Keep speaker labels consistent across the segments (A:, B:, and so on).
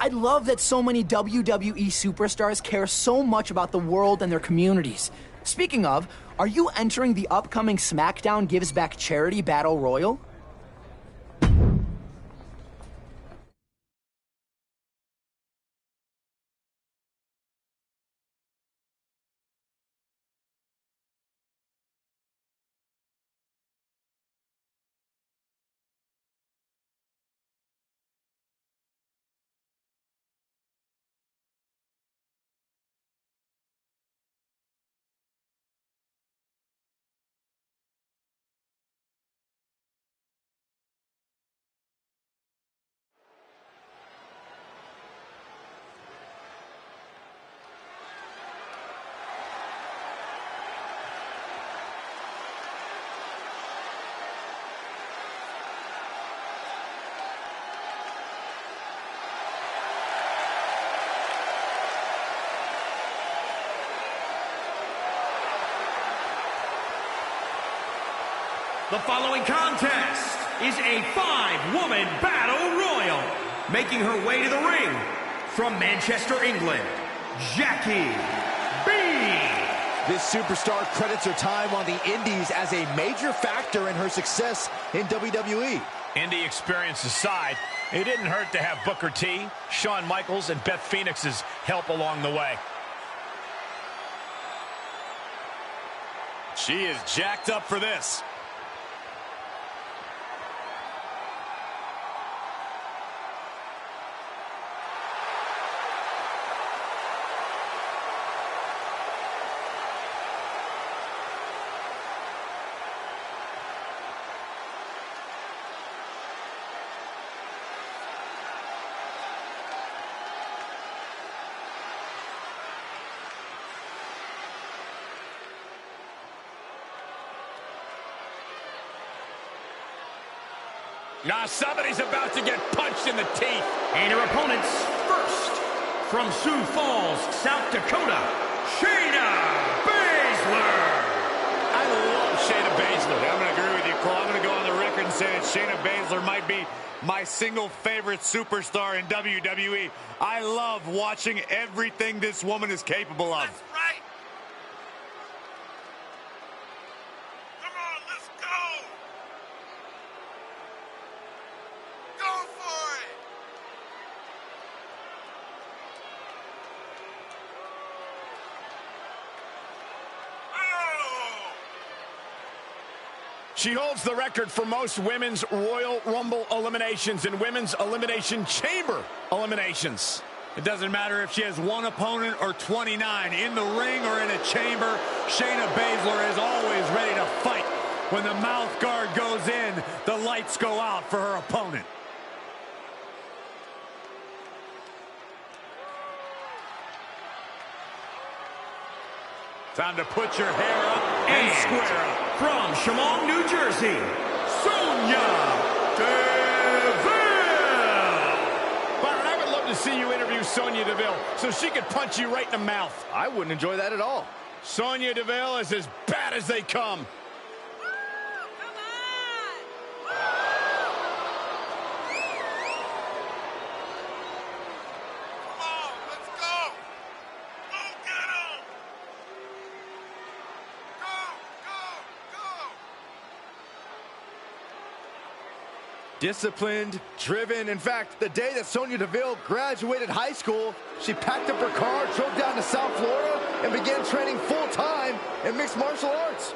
A: I love that so many WWE superstars care so much about the world and their communities. Speaking of, are you entering the upcoming Smackdown Gives Back Charity Battle Royal?
B: The following contest is a 5-woman battle royal. Making her way to the ring from Manchester, England, Jackie B.
C: This superstar credits her time on the Indies as a major factor in her success in WWE.
D: Indie experience aside, it didn't hurt to have Booker T, Shawn Michaels, and Beth Phoenix's help along the way. She is jacked up for this. Now somebody's about to get punched in the teeth.
B: And her opponents, first, from Sioux Falls, South Dakota, Shayna Baszler.
D: I love Shayna Baszler. I'm going to agree with you, Cole. I'm going to go on the record and say that Shayna Baszler might be my single favorite superstar in WWE. I love watching everything this woman is capable of.
E: That's right. Come on, let's go. Go for it. Oh.
D: She holds the record for most women's Royal Rumble eliminations and women's Elimination Chamber eliminations. It doesn't matter if she has one opponent or 29. In the ring or in a chamber, Shayna Baszler is always ready to fight. When the mouth guard goes in, the lights go out for her opponent. Time to put your hair up and square up.
B: From Chemung, New Jersey, Sonya Deville.
D: Byron, I would love to see you interview Sonya Deville so she could punch you right in the mouth.
C: I wouldn't enjoy that at all.
D: Sonya Deville is as bad as they come.
C: Disciplined, driven. In fact, the day that Sonya Deville graduated high school, she packed up her car, drove down to South Florida, and began training full-time in mixed martial arts.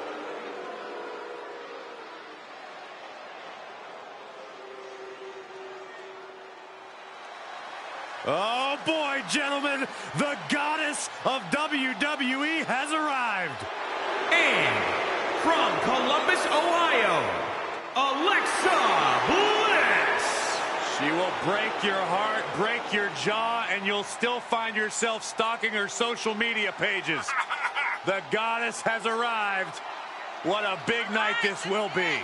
D: Oh boy, gentlemen, the goddess of WWE has arrived.
B: And from Columbus, Ohio, Alexa Bliss.
D: She will break your heart, break your jaw, and you'll still find yourself stalking her social media pages. The goddess has arrived. What a big night this will be.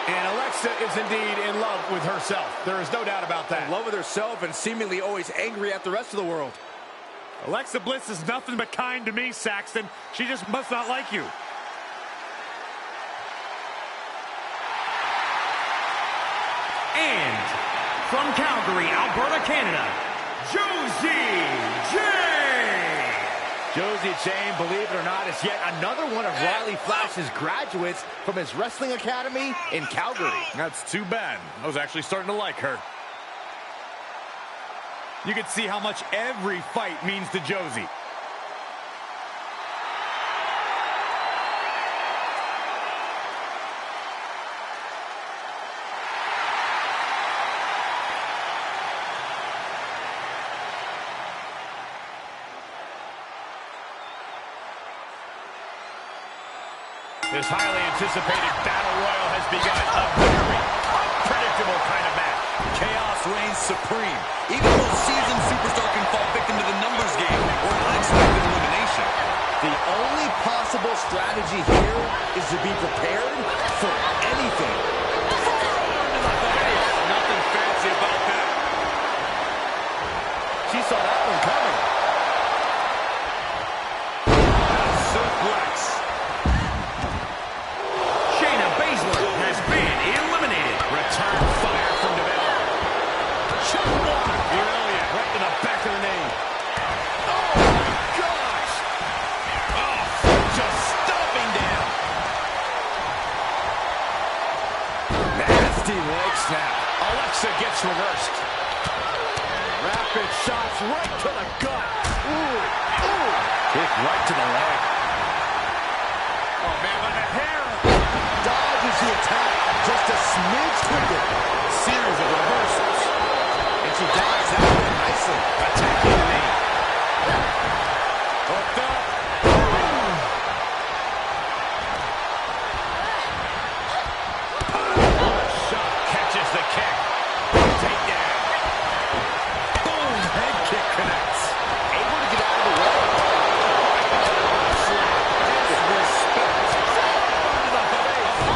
D: And Alexa is indeed in love with herself. There is no doubt about that.
C: In love with herself and seemingly always angry at the rest of the world.
D: Alexa Bliss is nothing but kind to me, Saxton. She just must not like you.
B: And from Calgary, Alberta, Canada, Josie Jane.
C: Josie Jane, believe it or not, is yet another one of Riley Flash's graduates from his wrestling academy in Calgary.
D: That's too bad. I was actually starting to like her. You can see how much every fight means to Josie. This highly anticipated Battle Royal has begun. A very unpredictable kind of match.
F: Chaos reigns supreme. Even the most seasoned superstar can fall victim to the numbers game or an unexpected elimination.
C: The only possible strategy here is to be prepared for anything.
D: Nothing fancy about that.
C: She saw that one coming.
D: Suplex.
B: Has been eliminated.
D: Return fire from Deville. Shot block. Brilliant. Right to the back of the knee. Oh, my gosh. Oh, just stomping down.
C: Nasty leg snap.
D: Alexa gets reversed.
C: Rapid shots right to the gut. Ooh, ooh. Kick right to the leg.
D: Oh, man, by the hair.
C: Dodges the attack just a smidge quicker.
D: Series of reversals.
C: And she dodges that one nicely.
D: Attacking the knee. Hooked up. Shot catches the kick. Takedown. Boom. Head kick connects.
C: Able to get out of the way. Disrespect.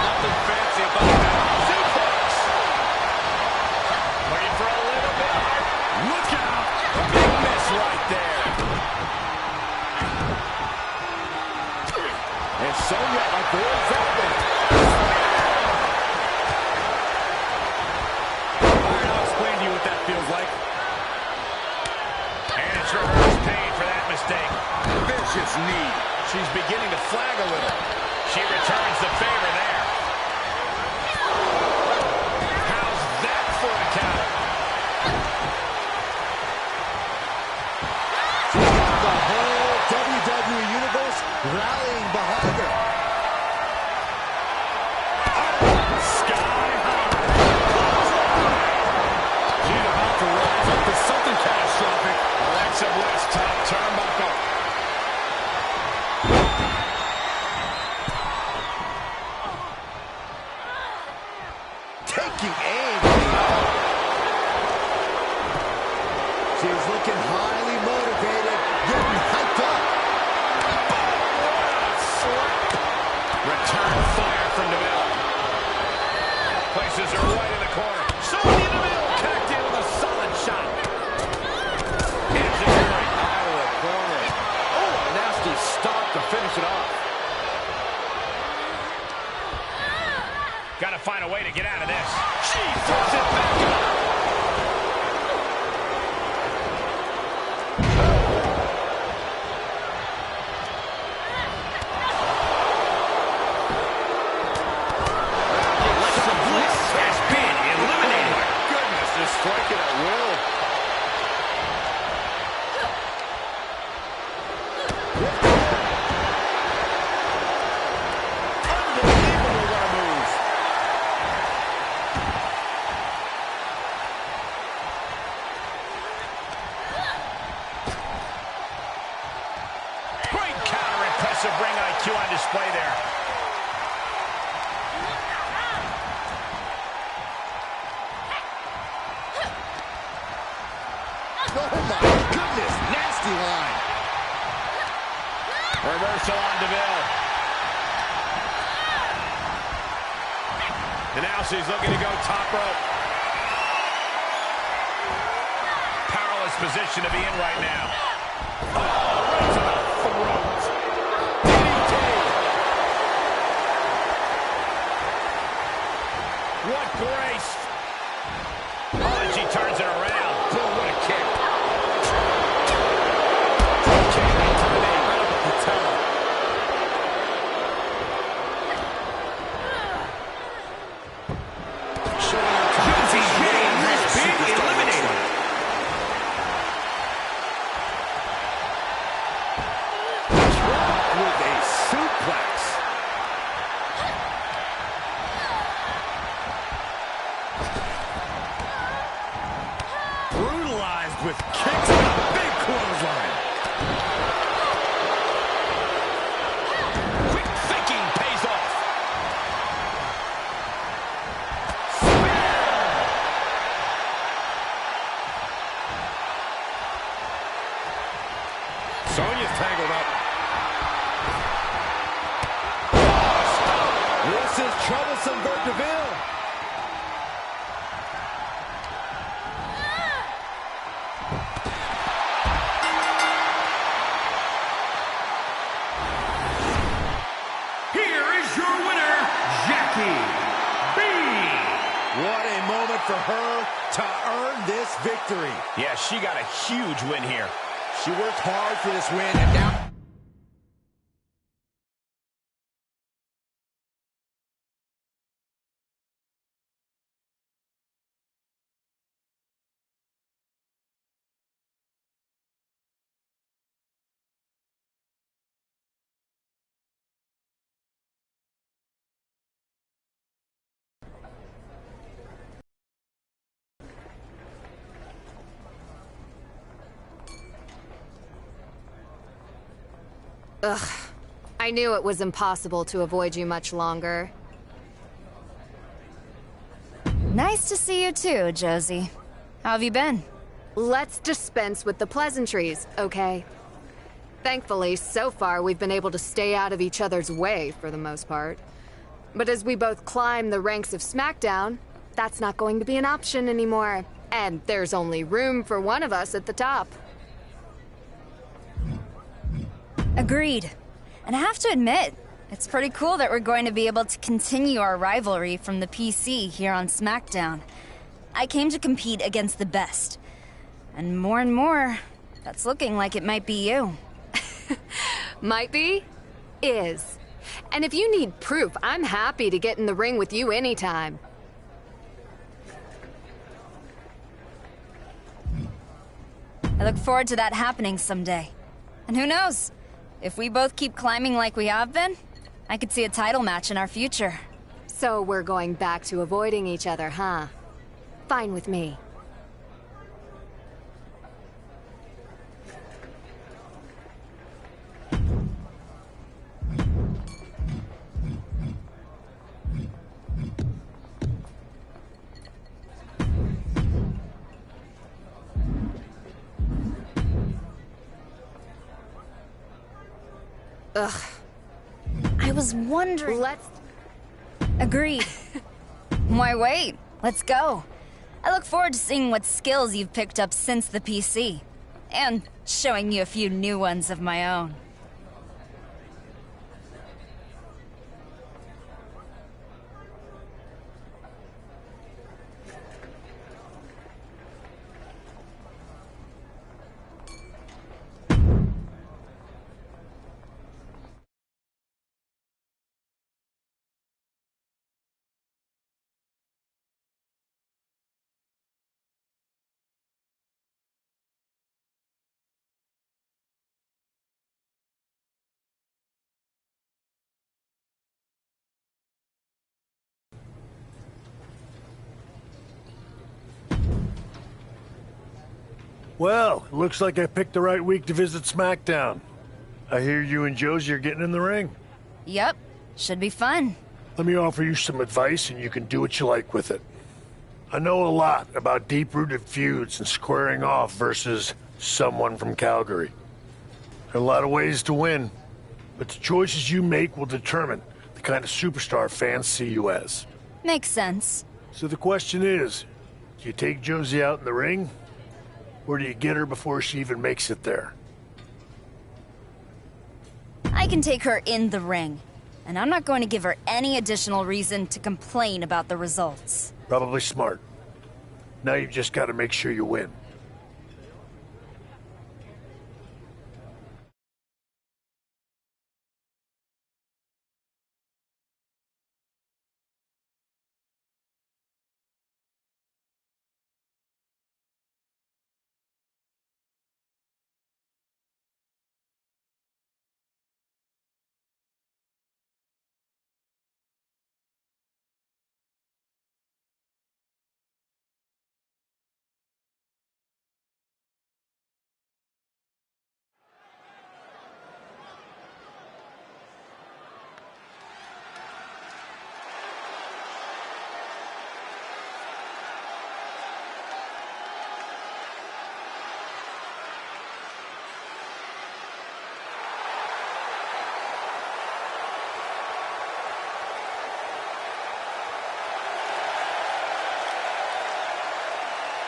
D: Nothing fancy about that. Suplex. Looking for a little bit higher. Look out. A big miss right there.
C: And Sonya avoids that one.
D: I'll explain to you what that feels like. And it's reverse pain for that mistake. Vicious knee. She's beginning to flag a little. She returns the favor there. How's that for a count?
C: She's got the whole WWE Universe rallying behind her.
D: Sky high. She's about to rise up to something catastrophic. Alexa Bliss, top turnbuckle.
C: Taking aim. She's looking highly motivated, getting hyped up.
D: Return fire from Deville. Places her right in the corner. Sonya Deville connected with a solid shot. Hits it right out of the corner.
C: Oh, a nasty stop to finish it off.
D: Got to find a way to get out of this. She throws it back up.
B: Alexa Bliss has been eliminated.
C: Oh, my goodness, they're striking at will. Unbelievable, what a move.
D: Great counter, impressive ring IQ on display there.
C: Oh, my goodness, nasty line.
D: Reversal on Deville. And now she's looking to go top rope. Powerless position to be in right now. Oh, right to the throat. DDT. What grace. Oh, and she turns it around. Boom, what a kick.
B: Josie Jane has been eliminated.
C: With a suplex.
D: Brutalized with kicks and a big clothesline. Quick thinking pays off.
C: Sonya's tangled up. This is troublesome for Deville.
B: Here is your winner, Jackie B.
C: What a moment for her to earn this victory.
D: Yeah, she got a huge win here.
C: She worked hard for this win, and now...
G: Ugh. I knew it was impossible to avoid you much longer.
H: Nice to see you too, Josie. How have you been?
G: Let's dispense with the pleasantries, okay? Thankfully, so far we've been able to stay out of each other's way for the most part. But as we both climb the ranks of Smackdown, that's not going to be an option anymore. And there's only room for one of us at the top.
H: Agreed. And I have to admit, it's pretty cool that we're going to be able to continue our rivalry from the PC here on Smackdown. I came to compete against the best. And more, that's looking like it might be you.
G: Might be? Is. And if you need proof, I'm happy to get in the ring with you anytime.
H: I look forward to that happening someday. And who knows? If we both keep climbing like we have been, I could see a title match in our future.
G: So we're going back to avoiding each other, huh? Fine with me.
H: Ugh. I was wondering...
G: Let's...
H: Agreed. Why wait? Let's go. I look forward to seeing what skills you've picked up since the PC. And showing you a few new ones of my own.
I: Well, it looks like I picked the right week to visit Smackdown. I hear you and Josie are getting in the ring.
H: Yep, should be fun.
I: Let me offer you some advice and you can do what you like with it. I know a lot about deep-rooted feuds and squaring off versus someone from Calgary. There are a lot of ways to win, but the choices you make will determine the kind of superstar fans see you as.
H: Makes sense.
I: So the question is, do you take Josie out in the ring? Or do you get her before she even makes it there?
H: I can take her in the ring. And I'm not going to give her any additional reason to complain about the results.
I: Probably smart. Now you've just got to make sure you win.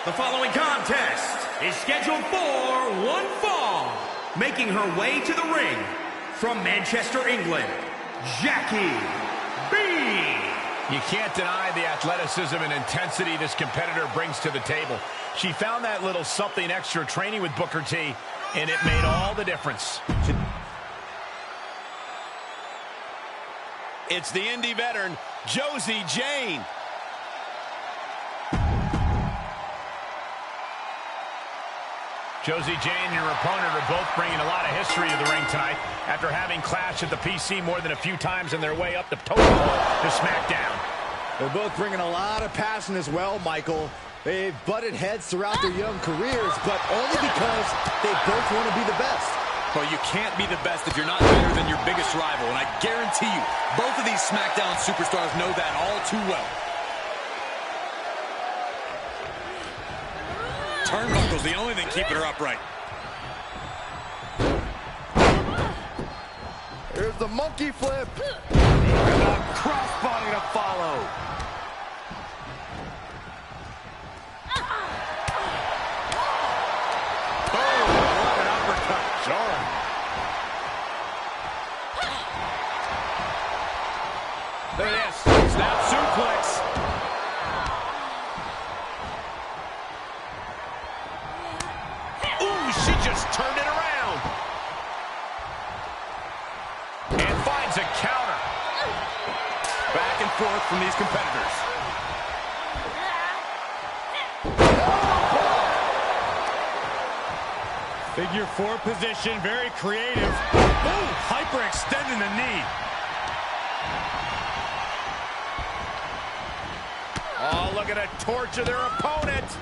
B: The following contest is scheduled for one fall. Making her way to the ring from Manchester, England, Jackie B.
D: You can't deny the athleticism and intensity this competitor brings to the table. She found that little something extra training with Booker T, and it made all the difference. It's the indie veteran, Josie Jane. Josie Jane and her opponent are both bringing a lot of history to the ring tonight after having clashed at the PC more than a few times on their way up the totem pole to Smackdown.
C: They're both bringing a lot of passion as well, Michael. They've butted heads throughout their young careers, but only because they both want to be the best.
F: Well, you can't be the best if you're not better than your biggest rival, and I guarantee you, both of these Smackdown superstars know that all too well. Turnbuckle's the only thing keeping her upright.
C: Here's the monkey flip.
D: And a crossbody to follow. Oh, what an uppercut. Sure. There it is. Snap suplex. She just turned it around. And finds a counter. Back and forth from these competitors. Figure four position, very creative. Boom! Hyperextending the knee. Oh, look at it torture their opponent.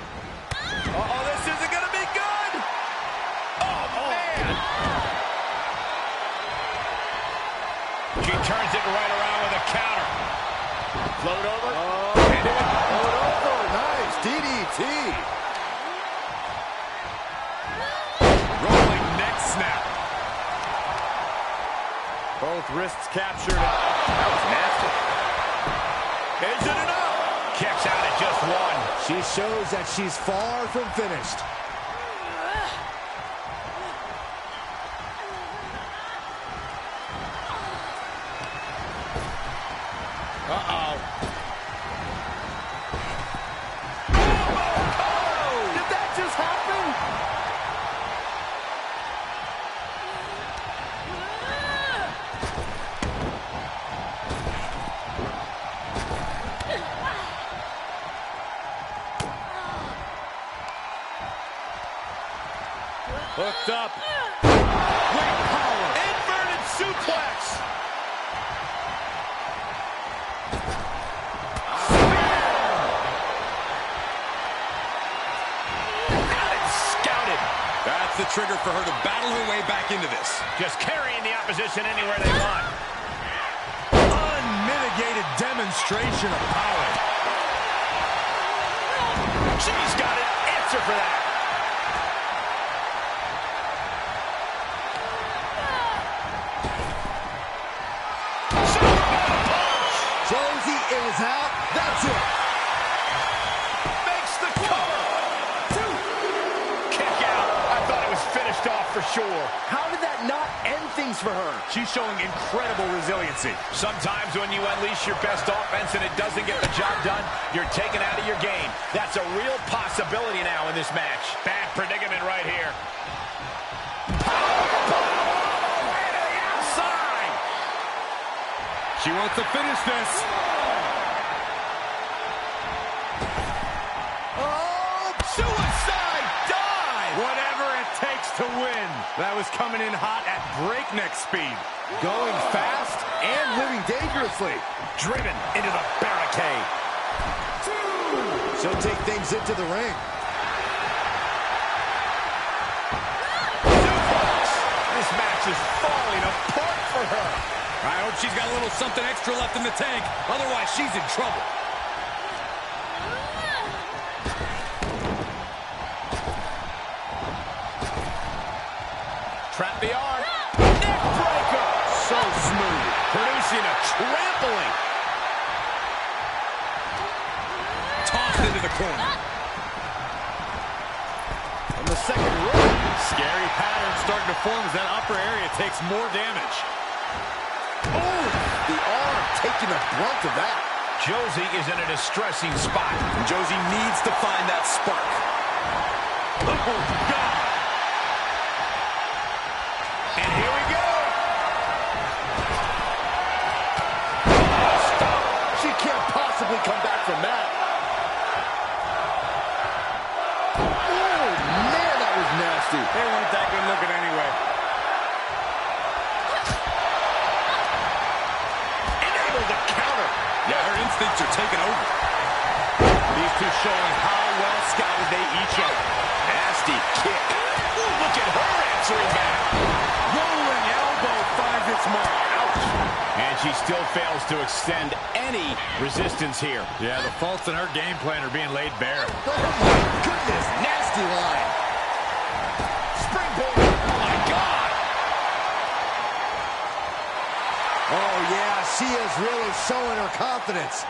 D: Uh-oh, this isn't going to be good. She turns it right around with a counter. Float over.
C: Float over. Nice. DDT.
D: Rolling neck snap. Both wrists captured. That was nasty. Is it enough? Kicks out at just one.
C: She shows that she's far from finished.
D: Uh-oh.
C: Did that just happen?
D: Hooked up. Great power. Inverted suplex. That's the trigger for her to battle her way back into this. Just carrying the opposition anywhere they want. Unmitigated demonstration of power. She's got an answer for that.
C: Josie is out. That's sure. How did that not end things for her?
D: She's showing incredible resiliency. Sometimes when you unleash your best offense and it doesn't get the job done, you're taken out of your game. That's a real possibility now in this match. Bad predicament right here. Way to the outside.
F: She wants to finish this.
C: Oh, suicide dive!
F: Whatever it takes to win. That was coming in hot at breakneck speed.
C: Going fast and living dangerously.
D: Driven into the barricade.
C: She'll take things into the ring.
D: This match is falling apart for her.
F: I hope she's got a little something extra left in the tank. Otherwise, she's in trouble.
D: Trap the arm. Neck breaker. So smooth. Producing a trampling.
F: Tossed into the corner.
C: From the second row.
F: Scary pattern starting to form as that upper area takes more damage.
C: Oh, the arm taking the brunt of that.
D: Josie is in a distressing spot.
F: And Josie needs to find that spark. Oh, God.
D: And here we go.
C: Stop. She can't possibly come back from that. Oh, man, that was nasty.
F: They weren't that good looking anyway.
D: Able to counter.
F: Yeah, her instincts are taking over. These two showing how well scouted they each are.
D: Nasty kick. Ooh, look at her answering back.
F: Rolling elbow finds its mark.
D: Ouch. And she still fails to extend any resistance here.
F: Yeah, the faults in her game plan are being laid bare.
C: Oh, my goodness. Nasty line. Springboard.
D: Oh, my God.
C: Oh, yeah, she is really showing her confidence.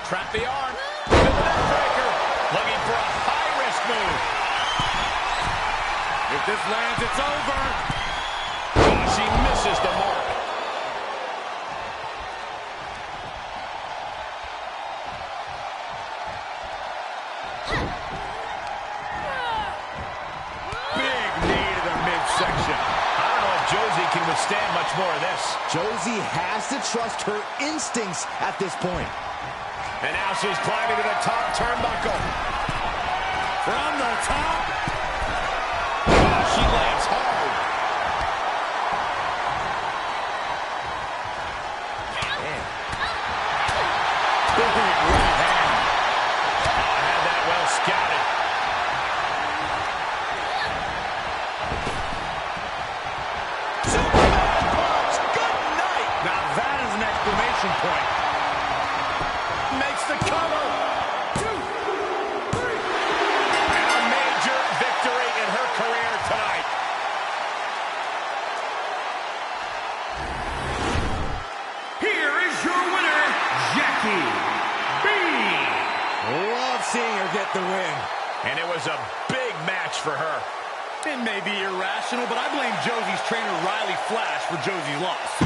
D: Trap the arm. To the neck breaker. Looking for a high-risk move.
F: If this lands, it's over.
D: Oh, she misses the mark.
F: Big knee to the midsection.
D: I don't know if Josie can withstand much more of this.
C: Josie has to trust her instincts at this point.
D: And now she's climbing to the top turnbuckle.
F: From the top.
D: Oh, she lands hard. Man. Big right hand. Oh, I had that well scouted. Superman punch. Good night.
F: Now that is an exclamation point.
D: Makes the cover. 2, 3. And a major victory in her career tonight.
B: Here is your winner, Jackie B.
C: Love seeing her get the win.
D: And it was a big match for her.
F: It may be irrational, but I blame Josie's trainer, Riley Flash, for Josie's loss.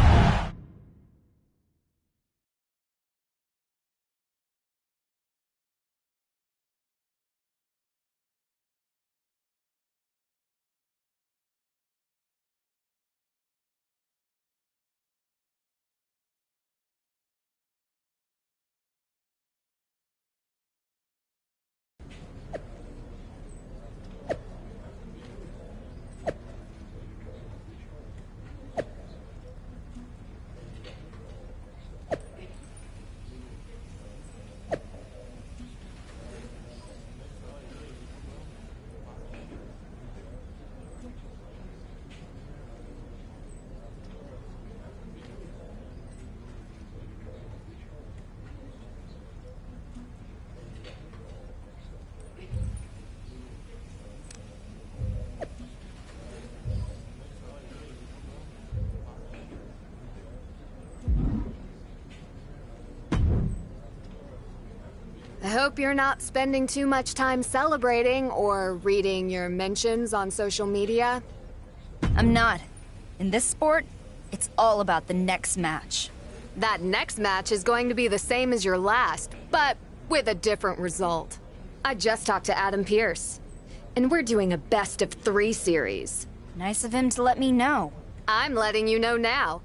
G: hope you're not spending too much time celebrating or reading your mentions on social media.
H: I'm not. In this sport, it's all about the next match.
G: That next match is going to be the same as your last, but with a different result. I just talked to Adam Pearce, and we're doing a best-of-3 series.
H: Nice of him to let me know.
G: I'm letting you know now.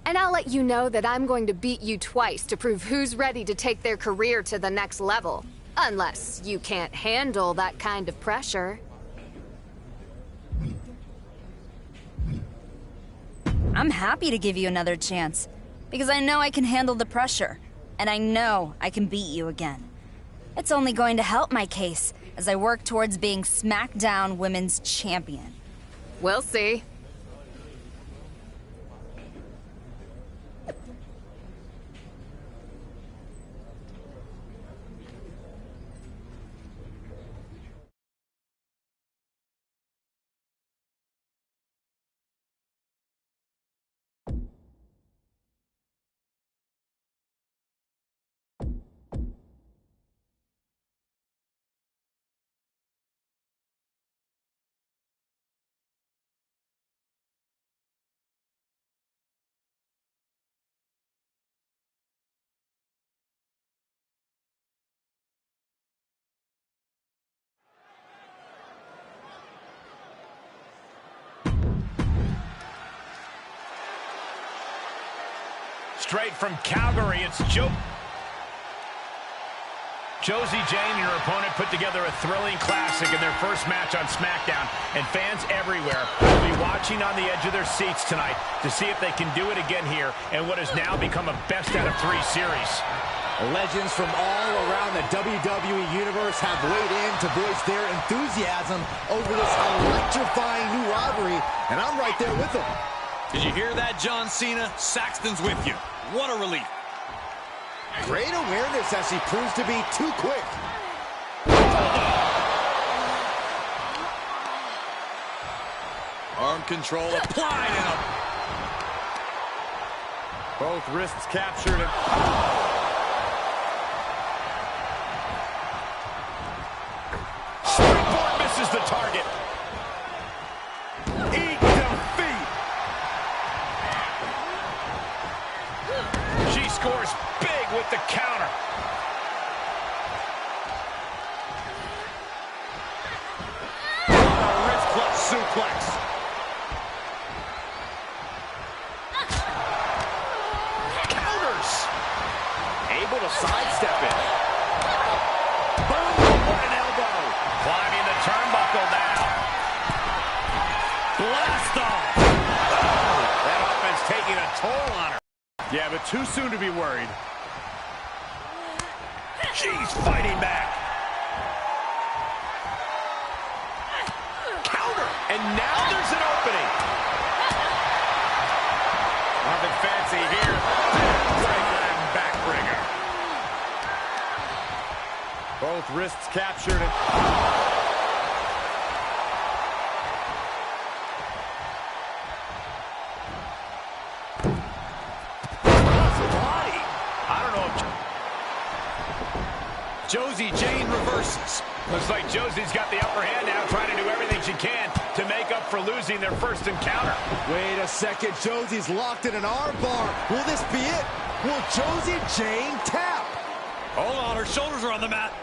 G: And I'll let you know that I'm going to beat you twice to prove who's ready to take their career to the next level. Unless you can't handle that kind of pressure.
H: I'm happy to give you another chance, because I know I can handle the pressure, and I know I can beat you again. It's only going to help my case as I work towards being SmackDown Women's Champion.
G: We'll see.
D: Straight from Calgary, it's Josie Jane and her opponent put together a thrilling classic in their first match on Smackdown, and fans everywhere will be watching on the edge of their seats tonight to see if they can do it again here in what has now become a best-out-of-3 series.
C: Legends from all around the WWE Universe have weighed in to voice their enthusiasm over this electrifying new rivalry, and I'm right there with them.
F: Did you hear that, John Cena? Saxton's with you. What a relief.
C: Great awareness as she proves to be too quick.
F: Arm control applied and up.
D: Both wrists captured and... Springboard misses the target. Eat defeat. She scores big with the counter. Wrist clutch suplex. Counters. Able to sidestep it. Boom, what an elbow. Climbing the turnbuckle now. Blast off. Oh, that offense taking a toll on her. Yeah, but too soon to be worried. She's fighting back. Counter. And now there's an opening. Nothing fancy here. Breaker and backbreaker. Both wrists captured. Josie Jane reverses. Looks like Josie's got the upper hand now, trying to do everything she can to make up for losing their first encounter.
C: Wait a second, Josie's locked in an armbar. Will this be it? Will Josie Jane tap?
F: Hold on, her shoulders are on the mat.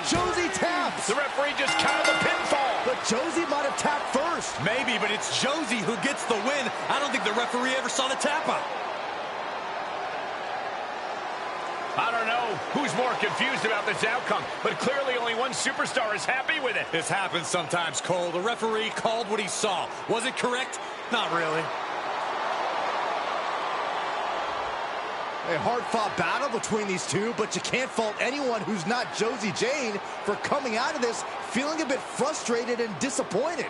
C: Josie taps.
D: The referee just counted the pinfall.
C: But Josie might have tapped first.
F: Maybe, but it's Josie who gets the win. I don't think the referee ever saw the tap out.
D: I don't know who's more confused about this outcome, but clearly only one superstar is happy with it.
F: This happens sometimes, Cole. The referee called what he saw. Was it correct? Not really.
C: A hard-fought battle between these two, but you can't fault anyone who's not Josie Jane for coming out of this feeling a bit frustrated and disappointed.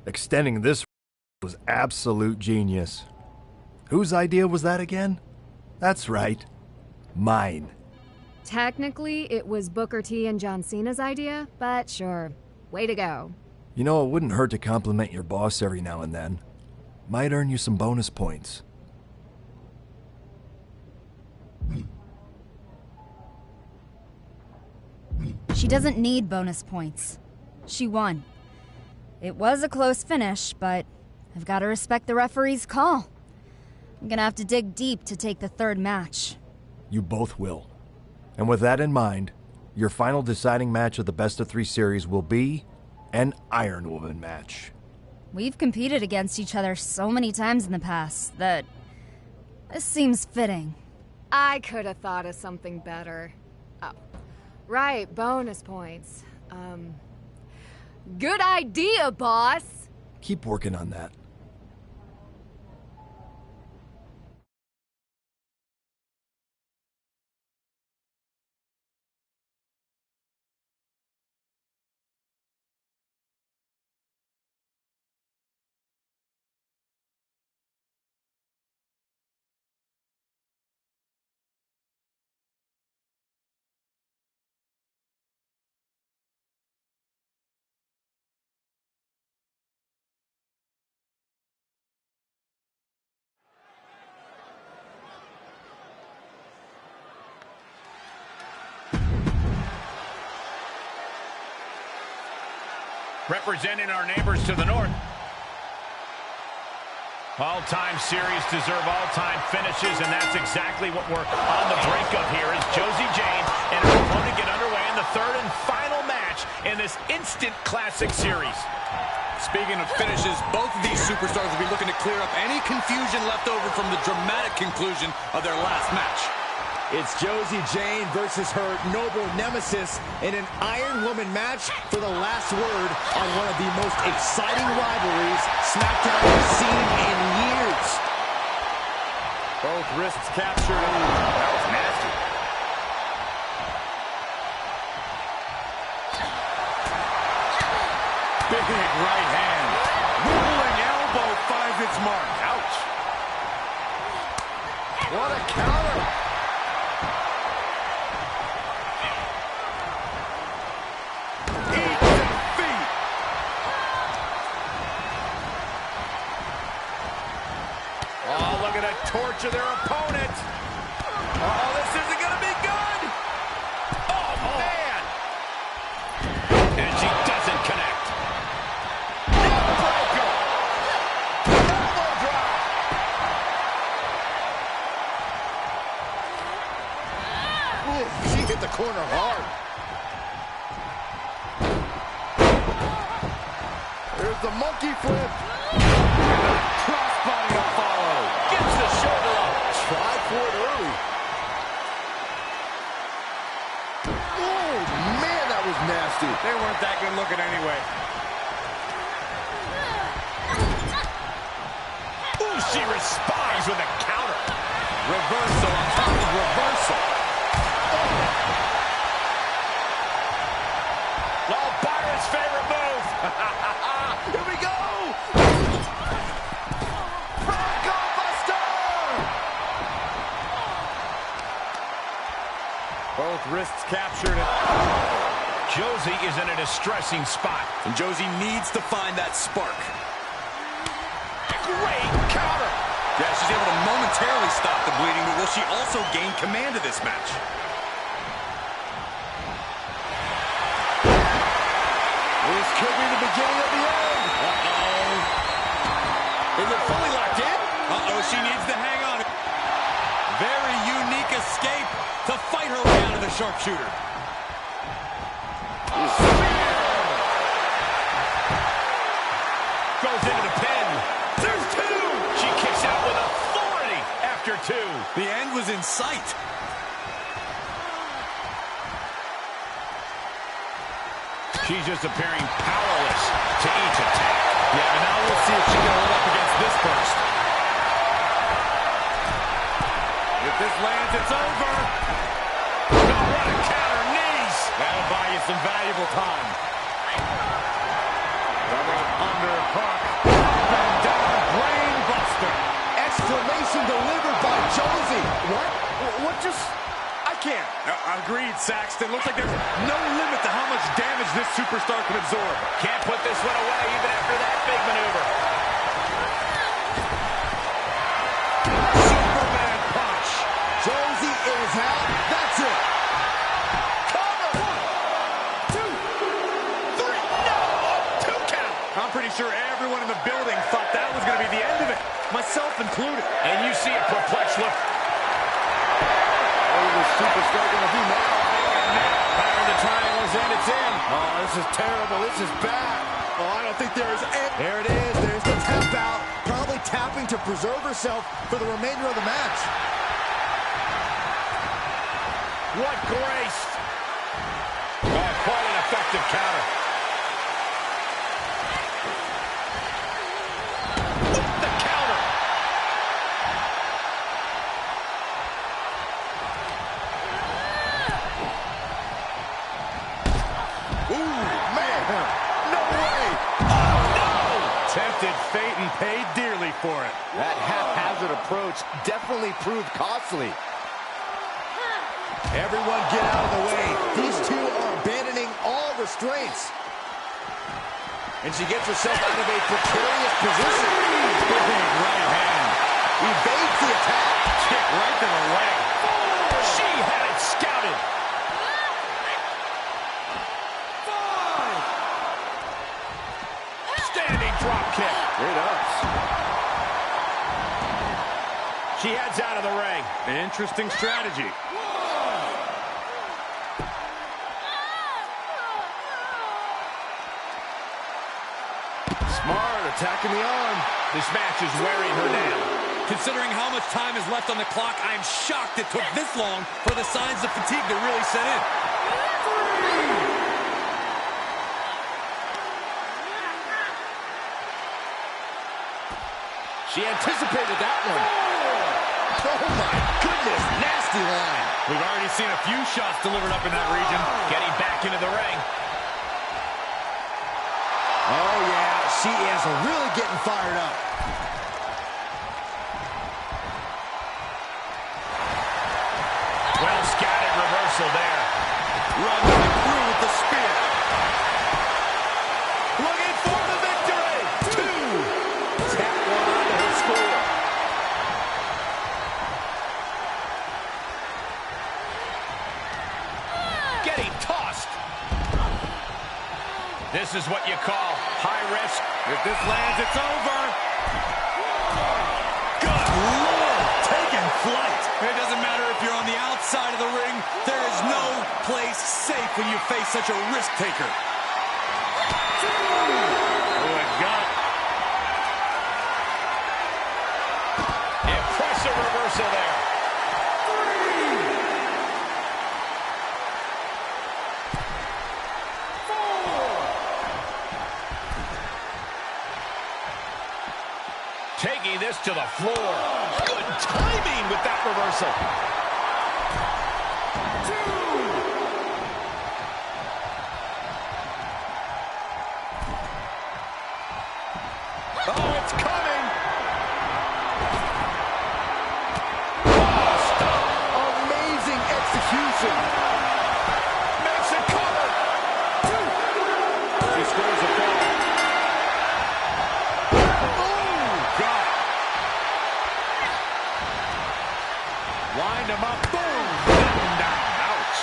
J: Extending this was absolute genius. Whose idea was that again? That's right. Mine.
G: Technically, it was Booker T and John Cena's idea, but sure. Way to go.
J: You know, it wouldn't hurt to compliment your boss every now and then. Might earn you some bonus points.
H: She doesn't need bonus points. She won. It was a close finish, but I've got to respect the referee's call. I'm gonna have to dig deep to take the third match.
J: You both will. And with that in mind, your final deciding match of the best-of-3 series will be an Iron Woman match.
H: We've competed against each other so many times in the past that this seems fitting.
G: I could have thought of something better. Oh, right, bonus points. Good idea, boss!
J: Keep working on that.
D: Representing our neighbors to the north. All-time series deserve all-time finishes, and that's exactly what we're on the brink of here as Josie Jane and her opponent get underway in the third and final match in this instant classic series.
F: Speaking of finishes, both of these superstars will be looking to clear up any confusion left over from the dramatic conclusion of their last match.
C: It's Josie Jane versus her noble nemesis in an Iron Woman match for the last word on one of the most exciting rivalries Smackdown has seen in years.
D: Both wrists captured, and that was nasty. Big right hand. Rolling elbow finds its mark. Ouch. What a counter. Torture their opponent. Oh, this isn't going to be good. Oh, man. And she doesn't connect. Neckbreaker. Elbow drop.
C: Ooh, she hit the corner hard. There's the monkey flip.
D: Crossbody to follow. Gets the shoulder up.
C: Tried for it early. Oh, man, that was nasty.
D: They weren't that good looking anyway. Ooh, she responds with a counter. Reversal on top of reversal. Oh, Byron's favorite move. Here we go. Both wrists captured. Josie is in a distressing spot.
F: And Josie needs to find that spark.
D: Great counter.
F: Yeah, she's able to momentarily stop the bleeding, but will she also gain command of this match?
C: This could be the beginning of the end.
F: Uh-oh.
C: Is it fully locked in?
F: Uh-oh, she needs to hang on. Very unique escape to fight her way out of the sharpshooter.
D: Goes into the pin. There's two. She kicks out with authority after two.
F: The end was in sight.
D: She's just appearing powerless to each attack. Yeah, but now we'll see if she can hold up against this burst. If this lands, it's over. Oh, what a counter, knees. That'll buy you some valuable time. The Underhook. Up and down. Brain buster.
C: Exclamation delivered by Josie. What just... I can't.
D: Agreed, Saxton. Looks like there's no limit to how much damage this superstar can absorb.
F: Can't put this one away even after that big maneuver.
D: Superman punch.
C: Josie is out. That's it. Cover. 1, 2, 3. No. 2 count.
D: I'm pretty sure everyone in the building thought that was going to be the end of it, myself included.
F: And you see a perplexed look.
C: What is this superstar going to do now?
D: Fire the triangle's in, it's in.
C: Oh, this is terrible. This is bad. Oh, I don't think there is any... There it is. There's the tap out. Probably tapping to preserve herself for the remainder of the match.
D: What grace. Oh, quite an effective counter. The counter.
C: Ooh, man. No way.
D: Tempted fate and paid dearly for it.
C: That haphazard approach definitely proved costly. Everyone get out of the way. These two are abandoning all restraints. And she gets herself out of a precarious position.
D: Big right hand.
C: Evades the attack.
D: Kick right to the leg. She had it scouted. 5. Standing drop kick.
C: Straight ups.
D: She heads out of the ring. Interesting strategy.
C: Smart, attacking the arm.
D: This match is wearing her down.
F: Considering how much time is left on the clock, I'm shocked it took this long for the signs of fatigue to really set in.
C: She anticipated that one. Oh my goodness, nasty line.
D: We've already seen a few shots delivered up in that region.
F: Getting back into the ring.
C: Oh yeah, she is really getting fired up.
D: Well scattered reversal there.
C: Running through with the spear.
D: Looking for the victory.
C: 2. Tap one onto her score.
D: Getting tossed. This is what you call high risk. If this lands, it's over. Good Lord, taking flight.
F: It doesn't matter if you're on the outside of the ring. There is no place safe when you face such a risk taker.
D: Good gut. Impressive reversal there. 3, 4. Taking this to the floor. Good timing with that reversal. 2. Oh, it's coming. Oh, stop.
C: Amazing execution.
D: Makes it cover. 2. She scores a fall. Wind him up. Boom. Down. Ouch.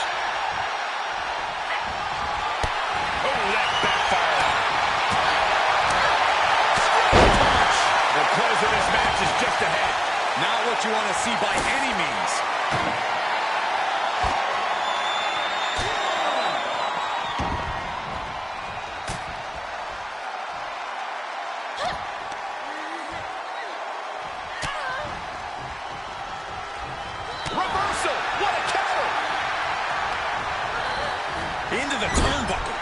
D: Oh, that backfired. Punch. The close of this match is just ahead.
F: Not what you want to see by any means.
D: Reversal. What a counter.
F: Into the turnbuckle.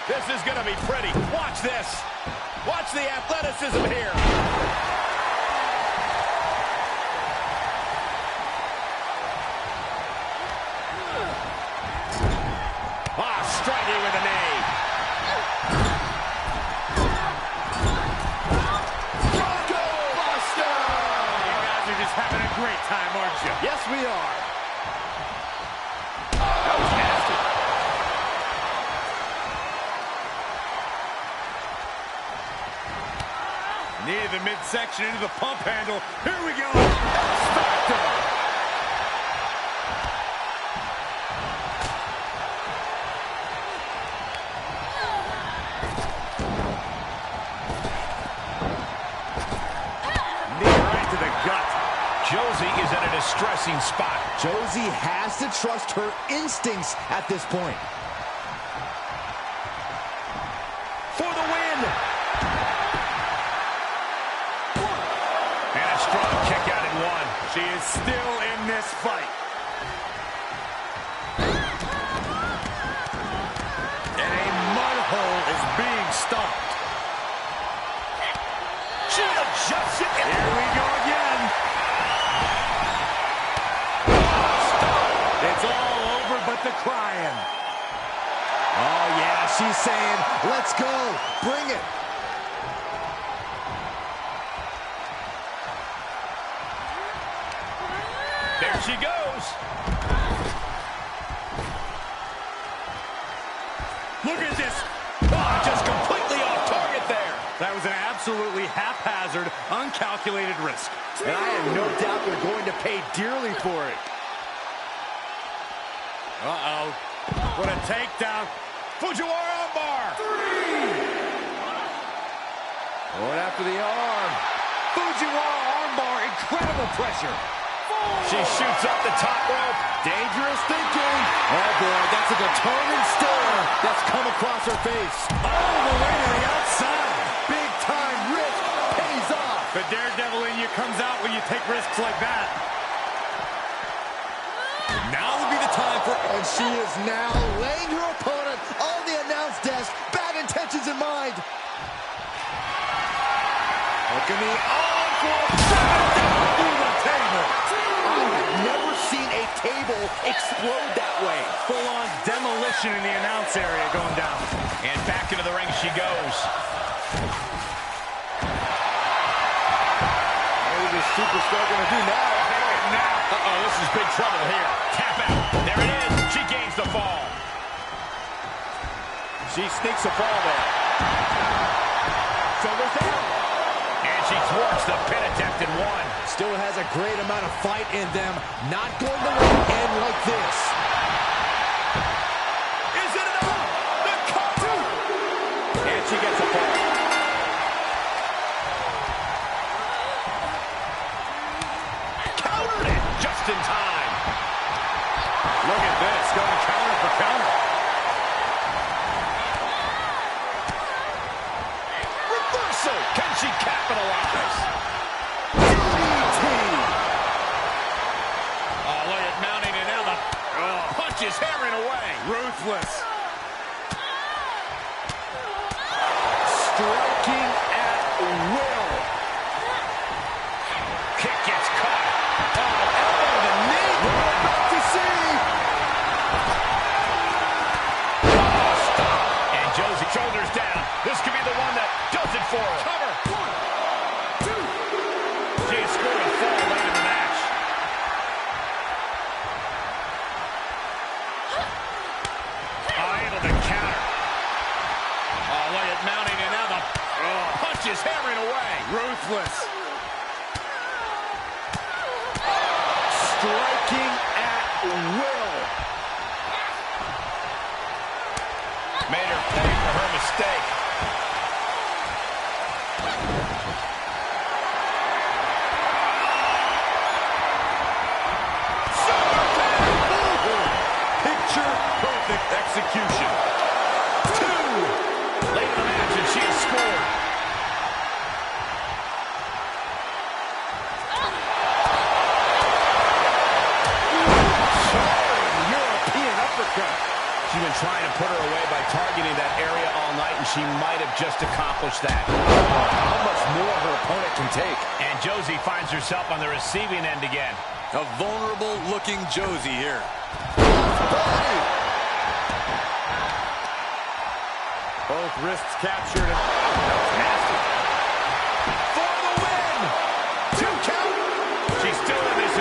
D: This is going to be pretty. Watch this. Watch the athleticism here. Striking with a knee. great time, aren't you?
C: Yes, we are.
D: That was nasty. Knee to the midsection into the pump handle. Here we go. Smackdown.
F: Josie is in a distressing spot.
C: Josie has to trust her instincts at this point. For the win!
D: And a strong kick out at one. She is still in this fight. And a mud hole is being stopped. She adjusts it. Here we go again. It's all over but the crying.
C: Oh, yeah, she's saying, let's go, bring it.
D: There she goes. Look at this. Oh, just completely off target there. That was an absolutely haphazard, uncalculated risk.
C: And I have no doubt they're going to pay dearly for it.
D: Uh-oh. What a takedown. Fujiwara armbar. 3.
C: Going after the arm.
D: Fujiwara armbar. Incredible pressure. 4.
C: She shoots up the top rope. Dangerous thinking. Oh, boy, that's a determined stare that's come across her face.
D: All the way to the outside.
C: Big time risk pays off.
D: The daredevil in you comes out when you take risks like that. Now would be the time for...
C: And she is now laying her opponent on the announce desk. Bad intentions in mind. Hooking the arm for
D: through the table.
C: I have never seen a table explode that way.
D: Full-on demolition in the announce area going down.
F: And back into the ring she goes.
C: What is this superstar going to do now?
F: Uh-oh, this is big trouble here. Tap out. There it is. She gains the fall.
C: She sneaks a fall there. Shoulders down.
F: And she thwarts the pin attempt in one.
C: Still has a great amount of fight in them. Not going to let it end like this.
D: Is it enough? The cover.
C: And she gets a fall.
F: Countered it just in time.
D: Look at this. Going counter for counter.
F: Reversal. Can she capitalize?
D: Oh, look at mounting and now the punches hammering away. Ruthless.
C: Striking at will.
F: Kick gets caught.
C: Elbow to the knee. We're about to see.
F: And Josie shoulders down. This could be the one that does it for her.
D: Cover. 1, 2.
F: She has scored a fall late in the match. Able to counter.
D: Oh, look at mounting and now the punches hammering away. Ruthless.
C: Striking at will.
F: Made her pay for her mistake.
D: Picture perfect execution.
F: 2. Late in the match and she has scored.
C: European uppercut.
F: She's been trying to put her away by targeting that area all night, and she might have just accomplished that.
C: How much more her opponent can take.
F: And Josie finds herself on the receiving end again.
K: A vulnerable-looking Josie here.
D: Both wrists captured. That was nasty.
F: For the win! 2 count. She's still in this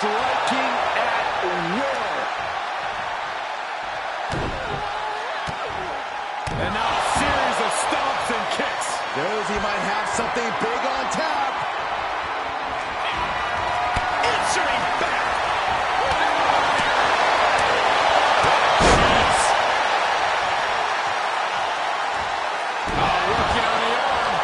C: striking at will.
D: And now a series of stomps and kicks.
C: Josie might have something big on tap.
D: Answering back. Working on the arm.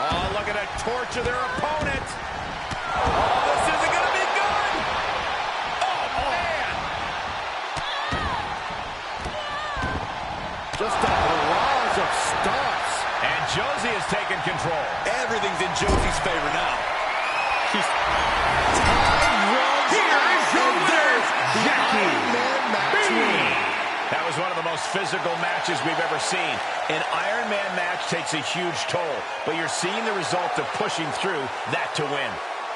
D: Oh, look at that torture their opponent. Oh, this isn't going to be good. Oh, man.
C: Just a barrage of stomps.
D: And Josie has taken control.
F: Everything's in Josie's favor now.
D: She's...
B: Here is your winner, Jackie B.
D: That was one of the most physical matches we've ever seen. An Iron Man match takes a huge toll, but you're seeing the result of pushing through that to win.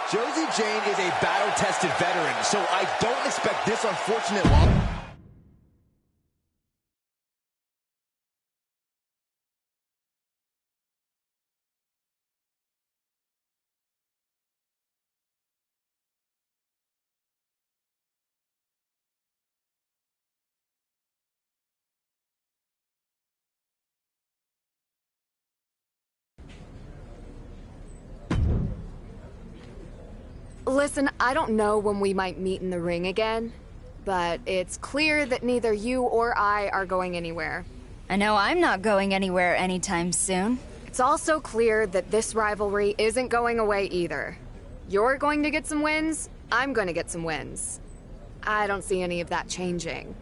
C: Josie Jane is a battle-tested veteran, so I don't expect this unfortunate loss.
G: Listen, I don't know when we might meet in the ring again, but it's clear that neither you or I are going anywhere.
H: I know I'm not going anywhere anytime soon.
G: It's also clear that this rivalry isn't going away either. You're going to get some wins, I'm going to get some wins. I don't see any of that changing.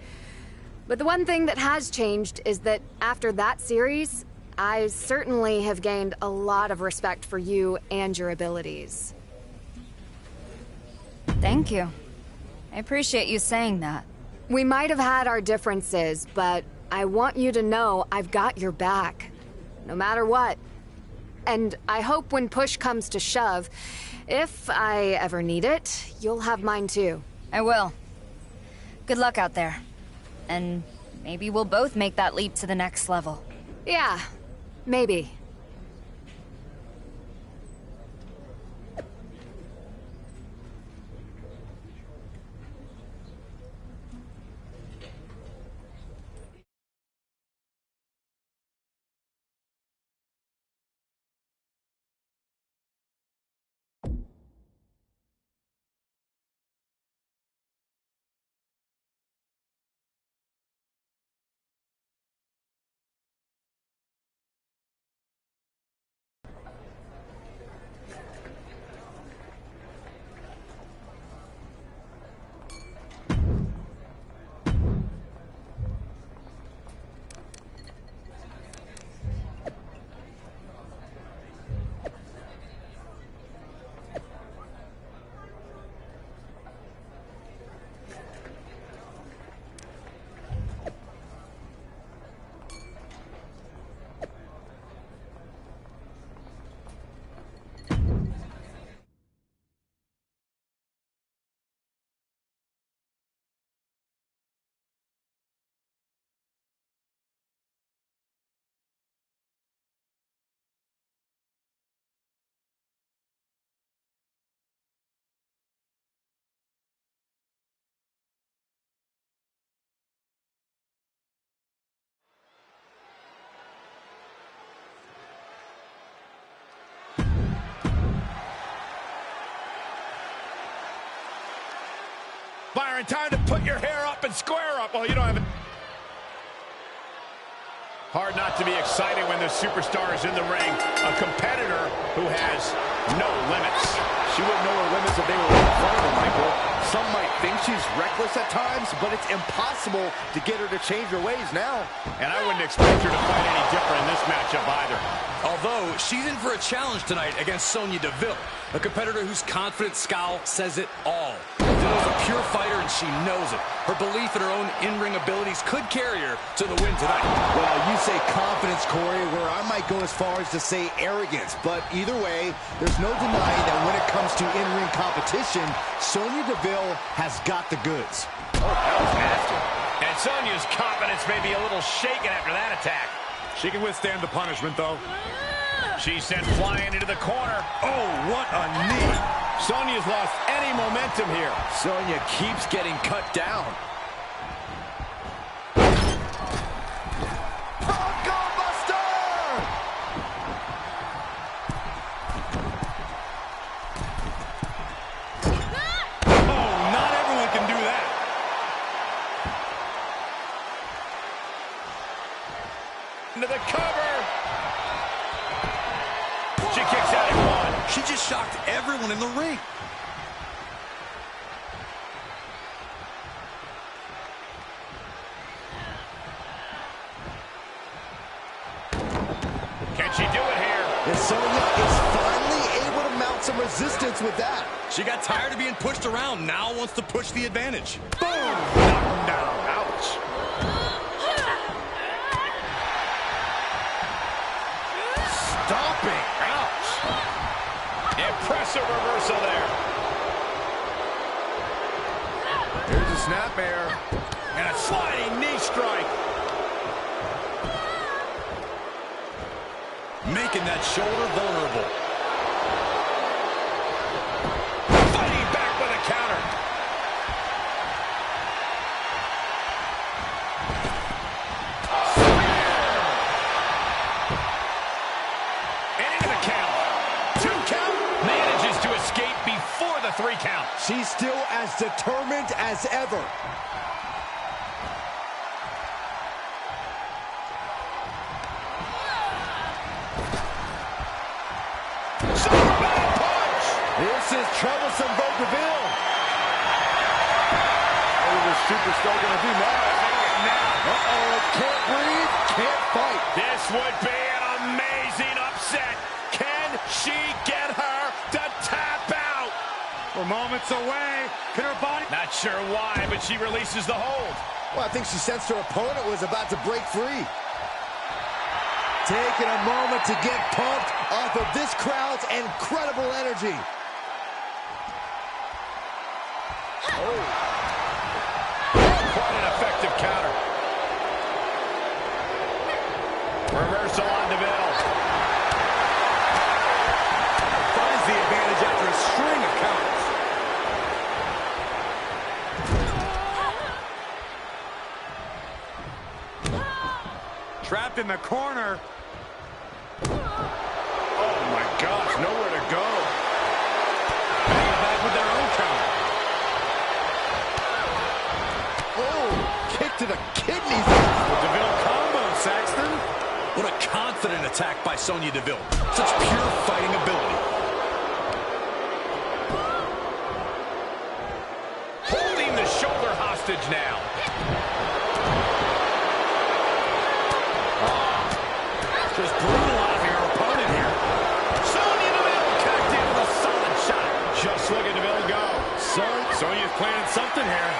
G: But the one thing that has changed is that after that series, I certainly have gained a lot of respect for you and your abilities.
H: Thank you. I appreciate you saying that.
G: We might have had our differences, but I want you to know I've got your back. No matter what. And I hope when push comes to shove, if I ever need it, you'll have mine too.
H: I will. Good luck out there. And maybe we'll both make that leap to the next level.
G: Yeah, maybe.
D: Byron, time to put your hair up and square up. Well, you don't have it. Hard not to be excited when the superstar is in the ring. A competitor who has no limits.
C: She wouldn't know her limits if they were in front of her, Michael. Some might think she's reckless at times, but it's impossible to get her to change her ways now.
D: And I wouldn't expect her to fight any different in this matchup either.
F: Although, she's in for a challenge tonight against Sonya Deville, a competitor whose confident scowl says it all. Deville's a pure fighter, and she knows it. Her belief in her own in-ring abilities could carry her to the win tonight.
C: Well, you say confidence, Corey, where I might go as far as to say arrogance. But either way, there's no denying that when it comes to in-ring competition, Sonya Deville has got the goods.
D: Oh, that was nasty. And Sonya's confidence may be a little shaken after that attack. She can withstand the punishment, though. She's sent flying into the corner. Oh, what a knee. Sonya's lost any momentum here.
C: Sonya keeps getting cut down. Bronco Buster!
D: Oh, not everyone can do that. Into the cover. She kicks out at one.
F: She just shocked everyone in the ring.
D: Can she do it here?
C: And Sonya is finally able to mount some resistance with that.
F: She got tired of being pushed around. Now wants to push the advantage.
D: Boom! Knocked him down. Ouch. Stomping. Ouch. Impressive reversal there.
C: Here's a snapmare.
D: And a sliding knee strike.
F: Making that shoulder vulnerable.
D: Fighting back with a counter. And into the count. 2 count. Manages to escape before the 3 count.
C: She's still as determined as ever.
D: Superman punch.
C: This is troublesome for Deville. What is this superstar going to do now? Uh-oh, can't breathe, can't fight.
D: This would be an amazing upset. Can she get her to tap out? We're moments away. Can her body? Not sure why, but she releases the hold.
C: Well, I think she sensed her opponent was about to break free. Taking a moment to get pumped off of this crowd's incredible energy.
D: Oh, quite an effective counter. Reversal on Deville.
F: Finds the advantage after a string of counters.
D: Trapped in the corner. Oh my gosh, nowhere to go. Hanging back with their own counter.
C: Oh, kick to the kidneys.
D: The Deville combo, Saxton.
F: What a confident attack by Sonya Deville. Such pure fighting ability.
D: Holding the shoulder hostage now. Just brutalizing her opponent here. Sonya Deville connected with a solid shot. Just look at Deville go. Sonya's planning something here.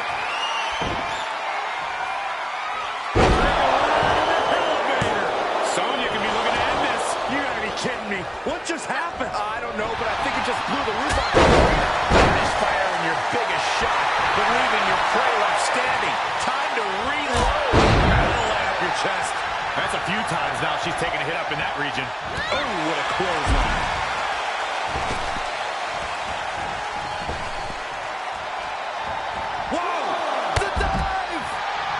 D: Elevator. Sonya can be looking to end this. You gotta be kidding me. What just happened?
C: I don't know, but I think it just blew the roof off the arena.
D: Finish firing your biggest shot, but leaving your prey left standing. Time to reload. That'll light up your chest. That's a few times now she's taken a hit up in that region. Oh, what a clothesline. Whoa!
C: The dive!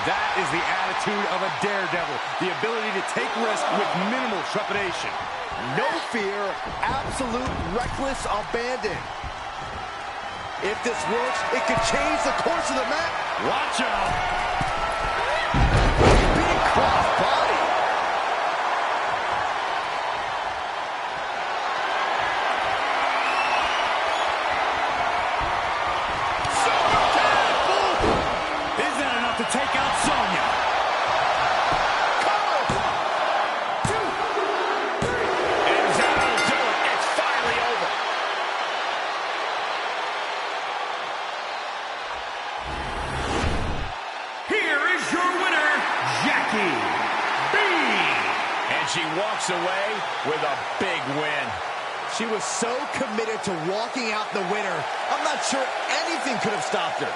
D: That is the attitude of a daredevil. The ability to take risk with minimal trepidation.
C: No fear, absolute reckless abandon. If this works, it could change the course of the match.
D: Watch out.
C: Big cross body.
D: Is that enough to take out Sonya? And that'll do it. It's finally over. Here is your winner, Jackie B. And she walks away with a big win.
C: She was so committed to walking out the winner, I'm not sure anything could have stopped her.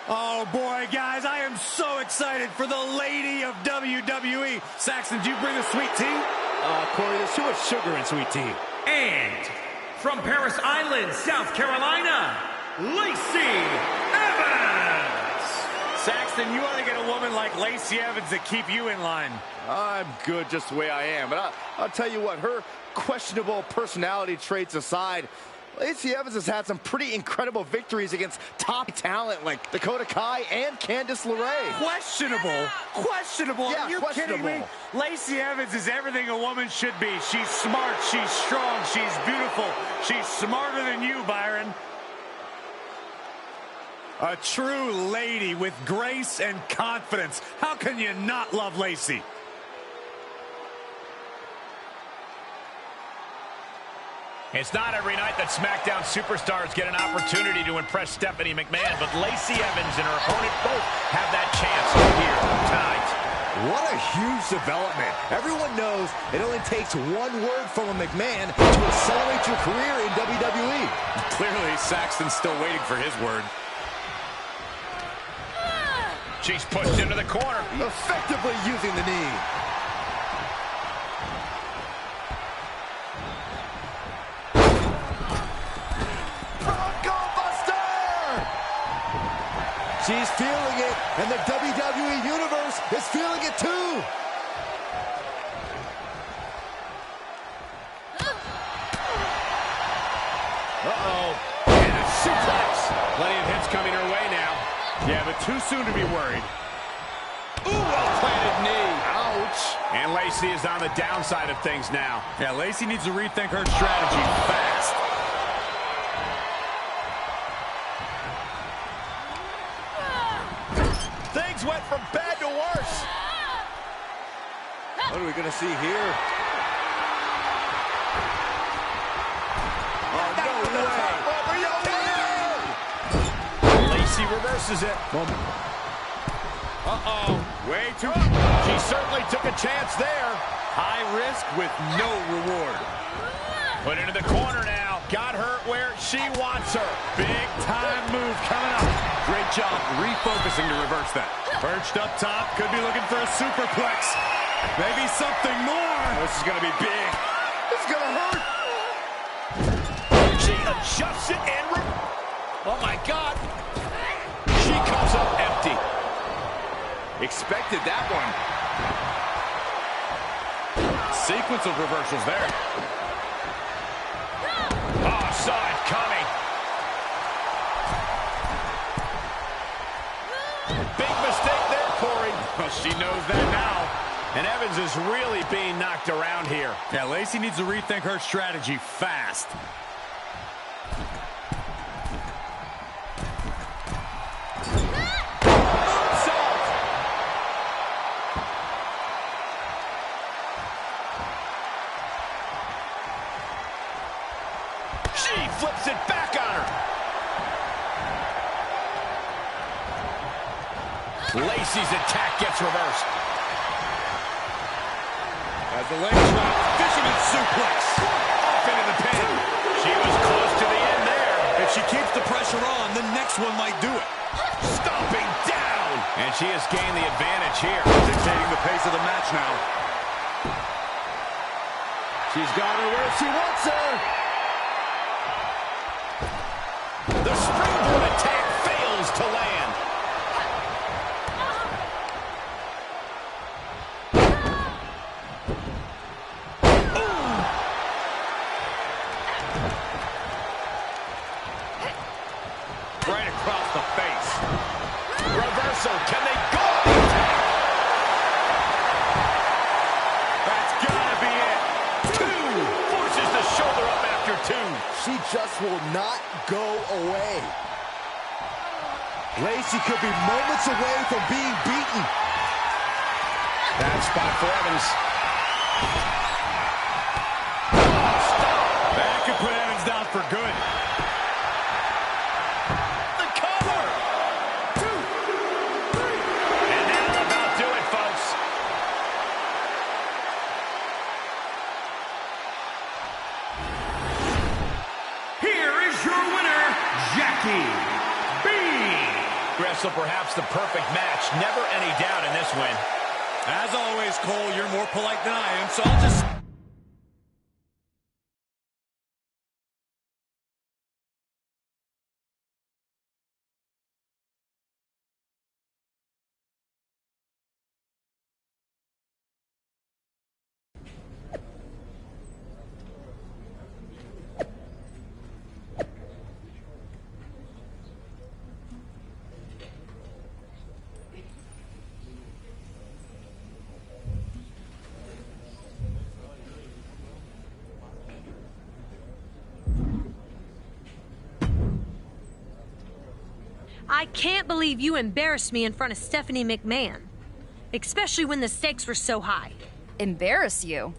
D: Oh, boy, guys, I am so excited for the lady of WWE. Saxton, do you bring the sweet tea?
C: Corey, there's too much sugar in sweet tea.
B: And from Paris Island, South Carolina, Lacey Evans.
D: Saxton, you ought to get a woman like Lacey Evans to keep you in line.
C: I'm good just the way I am, but I'll tell you what, her questionable personality traits aside, Lacey Evans has had some pretty incredible victories against top talent like Dakota Kai and Candice LeRae.
D: Questionable? Questionable?
C: Yeah,
D: Are you
C: questionable.
D: kidding me? Lacey Evans is everything a woman should be. She's smart, she's strong, she's beautiful. She's smarter than you, Byron. A true lady with grace and confidence. How can you not love Lacey?
L: It's not every night that Smackdown superstars get an opportunity to impress Stephanie McMahon, but Lacey Evans and her opponent both have that chance here tonight.
C: What a huge development. Everyone knows it only takes one word from a McMahon to accelerate your career in WWE.
K: Clearly, Saxton's still waiting for his word.
L: She's pushed into the corner.
C: Effectively using the knee. She's feeling it, and the WWE Universe is feeling it too.
D: Uh-oh. And a suplex. Plenty of hits coming her way now. Yeah, but too soon to be worried. Ooh, well-planted knee. Ouch. And Lacey is on the downside of things now. Yeah, Lacey needs to rethink her strategy fast.
C: Things went from bad to worse. What are we going to see here? Oh, no way.
D: Lacey reverses it. Uh-oh. Way too... She certainly took a chance there. High risk with no reward.
L: Put into the corner now.
D: Got her where she wants her. Big time move coming up. Great job refocusing to reverse that. Perched up top, could be looking for a superplex. Maybe something more. This is going to be big.
C: This is going to hurt.
D: She adjusts it and... Oh, my God. She comes up empty.
K: Expected that one. Sequence of reversals there.
L: Oh, saw it coming.
D: Big mistake there, Corey. Well, she knows that now. And Evans is really being knocked around here. Yeah, Lacey needs to rethink her strategy fast. She flips it back on her. Lacey's attack gets reversed. As the leg drop, fisherman suplex. Off into the pin. She was close to the end there.
K: If she keeps the pressure on, the next one might do it.
D: Stomping down.
L: And she has gained the advantage here.
K: Dictating the pace of the match now.
C: She's got her where she wants her.
D: The springboard attack fails to land. Right across the face. Reversal. Can they go? That's gotta be it. Two. Forces the shoulder up after two.
C: She just will not go away. Lacey could be moments away from being beaten.
D: Bad spot for Evans. That could put Evans down for good. The cover. 2, 3.
L: And that'll about do it, folks. Here is your winner, Jackie B. wrestle perhaps the perfect match. Never any doubt in this win.
K: As always, Cole, you're more polite than I am, so I'll just...
M: I can't believe you embarrassed me in front of Stephanie McMahon. Especially when the stakes were so high.
H: Embarrass you?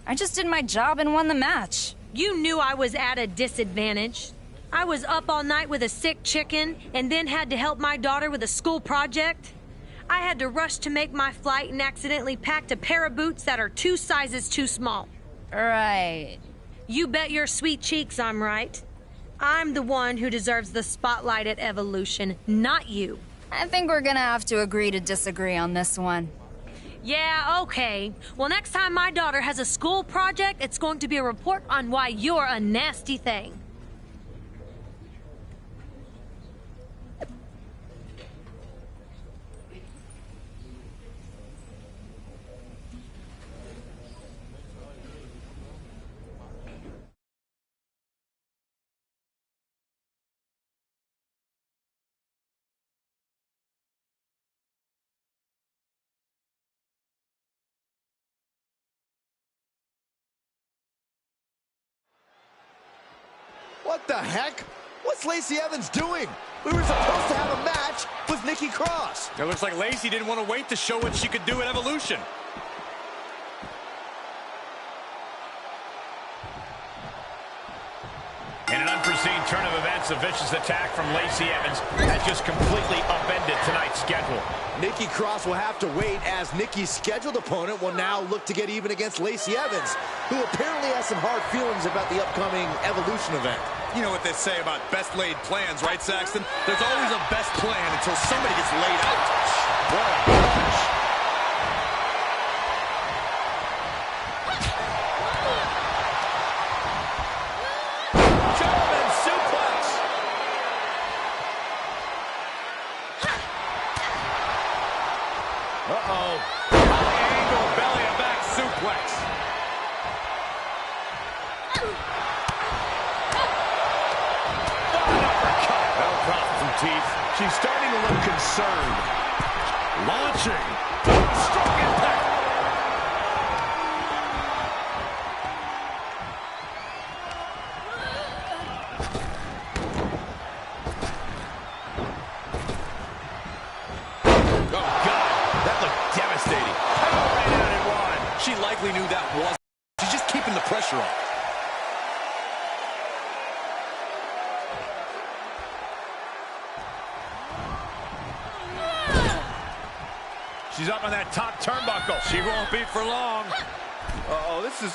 H: I just did my job and won the match.
M: You knew I was at a disadvantage. I was up all night with a sick chicken and then had to help my daughter with a school project. I had to rush to make my flight and accidentally packed a pair of boots that are 2 sizes too small.
H: Right.
M: You bet your sweet cheeks I'm right. I'm the one who deserves the spotlight at Evolution, not you.
H: I think we're gonna have to agree to disagree on this one.
M: Yeah, okay. Well, next time my daughter has a school project, it's going to be a report on why you're a nasty thing.
C: What the heck? What's Lacey Evans doing? We were supposed to have a match with Nikki Cross.
D: It looks like Lacey didn't want to wait to show what she could do at Evolution.
L: In an unforeseen turn of events, a vicious attack from Lacey Evans has just completely upended tonight's schedule.
C: Nikki Cross will have to wait as Nikki's scheduled opponent will now look to get even against Lacey Evans, who apparently has some hard feelings about the upcoming Evolution event.
K: You know what they say about best laid plans, right, Saxton? There's always a best plan until somebody gets laid out.
C: What a punch. German suplex.
D: Uh-oh. High angle belly and back suplex. That'll cost some teeth.
L: She's starting to look concerned. Launching. Strong impact.
D: Oh, God. That looked devastating. Right out in one.
K: She likely knew that was. She's just keeping the pressure on.
L: She's up on that top turnbuckle.
D: She won't be for long.
C: Uh-oh, this is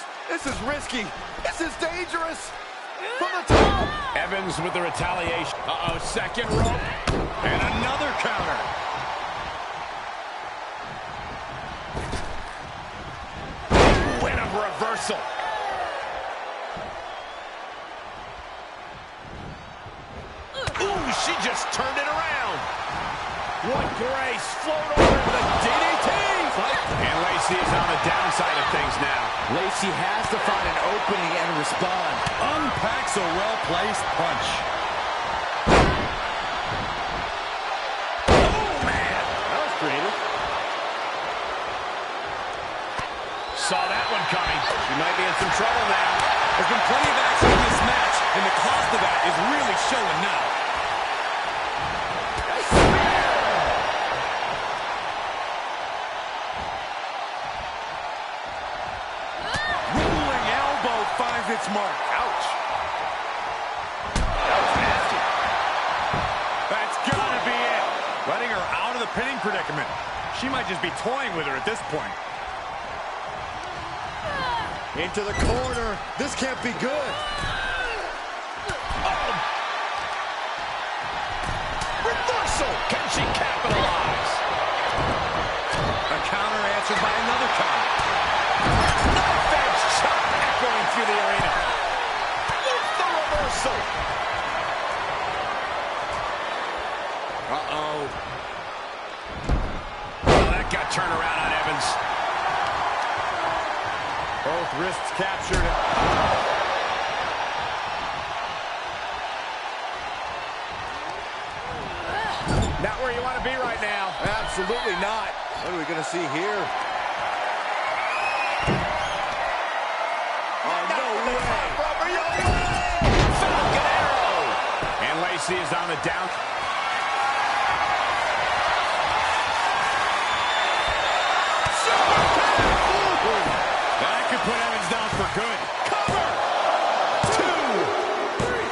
C: risky. This is dangerous. From the top.
L: Evans with the retaliation. Uh-oh, second rope.
D: And another counter.
L: Win a reversal. Ooh, she just turned it around. What grace. Float over to the DDT. And Lacey is on the downside of things now.
C: Lacey has to find an opening and respond.
K: Unpacks a well-placed punch.
L: Oh, man. That was creative. Saw that one coming. She might be in some trouble now.
K: There's been plenty of action in this match, and the cost of that is really showing now.
D: Rolling elbow finds its mark. Ouch. That was nasty. That's gotta be it. Letting her out of the pinning predicament. She might just be toying with her at this point.
C: Into the corner. This can't be good.
L: Reversal. Can
D: Oh, that got turned around on Evans.
C: Both wrists captured.
L: Not where you want to be right now.
C: Absolutely not. What are we going to see here? Oh, no way.
L: Falcon Arrow. And Lacey is on the down.
D: That could put Evans down for good.
L: Cover. 2, 3.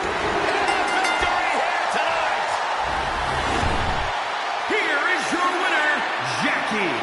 L: And a victory here tonight.
B: Here is your winner, Jackie.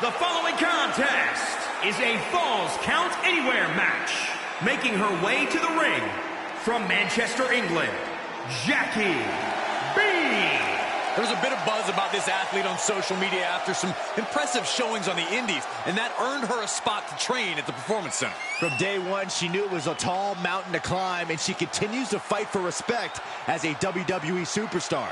B: The following contest is a Falls Count Anywhere match. Making her way to the ring from Manchester, England, Jackie B.
F: There's a bit of buzz about this athlete on social media after some impressive showings on the indies, and that earned her a spot to train at the Performance Center.
C: From day one, she knew it was a tall mountain to climb, and she continues to fight for respect as a WWE superstar.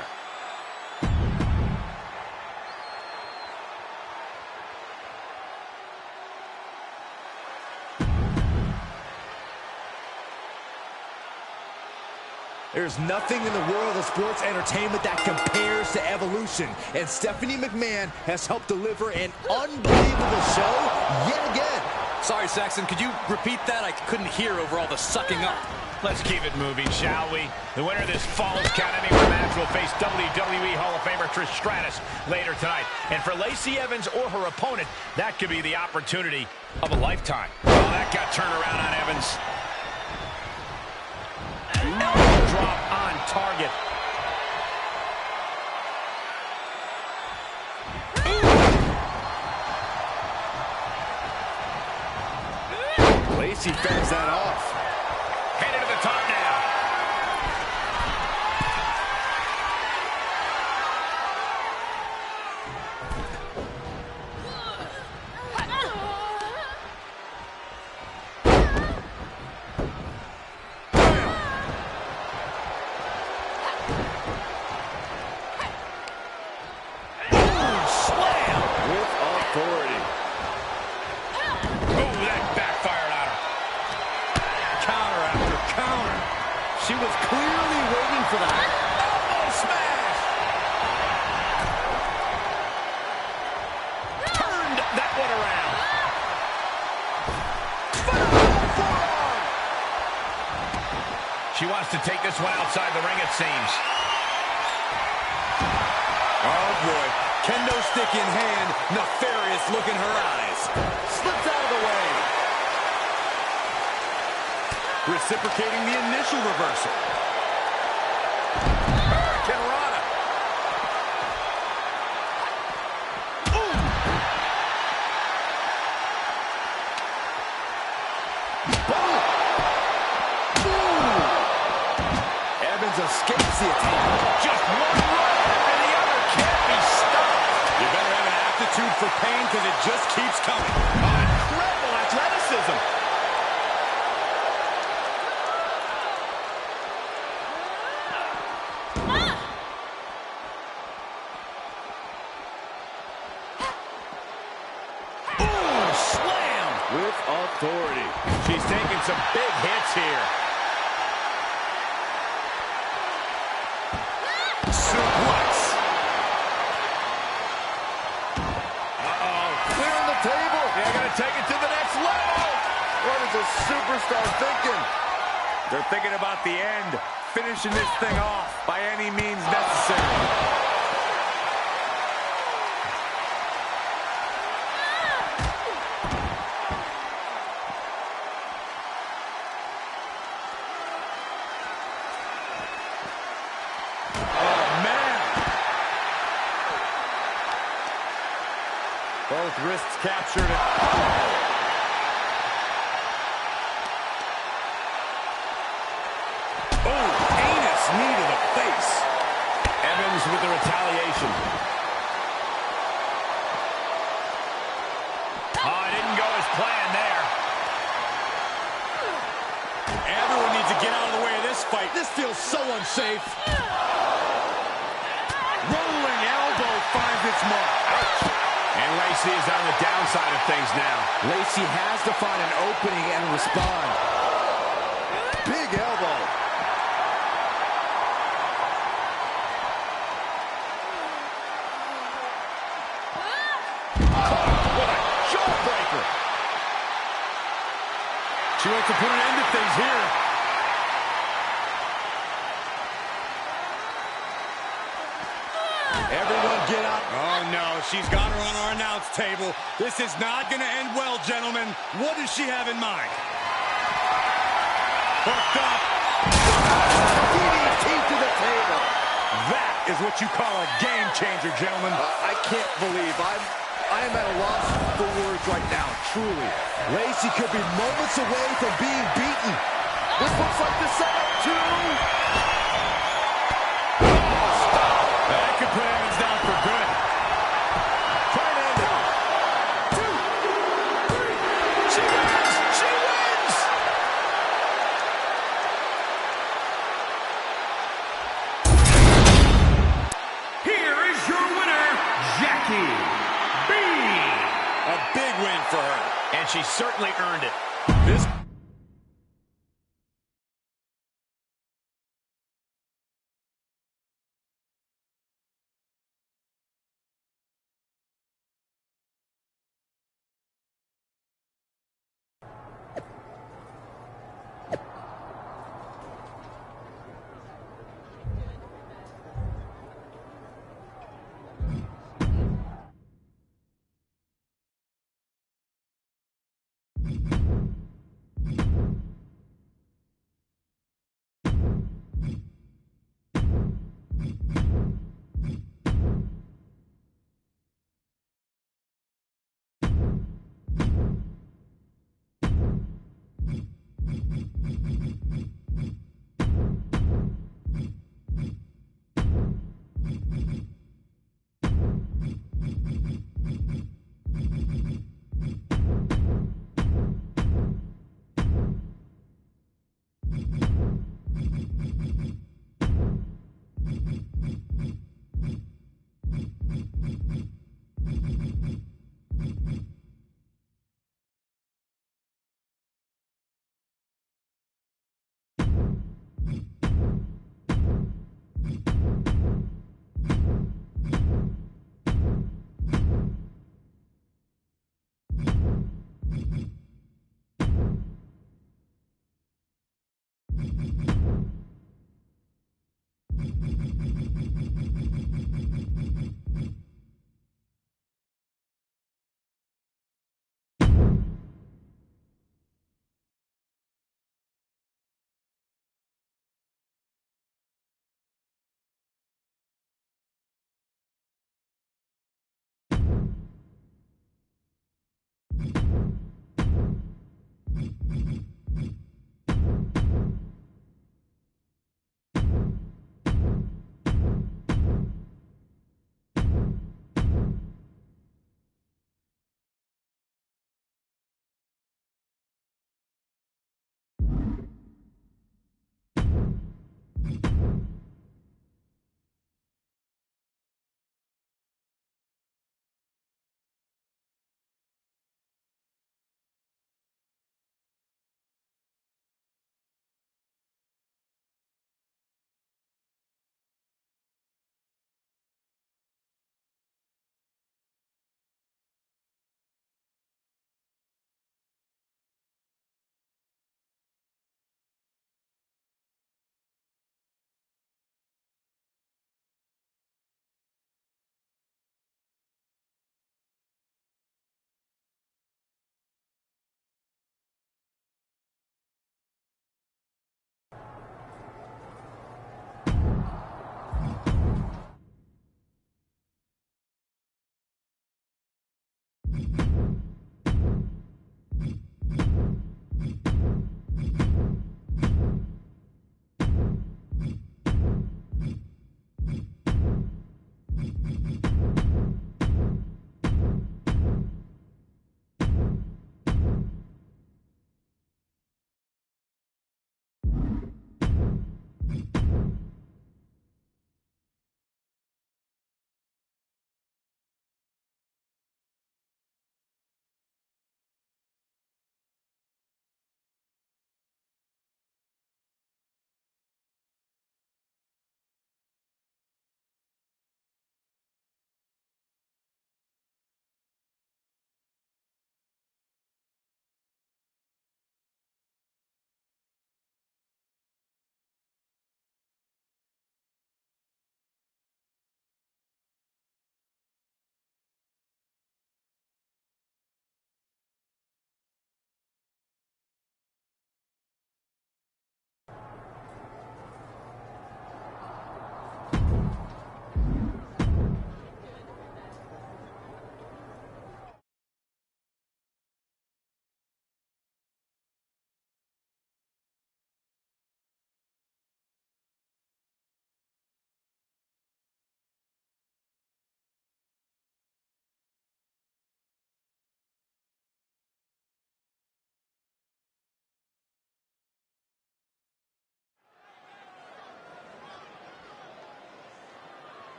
C: There's nothing in the world of sports entertainment that compares to Evolution, and Stephanie McMahon has helped deliver an unbelievable show yet again.
F: Sorry, Saxon, could you repeat that? I couldn't hear over all the sucking up.
L: Let's keep it moving, shall we? The winner of this Falls Count Anywhere match will face WWE Hall of Famer Trish Stratus later tonight. And for Lacey Evans or her opponent, that could be the opportunity of a lifetime. Oh, that got turned around on Evans. Elbow drop on target.
C: Lacey fends that off.
L: Headed to the top now.
C: She was clearly waiting for that. Elbow smash!
L: Turned that one around.
C: Forearm!
L: She wants to take this one outside the ring, it seems.
F: Oh, boy. Kendo stick in hand, nefarious look in her eyes.
C: Slipped out of the way.
F: Reciprocating the initial reversal.
L: Hurricane Rana.
C: Ooh. Boom. Ooh. Evans escapes the attack.
L: Just one right after the other. Can't be stopped.
F: You better have an aptitude for pain because it just keeps coming.
L: Incredible athleticism.
C: With authority.
L: She's taking some big hits here.
C: Suplex. Clearing the table.
L: They're going to take it to the next level.
C: What is a superstar thinking?
D: They're thinking about the end, finishing this thing off by any means necessary.
C: Both wrists captured.
L: Oh, heinous knee to the face. Evans with the retaliation. Oh, it didn't go as planned there.
F: Everyone needs to get out of the way of this fight. This feels so unsafe.
C: Rolling elbow finds its mark. Ouch.
L: And Lacey is on the downside of things now.
C: Lacey has to find an opening and respond. Big elbow.
L: With a jawbreaker.
F: She wants to put an end to things here.
C: Everyone get up.
F: Oh, no. She's got her on our announce table. This is not going to end well, gentlemen. What does she have in mind? Hooked up.
C: DDT to the table.
F: That is what you call a game changer, gentlemen.
C: I can't believe I'm I am at a loss for words right now, truly. Lacey could be moments away from being beaten. This looks like the setup to...
L: That could put Evans down for good.
C: Try and end it. 2, 3. She wins! She wins!
B: Here is your winner, Jackie B.
D: A big win for her.
L: And she certainly earned it.
D: This...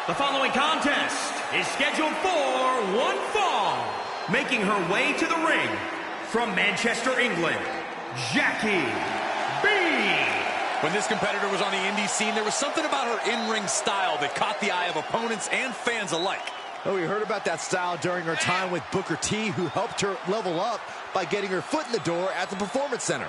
B: The following contest is scheduled for one fall. Making her way to the ring from Manchester, England, Jackie B.
F: When this competitor was on the indie scene, there was something about her in-ring style that caught the eye of opponents and fans alike.
C: Oh, we heard about that style during her time with Booker T, who helped her level up by getting her foot in the door at the Performance Center.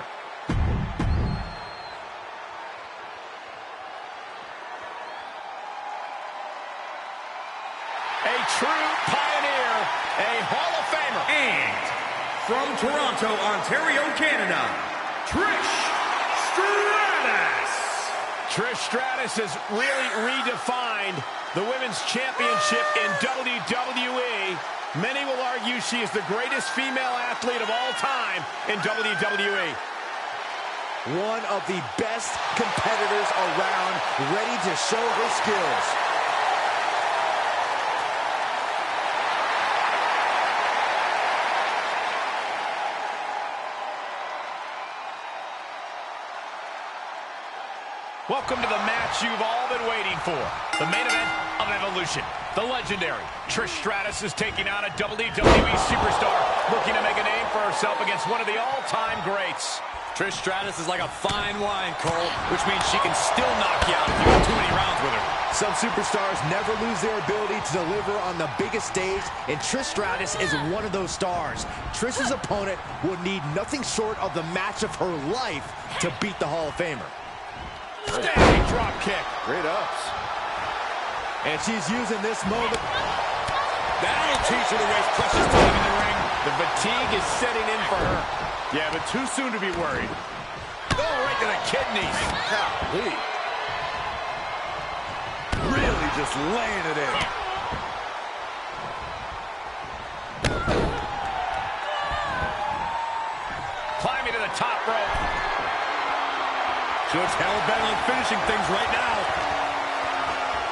L: A true pioneer, a Hall of Famer.
B: And from Toronto, Ontario, Canada, Trish Stratus.
L: Trish Stratus has really redefined the Women's Championship in WWE. Many will argue she is the greatest female athlete of all time in WWE.
C: One of the best competitors around, ready to show her skills.
L: Welcome to the match you've all been waiting for. The main event of Evolution. The legendary Trish Stratus is taking on a WWE superstar looking to make a name for herself against one of the all-time greats.
F: Trish Stratus is like a fine wine, Cole, which means she can still knock you out if you go too many rounds with her.
C: Some superstars never lose their ability to deliver on the biggest stage, and Trish Stratus is one of those stars. Trish's opponent would need nothing short of the match of her life to beat the Hall of Famer.
L: Standing drop kick.
C: Great ups. And she's using this moment.
F: That'll teach her to waste precious time in the ring.
L: The fatigue is setting in for her. Yeah, but too soon to be worried.
F: Oh, right to the kidneys.
C: Golly. Really just laying it in.
L: Climbing to the top rope.
F: So it's hell-bent on finishing things right now.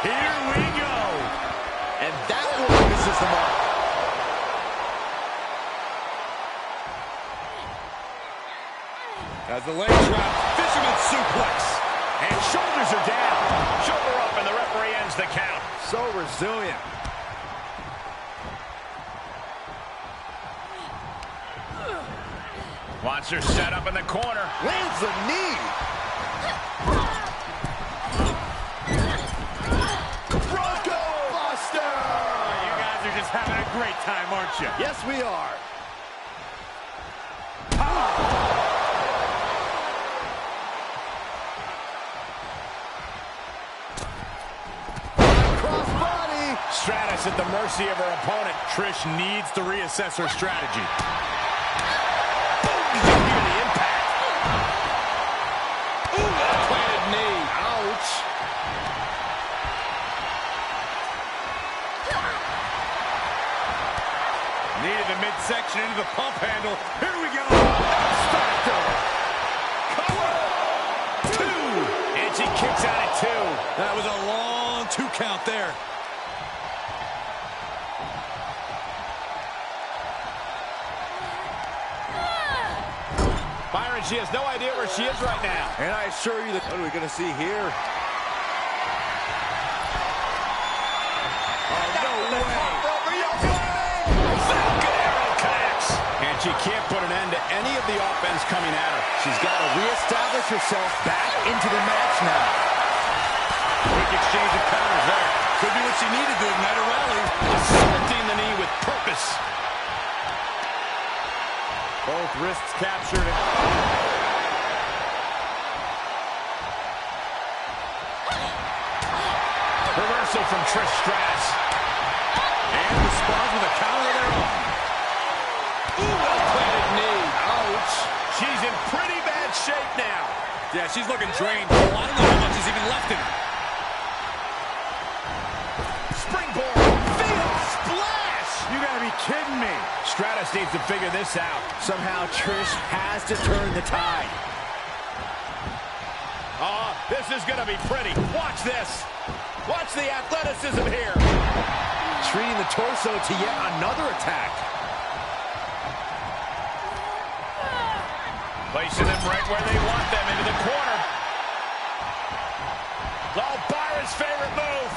L: Here we go.
C: And that one misses the mark.
F: As the leg drop, fisherman suplex.
L: And shoulders are down. Shoulder up, and the referee ends the count.
C: So resilient.
L: Wants her set up in the corner.
C: Lands the knee. Bronco Buster!
L: You guys are just having a great time, aren't you?
C: Yes, we are. Crossbody.
L: Stratus at the mercy of her opponent.
F: Trish needs to reassess her strategy.
L: You can hear the impact. Ooh, planted knee. Ouch.
F: Needed the midsection into the pump handle. Here we go.
L: Cover. 2. And she kicks out at 2.
F: That was a long 2 count there.
L: Byron, she has no idea where she is right now.
C: And I assure you that what are we going to see here? Oh, no way.
L: Falcon arrow connects. And she can't put an end to any of the offense coming at her.
C: She's got to reestablish herself back into the match now.
F: Quick exchange of counters there. Could be what she needed to ignite a rally.
L: Assaulting the knee with purpose.
F: Both wrists captured.
L: Reversal from Trish Stratus.
F: And responds with a counter of their own.
L: Ooh, well-planted knee. Ouch. She's in pretty bad shape now.
F: Yeah, she's looking drained. Oh, I don't know how much is even left in her.
L: Springboard. Fatal splash. You gotta be kidding me. Stratus needs to figure this out.
C: Somehow Trish has to turn the tide.
L: This is gonna be pretty. Watch this. Watch the athleticism here.
C: Treating the torso to yet another attack.
L: Placing them right where they want them, into the corner. Oh, Byron
D: Sonya's favorite move.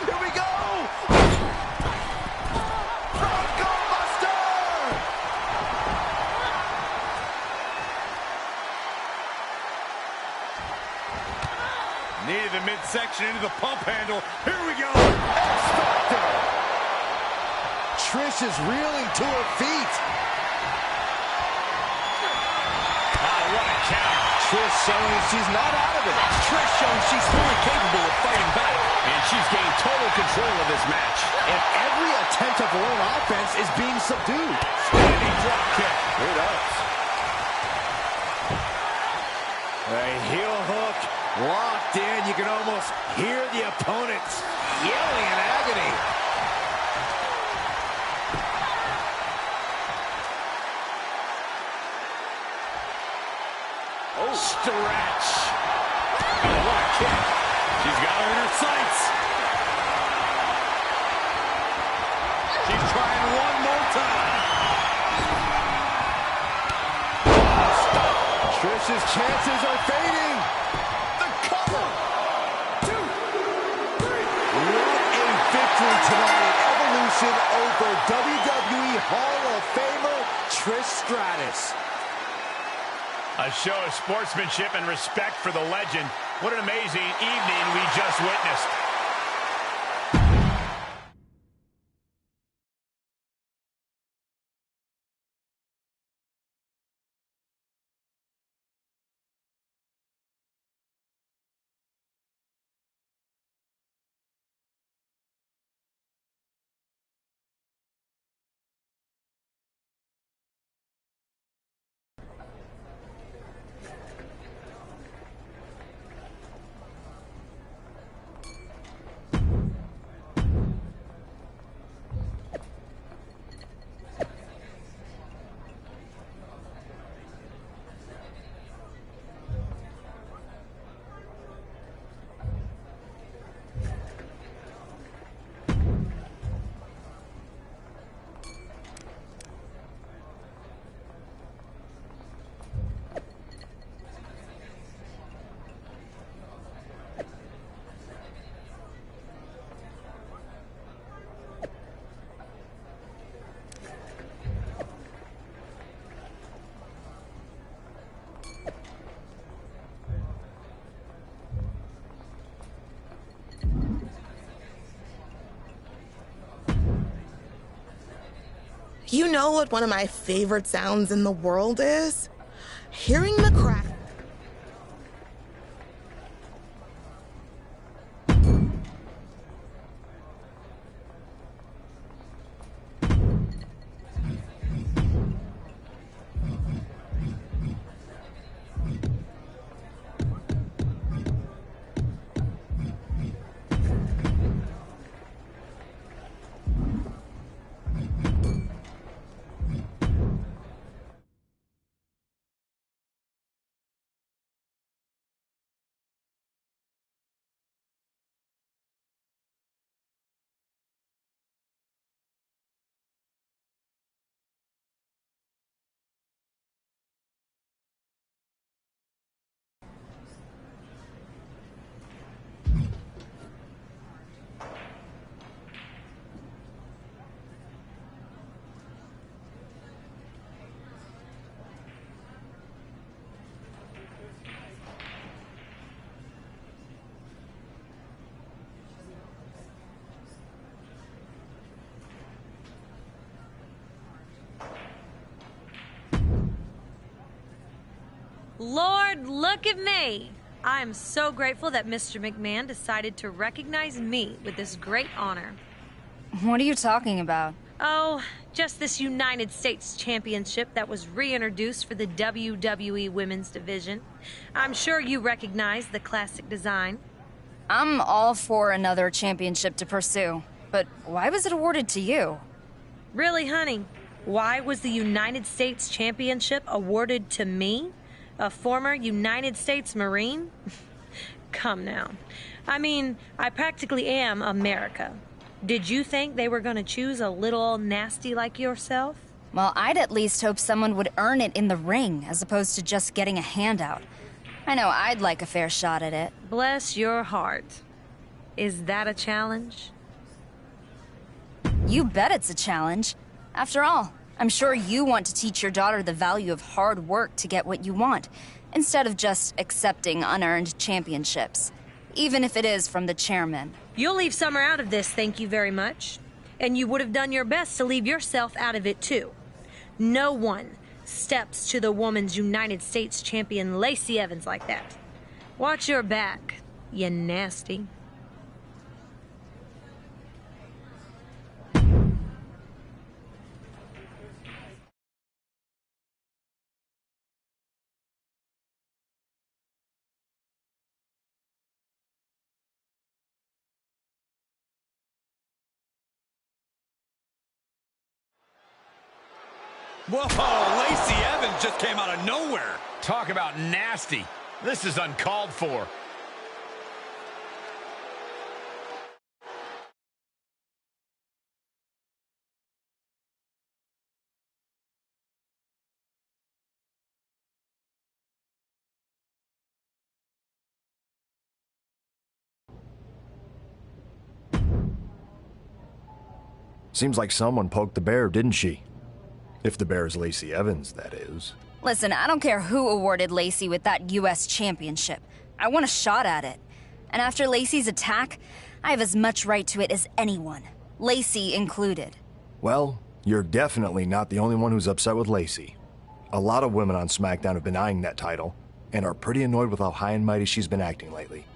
C: Here we go! Bronco Buster!
D: Knee to the midsection into the pump handle. Here we go.
C: X-Factor! Trish is reeling to her feet.
D: What a count.
C: Trish showing she's not out of it.
F: Trish showing she's fully capable of fighting back.
L: And she's gained total control of this match.
C: And every attempt of her own offense is being subdued.
D: Standing drop kick.
C: It up.
D: A heel hook locked in. You can almost hear the opponents yelling in agony. Oh, stretch. Oh, what a kick. She's got her in her sights. She's trying one more time.
C: Trish's chances are fading. The cover. 2, 3. What a victory tonight. Evolution over WWE Hall of Famer Trish Stratus.
L: A show of sportsmanship and respect for the legend. What an amazing evening we just witnessed.
N: You know what one of my favorite sounds in the world is? Hearing the crack.
M: Lord, look at me. I am so grateful that Mr. McMahon decided to recognize me with this great honor.
H: What are you talking about?
M: Oh, just this United States Championship that was reintroduced for the WWE Women's Division. I'm sure you recognize the classic design.
H: I'm all for another championship to pursue, but why was it awarded to you?
M: Really, honey? Why was the United States Championship awarded to me? A former United States Marine? Come now. I mean, I practically am America. Did you think they were going to choose a little nasty like yourself?
H: Well, I'd at least hope someone would earn it in the ring, as opposed to just getting a handout. I know I'd like a fair shot at it.
M: Bless your heart. Is that a challenge?
H: You bet it's a challenge. After all, I'm sure you want to teach your daughter the value of hard work to get what you want, instead of just accepting unearned championships, even if it is from the chairman.
M: You'll leave Summer out of this, thank you very much. And you would have done your best to leave yourself out of it, too. No one steps to the Women's United States champion Lacey Evans like that. Watch your back, you nasty.
D: Whoa, Lacey Evans just came out of nowhere.
L: Talk about nasty. This is uncalled for.
J: Seems like someone poked the bear, didn't she? If the bear is Lacey Evans, that is.
H: Listen, I don't care who awarded Lacey with that U.S. championship. I want a shot at it. And after Lacey's attack, I have as much right to it as anyone, Lacey included.
J: Well, you're definitely not the only one who's upset with Lacey. A lot of women on SmackDown have been eyeing that title, and are pretty annoyed with how high and mighty she's been acting lately.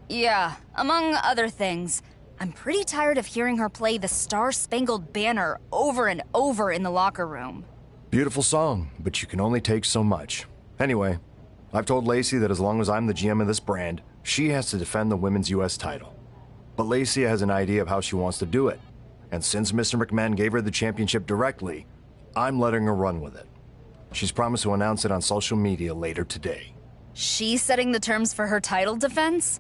H: Yeah, among other things, I'm pretty tired of hearing her play the Star-Spangled Banner over and over in the locker room.
J: Beautiful song, but you can only take so much. Anyway, I've told Lacey that as long as I'm the GM of this brand, she has to defend the women's U.S. title. But Lacey has an idea of how she wants to do it, and since Mr. McMahon gave her the championship directly, I'm letting her run with it. She's promised to announce it on social media later today.
H: She's setting the terms for her title defense?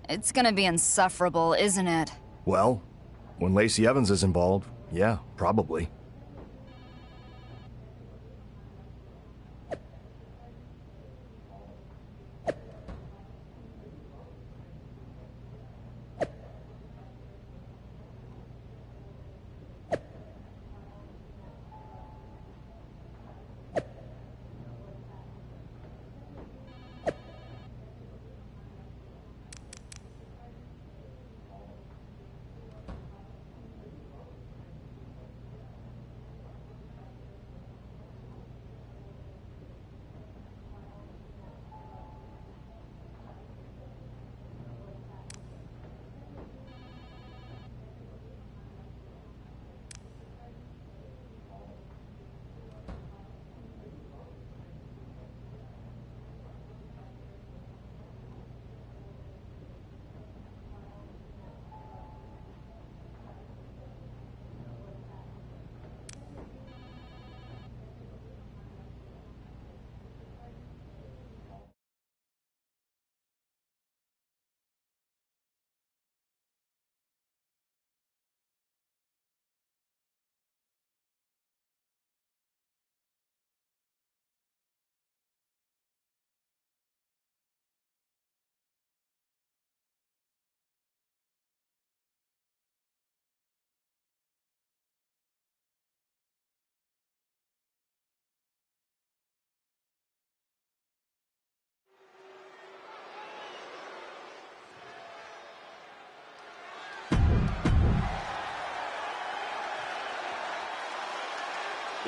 H: It's gonna be insufferable, isn't it?
J: Well, when Lacey Evans is involved, yeah, probably.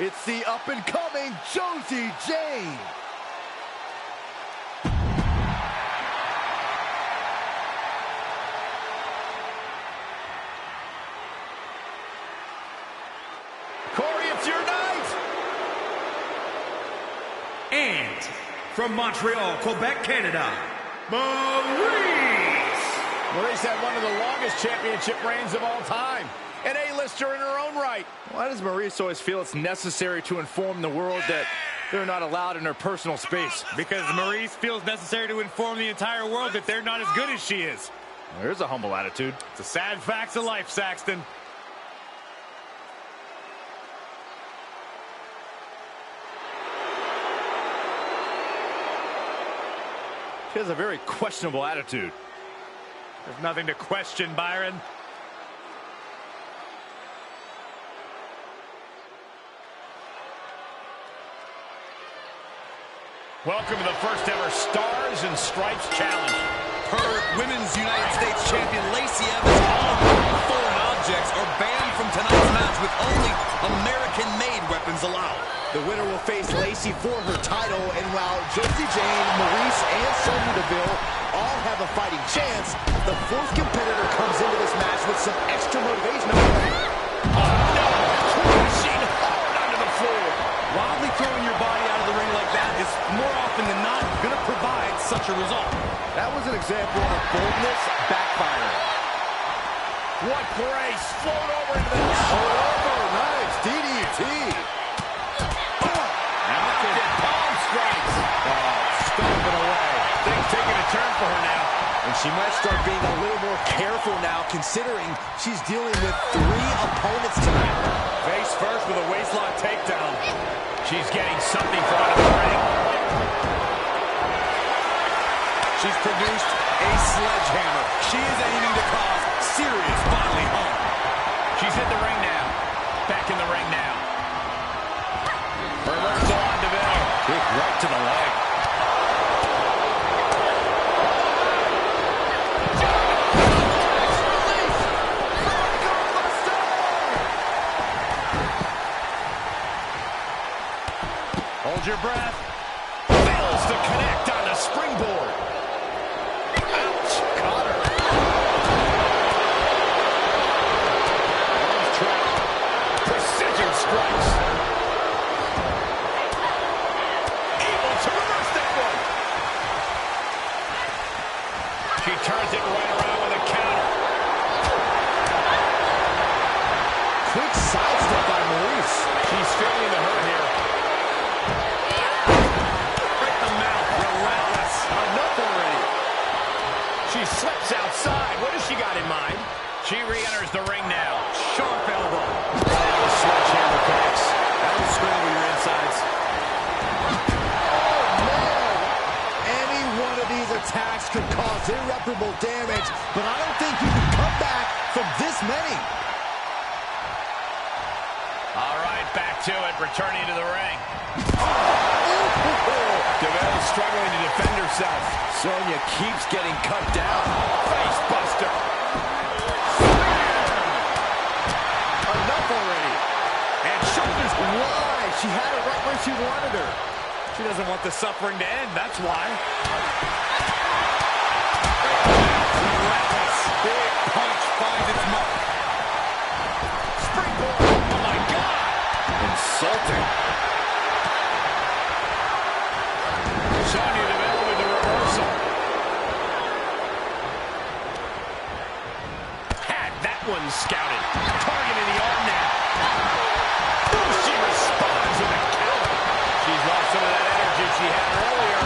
C: It's the up-and-coming Josie Jane.
L: Corey, it's your night.
B: And from Montreal, Quebec, Canada, MyRISE.
L: Maurice had one of the longest championship reigns of all time. An A-lister in her own right.
C: Why does Maurice always feel it's necessary to inform the world that they're not allowed in her personal space?
D: Because Maurice feels necessary to inform the entire world that they're not as good as she is.
C: Well, there's a humble attitude.
D: It's the sad facts of life, Saxton.
K: She has a very questionable attitude.
L: There's nothing to question, Byron. Welcome to the first ever Stars and Stripes Challenge.
F: Her Women's United States Champion Lacey Evans, all foreign objects are banned from tonight's match with only American-made weapons allowed.
C: The winner will face Lacey for her title, and while Josie Jane, MyRISE, and Sonya Deville all have a fighting chance, the fourth competitor comes into this match with some extra motivation.
L: Crashing hard onto the floor.
F: Wildly throwing your body out of the ring like that is more often than not going to provide such a result.
C: That was an example of boldness backfiring.
L: What grace. Float over into the
C: Float over. Nice. DDT.
L: Palm strikes.
C: Stomping away.
L: Things taking a turn for her now.
C: And she might start being a little more careful now, considering she's dealing with 3 opponents tonight.
L: Face first with a waistlock takedown. She's getting something from out of the ring.
F: She's produced a sledgehammer. She is aiming to cause serious bodily harm.
L: She's in the ring now. Back in the ring now. Reversal on Deville.
F: Kick right to the leg.
L: Hold your breath. Fails to connect on the springboard. Ouch. Caught her. Arms trapped. Precision strikes. Able to reverse that one. She turns it right around with a counter.
C: Quick sidestep by MyRISE.
L: She's feeling the hurt here. She slips outside. What has she got in mind? She re-enters the ring now. Sharp elbow. Sledgehammer connects. That will scramble your insides.
C: Oh, man. Any one of these attacks could cause irreparable damage, but I don't think you can come back from this many.
L: All right, back to it. Returning to the ring. Deville struggling to defend herself.
C: Sonya keeps getting cut down.
L: Face buster.
C: Enough already.
L: And shoulders.
C: Why? She had it right where she wanted her.
L: She doesn't want the suffering to end, that's why.
F: Relentless. Big punch finds its mark.
L: Springboard. Oh, my God.
C: Insulting.
L: Sonya Deville with the reversal. Had that one scouted. Targeting the arm now. Ooh, she responds with a counter. She's lost some of that energy she had earlier.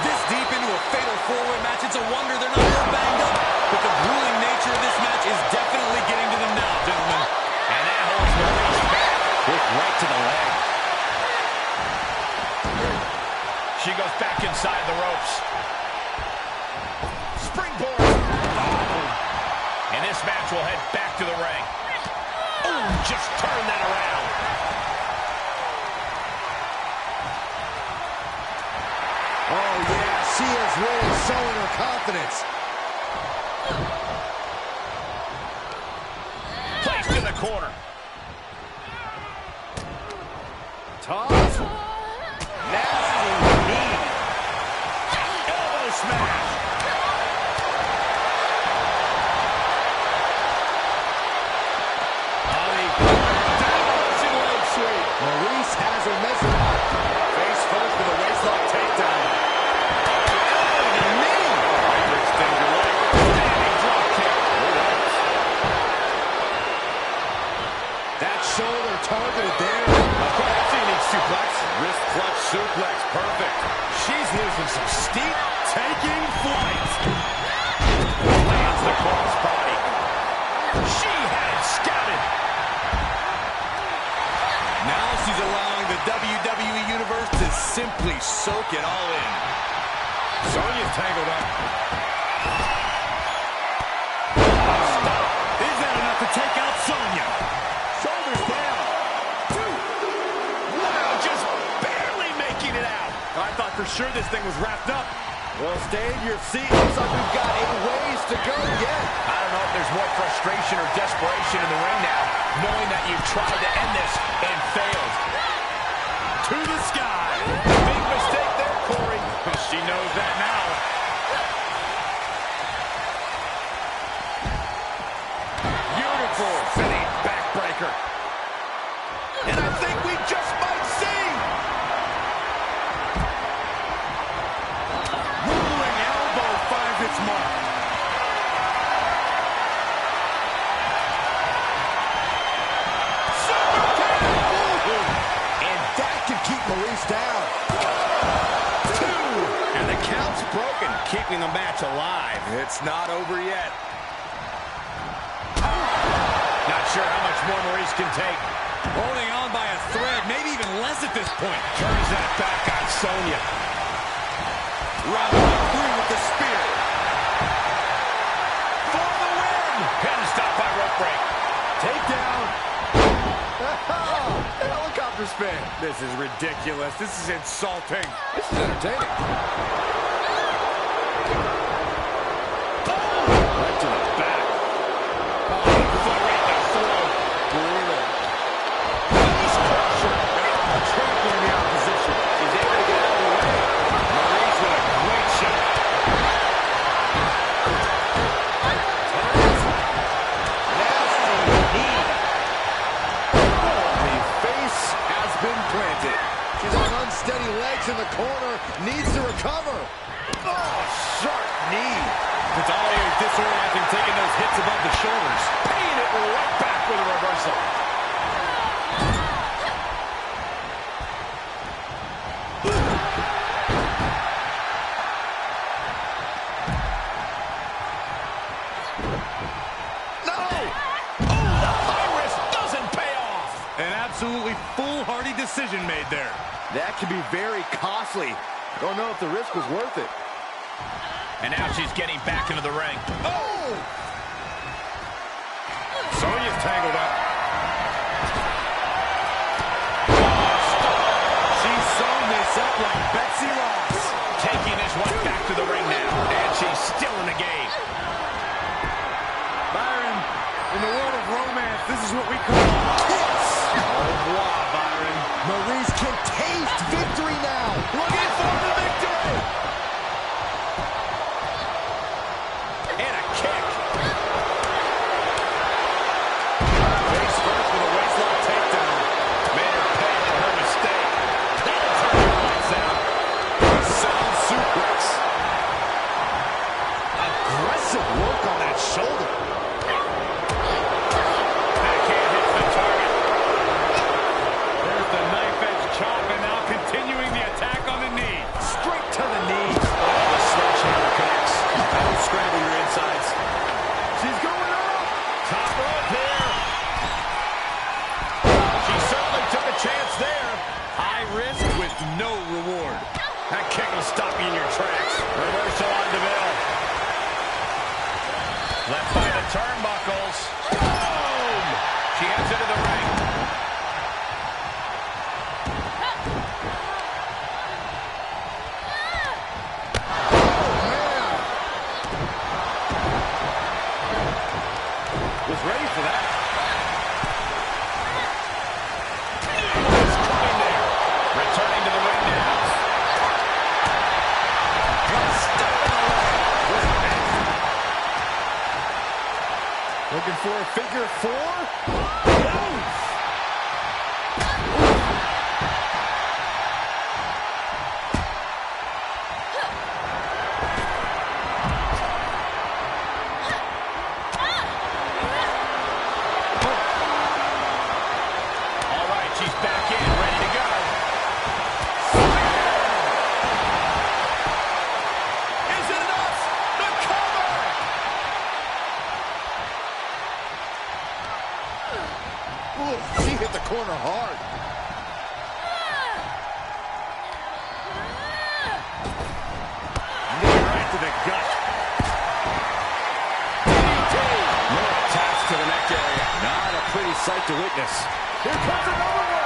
F: This deep into a fatal four-way match, it's a wonder they're not more banged up. But the grueling nature of this match is definitely getting to them now, gentlemen.
L: And that holds MyRISE back.
F: Kick right to the leg.
L: She goes back inside the ropes. Springboard. Oh. And this match will head back to the ring. Oh, just turn that around.
C: Oh, yeah, she is really showing her confidence.
L: Placed in the corner.
C: Toss. Nasty knee.
L: Elbow smash.
C: MyRISE has her measured up.
L: Face first with a waistlock takedown. Extend your leg. Standing drop kick.
C: That shoulder targeted there.
L: That's a unique suplex.
F: Wrist clutch suplex, perfect.
L: She's losing some steam. Taking flight. Lands the crossbody. She had it scouted.
F: Now she's allowing the WWE Universe to simply soak it all in.
D: Sonya's tangled up. Stop. Is that enough to take out Sonya? Shoulders down. 2. Wow, just barely making it out. I thought for sure this thing was wrapped up.
C: Well, stay in your seat. Looks like we've got a ways to go yet.
L: I don't know if there's more frustration or desperation in the ring now, knowing that you've tried to end this and failed.
D: To the sky. Big mistake there, Corey. She knows that now. Beautiful sitting backbreaker. And I think we just might see. Rolling elbow finds its mark.
C: Keep MyRISE down.
D: 2. And the count's broken, keeping the match alive.
C: It's not over yet.
L: Not sure how much more MyRISE can take.
D: Holding on by a thread, maybe even less at this point.
L: Turns that back on Sonya.
D: Rivalry through with the spear.
L: For the win! Pin stop by rope break.
C: Takedown. Helicopter spin.
D: This is ridiculous. This is insulting.
C: This is entertaining.
L: Right to the back. Foot right to the throat.
C: Brutal.
L: Nice pressure. Trampling the opposition. She's able to get out of the way. MyRISE with a great shot. Nasty knee.
C: The face has been planted. She's on unsteady legs in the corner. Needs to recover. Oh, sharp knee.
D: It's always disorienting taking those hits above the shoulders.
L: Paying it right back with a reversal.
C: No!
L: Oh, the high risk doesn't pay off.
D: An absolutely foolhardy decision made there.
C: That can be very costly. Don't know if the risk was worth it.
L: And now she's getting back into the ring.
C: Oh!
D: Sonya's tangled up.
C: She's sewn this up like Betsy Ross.
L: Taking this one back to the ring now. And she's still in the game.
D: Byron, in the world of romance, this is what we call
C: Kiss.
L: Au revoir, Byron.
C: MyRISE can taste victory now. Looking for the victory.
L: And a kick. Face first with a waistlock takedown. Made her pay for her mistake. That'll turn her lights out.
C: Sound suplex.
L: Aggressive work on that shoulder. Backhand hits the target.
D: There's the knife edge chop, and now continuing the attack on the knee.
C: Straight to the knee.
L: The sledgehammer connects. That'll scramble your insides.
C: She's going up.
L: Top rope here. She certainly took a chance there.
D: High risk with no reward.
L: That kick will stop you in your tracks. Reversal on Deville. Left by the turnbuckles. Boom! She heads into the ring.
D: Was ready for that.
L: It's coming there. Returning to the ring now. Step in the leg.
C: Looking for a figure 4.
L: All right, she's back in, ready to go. Is it enough? The cover!
C: Ooh, she hit the corner hard.
D: to the gut. No attacks to the neck area.
C: Not a pretty sight to witness. Here comes another one.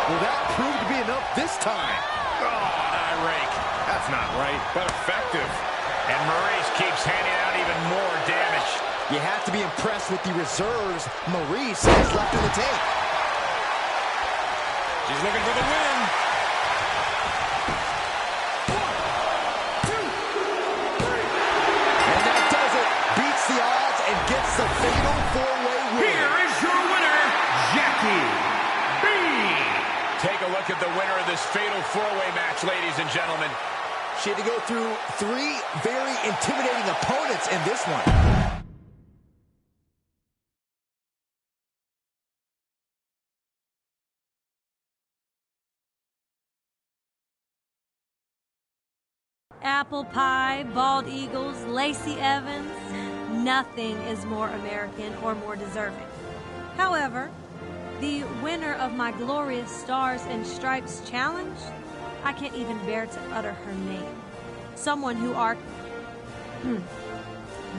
C: Will that prove to be enough this time?
L: Oh, an eye rake. That's not right, but effective. And Maurice keeps handing out even more damage.
C: You have to be impressed with the reserves Maurice has left in the tank.
D: She's looking for the win.
C: 1, 2, 3. And that does it. Beats the odds and gets the fatal 4-way win.
B: Here is your winner, Jackie B.
L: Take a look at the winner of this fatal 4-way match, ladies and gentlemen.
C: She had to go through 3 very intimidating opponents in this one.
M: Apple pie, bald eagles, Lacey Evans. Nothing is more American or more deserving. However, the winner of my glorious Stars and Stripes challenge, I can't even bear to utter her name. Someone who our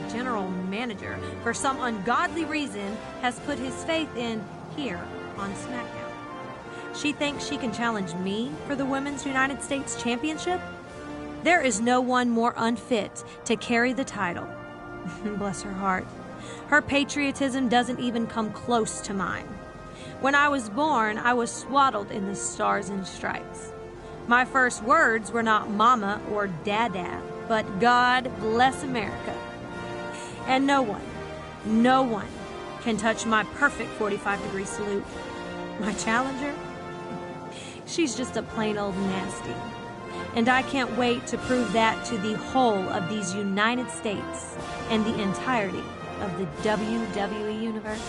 M: general manager, for some ungodly reason, has put his faith in here on Smackdown. She thinks she can challenge me for the Women's United States Championship? There is no one more unfit to carry the title. Bless her heart. Her patriotism doesn't even come close to mine. When I was born, I was swaddled in the Stars and Stripes. My first words were not mama or dada, but God bless America. And no one can touch my perfect 45-degree salute. My challenger? She's just a plain old nasty. And I can't wait to prove that to the whole of these United States and the entirety of the WWE Universe.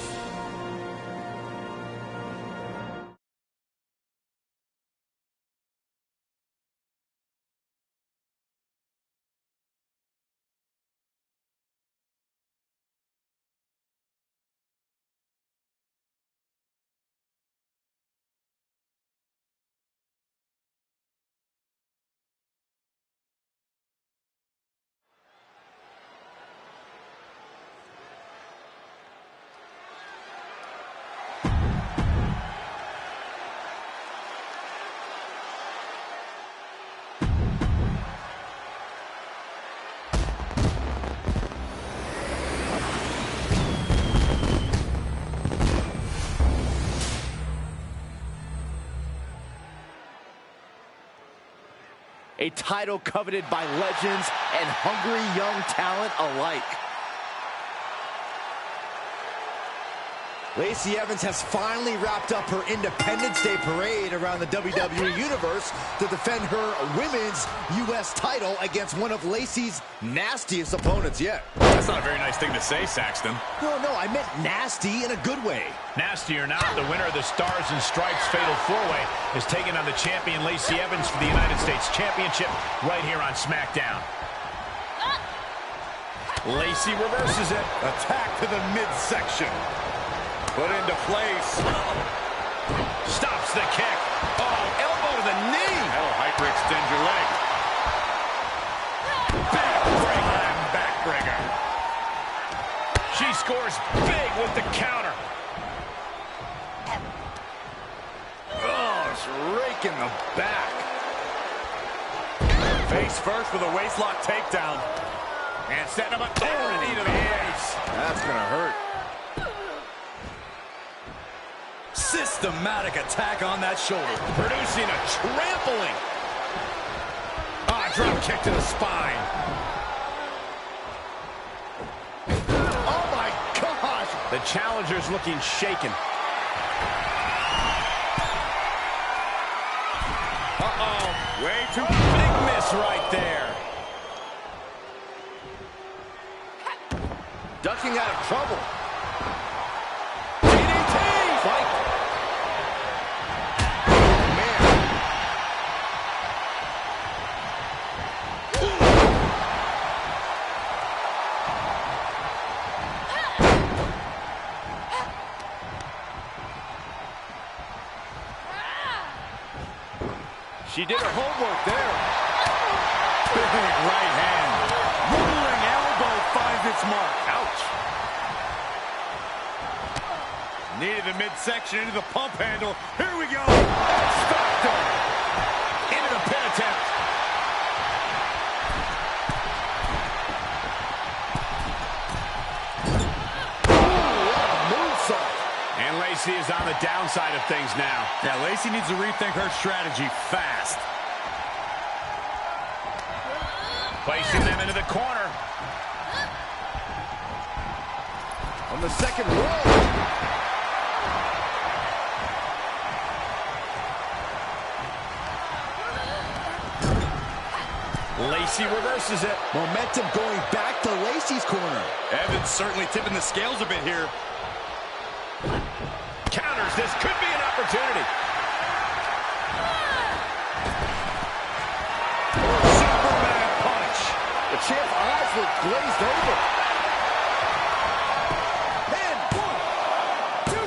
C: A title coveted by legends and hungry young talent alike. Lacey Evans has finally wrapped up her Independence Day parade around the WWE Universe to defend her women's U.S. title against one of Lacey's nastiest opponents yet.
D: That's not a very nice thing to say, Saxton.
C: Well, no, I meant nasty in a good way.
L: Nasty or not, the winner of the Stars and Stripes Fatal 4-Way is taking on the champion Lacey Evans for the United States Championship right here on Smackdown. Lacey reverses it.
D: Attack to the midsection. Put into place.
L: Stops the kick.
D: Oh, elbow to the knee. That'll hyperextend your leg. Backbreaker.
L: She scores big with the counter.
D: Oh, it's raking the back. Face first with a waistlock takedown. And setting him up. Knee to the face.
C: That's going to hurt.
F: Systematic attack on that shoulder.
D: Producing a trampling. Drop kick to the spine.
C: Oh, my gosh.
L: The challenger's looking shaken.
D: Way too
L: big miss right there.
C: Ducking out of trouble.
L: Fight.
D: She did her homework there. Big right hand. Rolling elbow finds its mark. Ouch. Knee to the midsection, into the pump handle. Here we go. Stopped her. Into the pin attempt. And Lacey is on the downside of things now.
K: Yeah, Lacey needs to rethink her strategy fast.
L: Placing them into the corner.
C: On the second row.
L: Lacey reverses it.
C: Momentum going back to Lacey's corner.
K: Evans certainly tipping the scales a bit here.
L: Counters. This could be an opportunity. Superman punch.
C: The champ's eyes were glazed over. And 1, 2.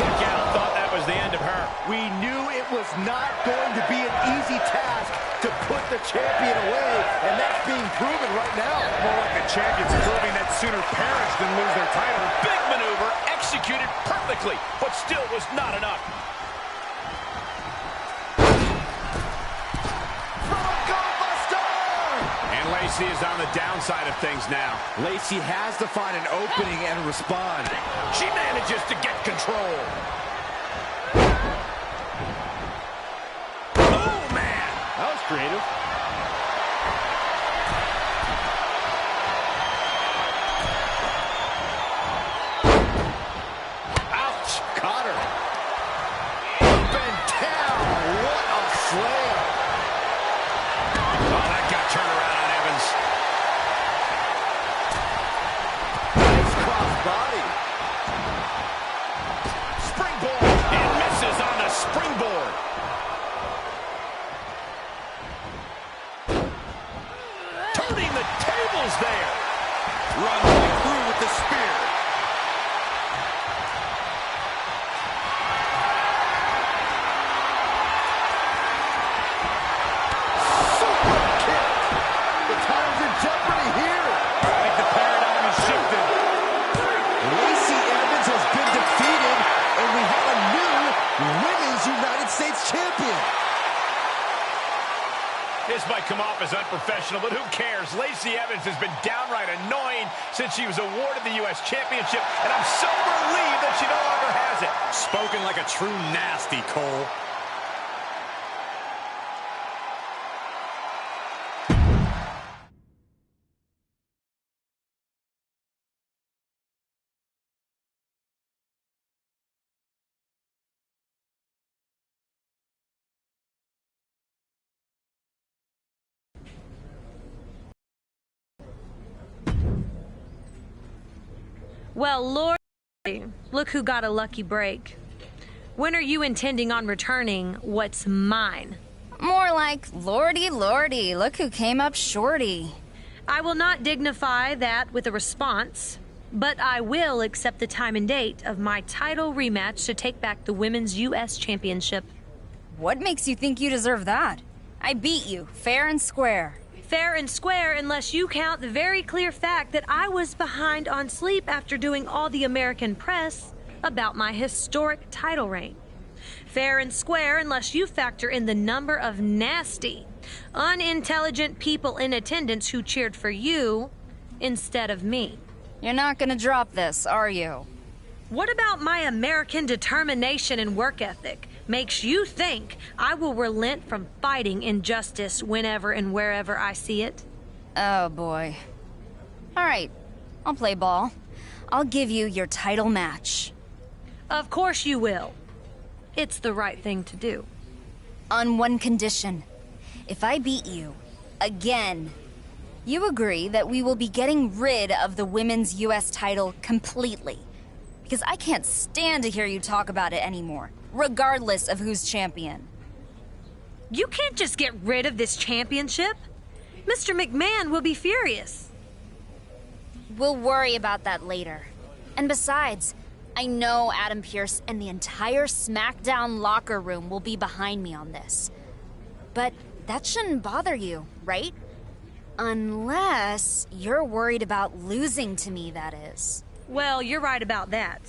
L: Kick out. Thought that was the end of her.
C: We knew it was not going to be an easy task to put the champion away, and that's being proven right now.
K: More like the champion's proving that sooner perish than lose their title.
L: Big maneuver, executed perfectly, but still was not enough.
C: And
L: Lacey is on the downside of things now.
C: Lacey has to find an opening and respond.
L: She manages to get control. Oh, man.
K: That was creative.
C: Ouch. Caught her. Up and down. What a slam.
L: Oh, that got turned around on Evans.
C: Nice cross body.
L: Springboard. It misses on the springboard. Turning the tables there.
K: Run right through with the spear.
C: Super kick. The title's in jeopardy here.
K: I think the paradigm has shifted.
C: Lacey Evans has been defeated, and we have a new Women's United States Champion.
L: This might come off as unprofessional, but who cares? Lacey Evans has been downright annoying since she was awarded the U.S. Championship, and I'm so relieved that she no longer has it.
K: Spoken like a true nasty, Cole.
M: Well, Lord, look who got a lucky break. When are you intending on returning what's mine?
H: More like, lordy, lordy, look who came up shorty.
M: I will not dignify that with a response, but I will accept the time and date of my title rematch to take back the Women's U.S. Championship.
H: What makes you think you deserve that? I beat you, fair and square.
M: Fair and square unless you count the very clear fact that I was behind on sleep after doing all the American press about my historic title reign. Fair and square unless you factor in the number of nasty, unintelligent people in attendance who cheered for you instead of me.
H: You're not gonna drop this, are you?
M: What about my American determination and work ethic makes you think I will relent from fighting injustice whenever and wherever I see it?
H: Oh boy. All right, I'll play ball. I'll give you your title match.
M: Of course you will. It's the right thing to do.
H: On one condition. If I beat you, again, you agree that we will be getting rid of the women's U.S. title completely. Because I can't stand to hear you talk about it anymore, regardless of who's champion.
M: You can't just get rid of this championship. Mr. McMahon will be furious.
H: We'll worry about that later. And besides, I know Adam Pearce and the entire Smackdown locker room will be behind me on this. but that shouldn't bother you, right? Unless you're worried about losing to me, that is.
M: Well, you're right about that.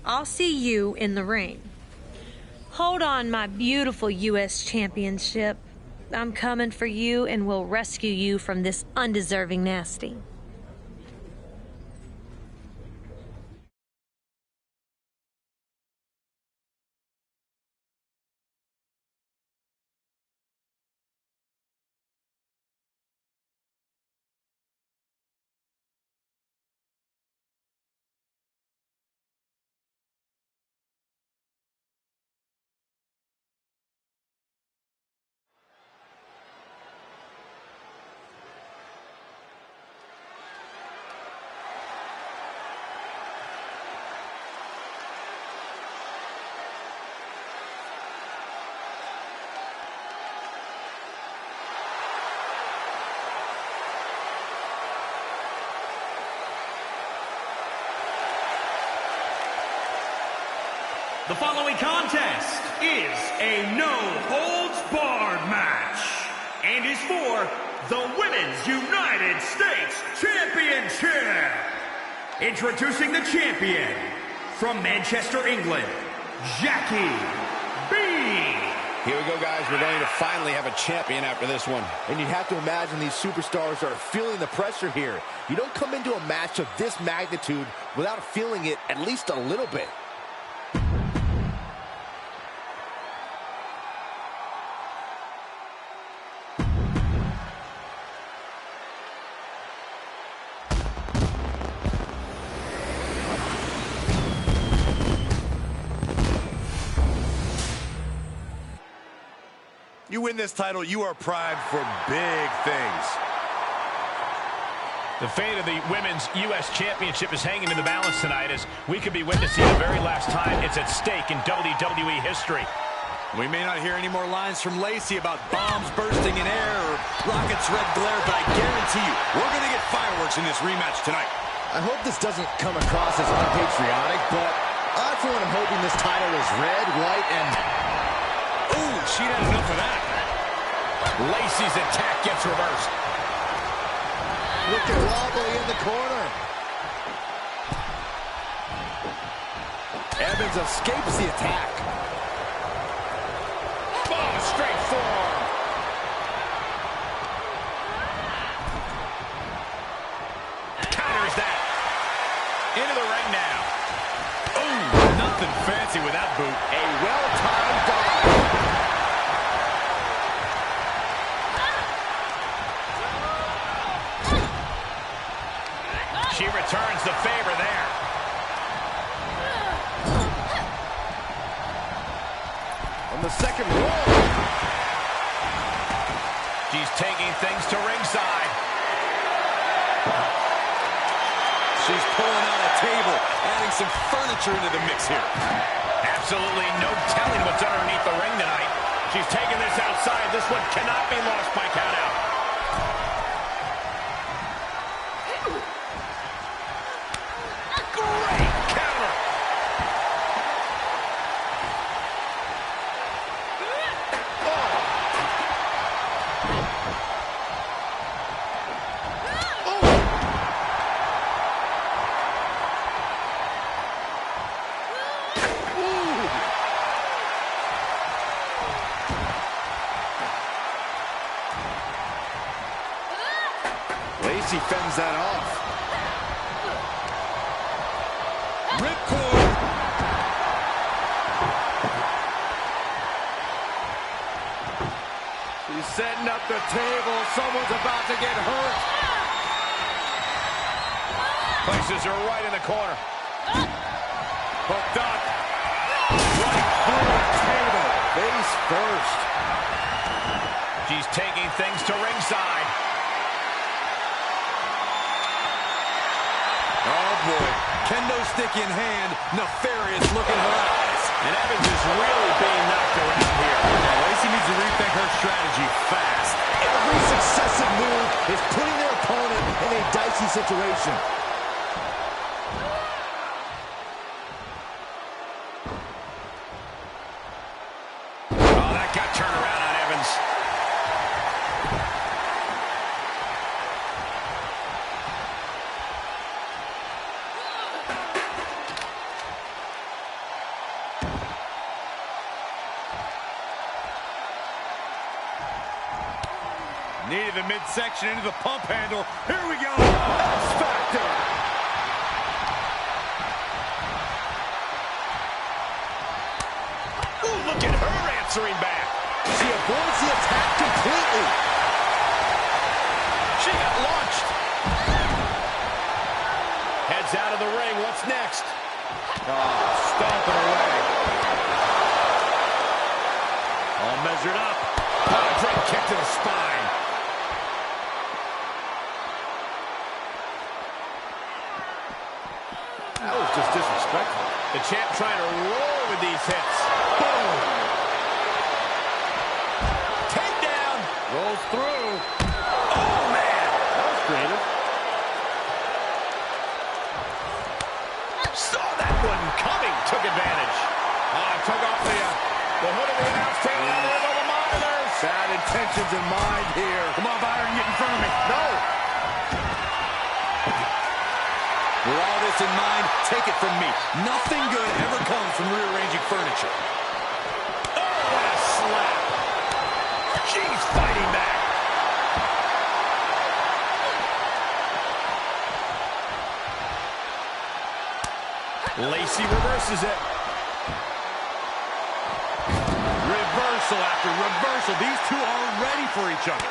M: I'll see you in the ring. Hold on, my beautiful U.S. Championship. I'm coming for you and will rescue you from this undeserving nasty.
B: The following contest is a no-holds-barred match and is for the Women's United States Championship. Introducing the champion from Manchester, England, Jackie B.
C: Here we go, guys. We're going to finally have a champion after this one. And you have to imagine these superstars are feeling the pressure here. You don't come into a match of this magnitude without feeling it at least a little bit.
K: You win this title, you are primed for big things.
L: The fate of the Women's U.S. Championship is hanging in the balance tonight as we could be witnessing the very last time it's at stake in WWE history.
K: We may not hear any more lines from Lacey about bombs bursting in air or rockets' red glare, but I guarantee you, we're going to get fireworks in this rematch tonight.
C: I hope this doesn't come across as unpatriotic, but I, for one, am hoping this title is red, white, and...
L: Ooh, she had enough of that. Lacey's attack gets reversed.
C: Looking wobbly in the corner. Evans escapes the attack.
L: Oh, straight forearm. Counters that. Into the ring now. Ooh, nothing fancy with that boot.
C: A well-timed dive.
L: She returns the favor there.
C: On the second roll.
L: She's taking things to ringside.
K: She's pulling out a table, adding some furniture into the mix here.
L: Absolutely no telling what's underneath the ring tonight. She's taking this outside. This one cannot be lost by countout.
C: Lacey fends that off.
K: Ripcord.
C: She's setting up the table. Someone's about to get hurt.
L: Places her right in the corner. Hooked up.
C: Right through the table. Face first.
L: She's taking things to ringside.
K: Oh, boy. Kendo stick in hand, nefarious look in her eyes.
L: And Evans is really being knocked around here.
K: Now, Lacey needs to rethink her strategy fast.
C: Every successive move is putting their opponent in a dicey situation.
L: Oh, that got turned around on Evans.
K: Needed the midsection into the pump handle. Here we go. X-Factor.
L: Ooh, look at her answering back.
C: She avoids the attack completely.
L: She got launched. Heads out of the ring. What's next?
K: Oh, stomping away. All measured up.
L: Oh, drop kick to the spine.
C: That was just disrespectful.
L: The champ trying to roll with these hits. Boom. Takedown.
K: Rolls through.
L: Oh, man.
C: That was creative.
L: Saw that one coming. Took advantage.
K: Took off the hood of the announce table. Over the monitors.
C: Bad intentions in mind here.
K: Come on, Byron, get in front of me.
C: No.
F: With all this in mind, take it from me. Nothing good ever comes from rearranging furniture.
L: Oh, what a slap. She's fighting back. Lacey reverses it.
K: Reversal after reversal. These two are ready for each other.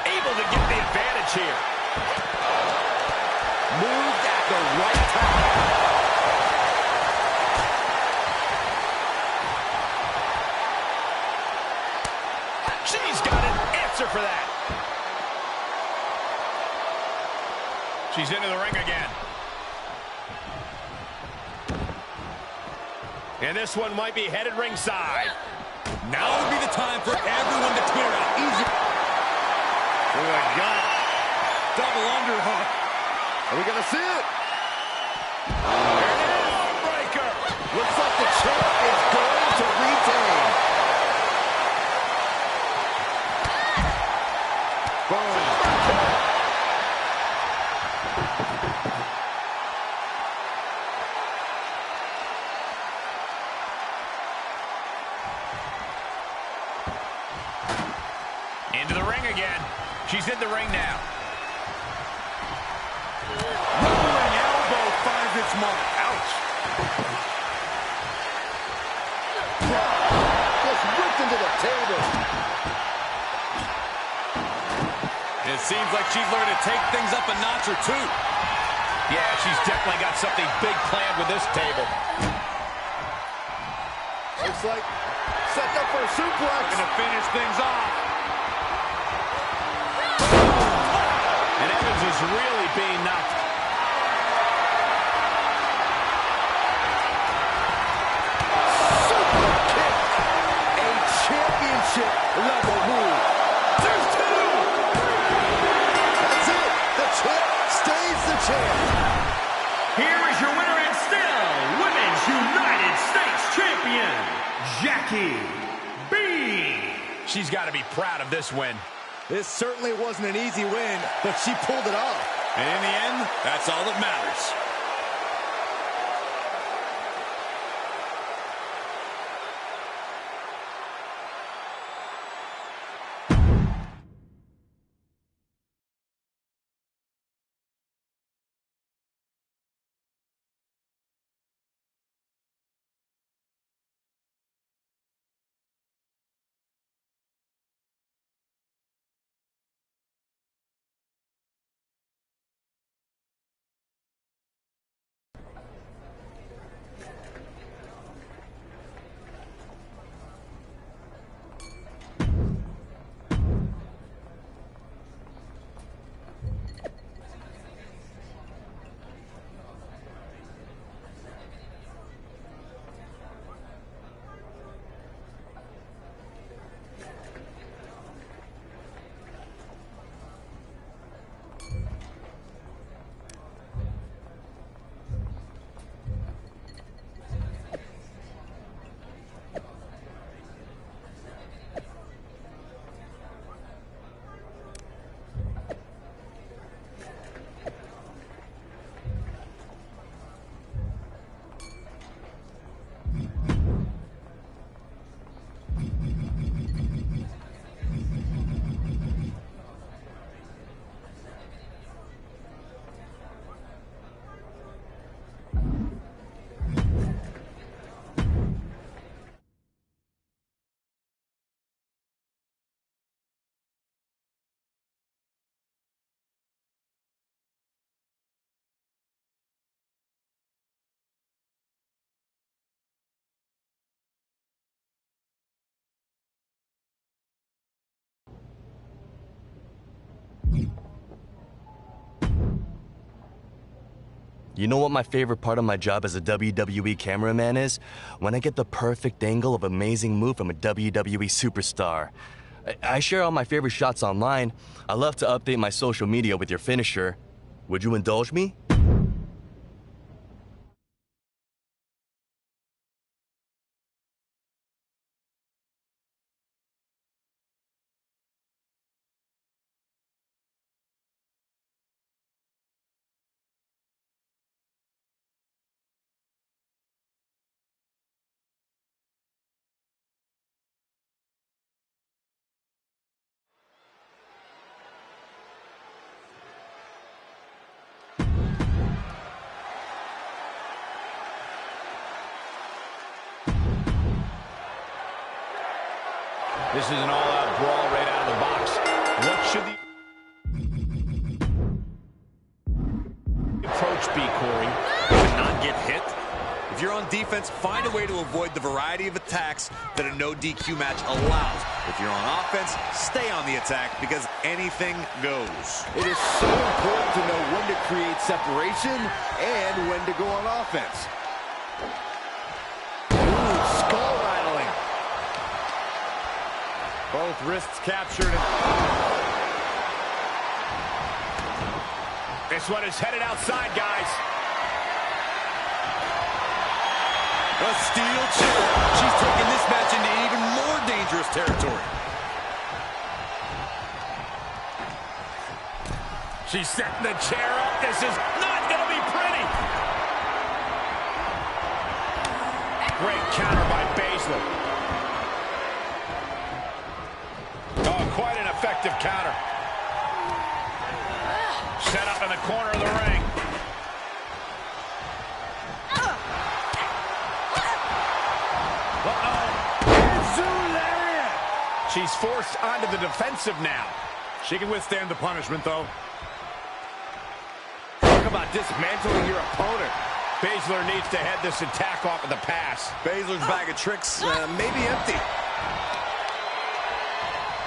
L: Able to get the advantage here.
C: Moved at the right time.
L: She's got an answer for that. She's into the ring again. And this one might be headed ringside.
F: Now would be the time for everyone to clear out. Easy.
K: Look at that gut. Double underhook.
C: Are we going to see it?
L: Breaker.
C: Looks like the champ is going to retain. Boom.
L: Into the ring again. She's in the ring now.
K: Rolling elbow finds its mark.
L: Ouch.
C: Just ripped into the table.
F: It seems like she's learned to take things up a notch or two.
L: Yeah, she's definitely got something big planned with this table.
C: Looks like setting up for a suplex.
K: Gonna finish things off.
L: And Evans is really being knocked.
C: Super kick. A championship level move. There's two. That's it. The champ stays the champ.
B: Here is your winner and still Women's United States Champion, Jackie B.
L: She's got to be proud of this win.
C: This certainly wasn't an easy win, but she pulled it off.
F: And in the end, that's all that matters.
O: You know what my favorite part of my job as a WWE cameraman is? When I get the perfect angle of amazing move from a WWE superstar. I share all my favorite shots online. I love to update my social media with your finisher. Would you indulge me?
L: This is an all-out brawl right out of the box. What should the approach be, Corey?
K: To not get hit? If you're on defense, find a way to avoid the variety of attacks that a no DQ match allows. If you're on offense, stay on the attack because anything goes.
C: It is so important to know when to create separation and when to go on offense. Ooh, skull rattling.
D: Both wrists captured.
L: This one is headed outside, guys.
K: A steel chair. She's taking this match into even more dangerous territory.
L: She's setting the chair up. This is not going to be pretty. Great counter by Baszler. Oh, quite an effective counter. Set up in the corner of the ring. She's forced onto the defensive now.
D: She can withstand the punishment, though.
C: Talk about dismantling your opponent.
L: Baszler needs to head this attack off with a pass.
K: Baszler's bag of tricks may be empty.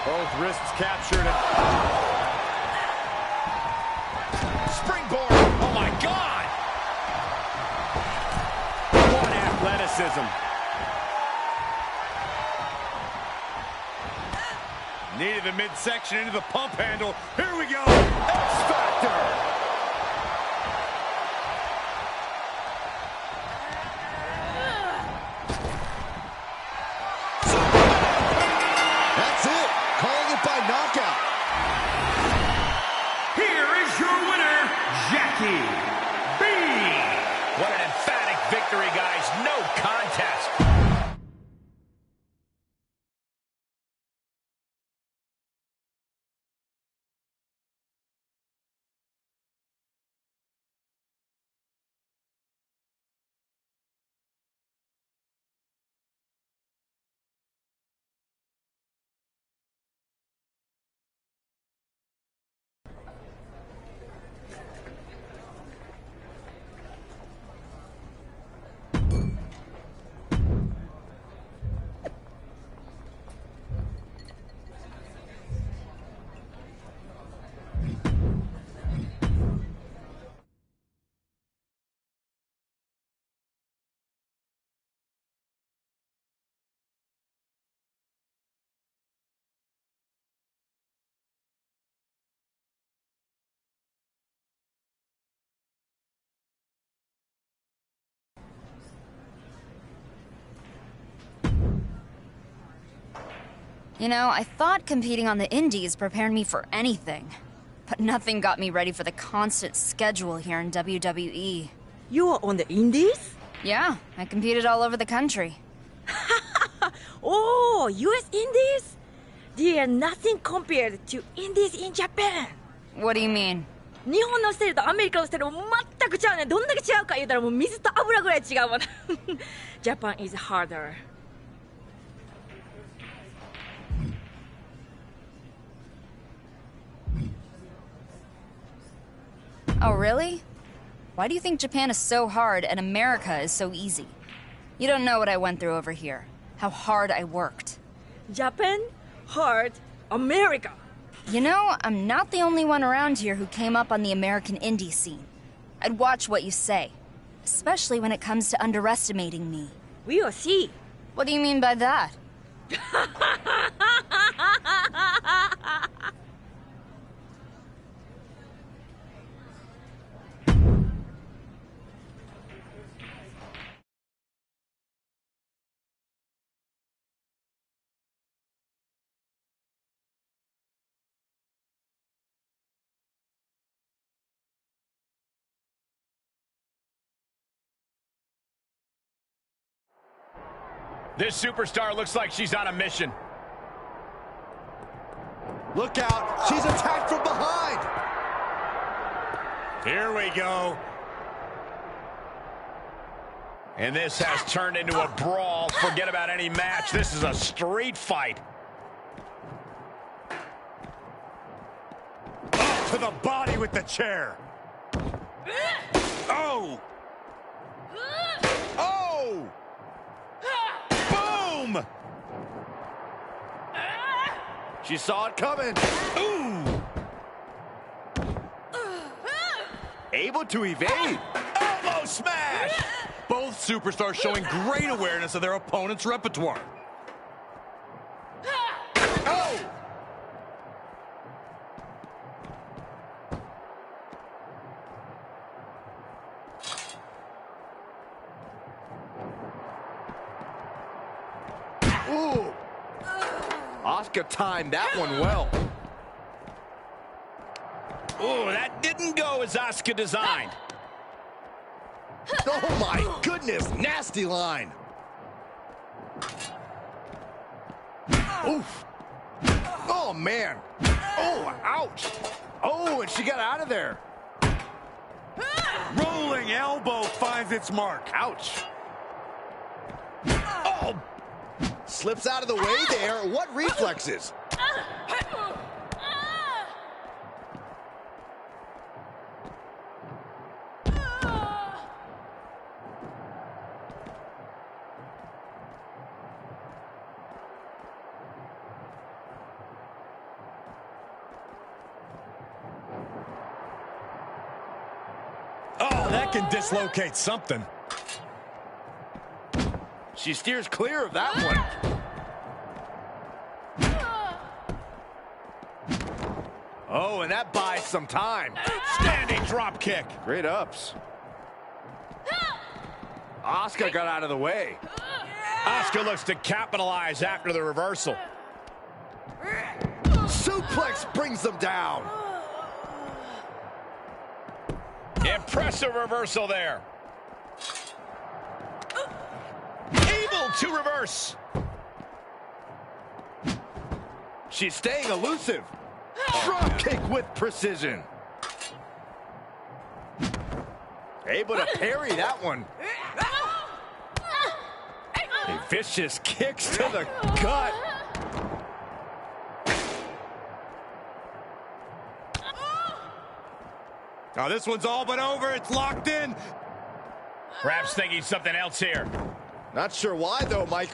D: Both wrists captured.
L: Springboard. Oh, my God. What athleticism.
D: Needed the midsection into the pump handle. Here we go. X-Factor.
C: That's it. Calling it by knockout.
B: Here is your winner, Jackie B.
L: What an emphatic victory, guys. No contest.
H: You know, I thought competing on the Indies prepared me for anything. But nothing got me ready for the constant schedule here in WWE.
P: You are on the Indies?
H: Yeah, I competed all over the country.
P: Oh, US Indies? They are nothing compared to Indies in Japan.
H: What do you mean?
P: 日本のスタイルとアメリカのスタイルも全く違うね。どんだけ違うか言うたらもう水と油ぐらい違うわな。Japan is harder.
H: Oh, really? Why do you think Japan is so hard and America is so easy? You don't know what I went through over here. How hard I worked.
P: Japan, hard, America,
H: You know, I'm not the only one around here who came up on the American indie scene. I'd watch what you say, especially when it comes to underestimating me.
P: We will see.
H: What do you mean by that?
L: This superstar looks like she's on a mission.
C: Look out, she's attacked from behind.
L: Here we go. And this has turned into a brawl. Forget about any match. This is a street fight.
D: Oh, to the body with the chair. Oh! Oh! Boom!
C: She saw it coming.
D: Ooh!
C: Able to evade.
D: Elbow smash!
F: Both superstars showing great awareness of their opponent's repertoire.
C: Oh! Ooh! Asuka timed that one well.
L: Ooh, that didn't go as Asuka designed.
C: Oh my goodness, nasty line. Oof. Oh man. Oh, ouch. Oh, and she got out of there.
D: Rolling elbow finds its mark.
C: Ouch. Oh. Slips out of the way there. What reflexes?
D: Oh, that can dislocate something.
C: She steers clear of that one. Oh, and that buys some time.
L: Standing drop kick.
C: Great ups. Asuka got out of the way.
L: Asuka looks to capitalize after the reversal.
C: Suplex brings them down.
L: Impressive reversal there. Able to reverse.
C: She's staying elusive. Drop kick with precision. Able to parry that one. A vicious kicks to the gut.
D: Oh, this one's all but over. It's locked in.
L: Perhaps thinking something else here.
C: Not sure why, though, Mike.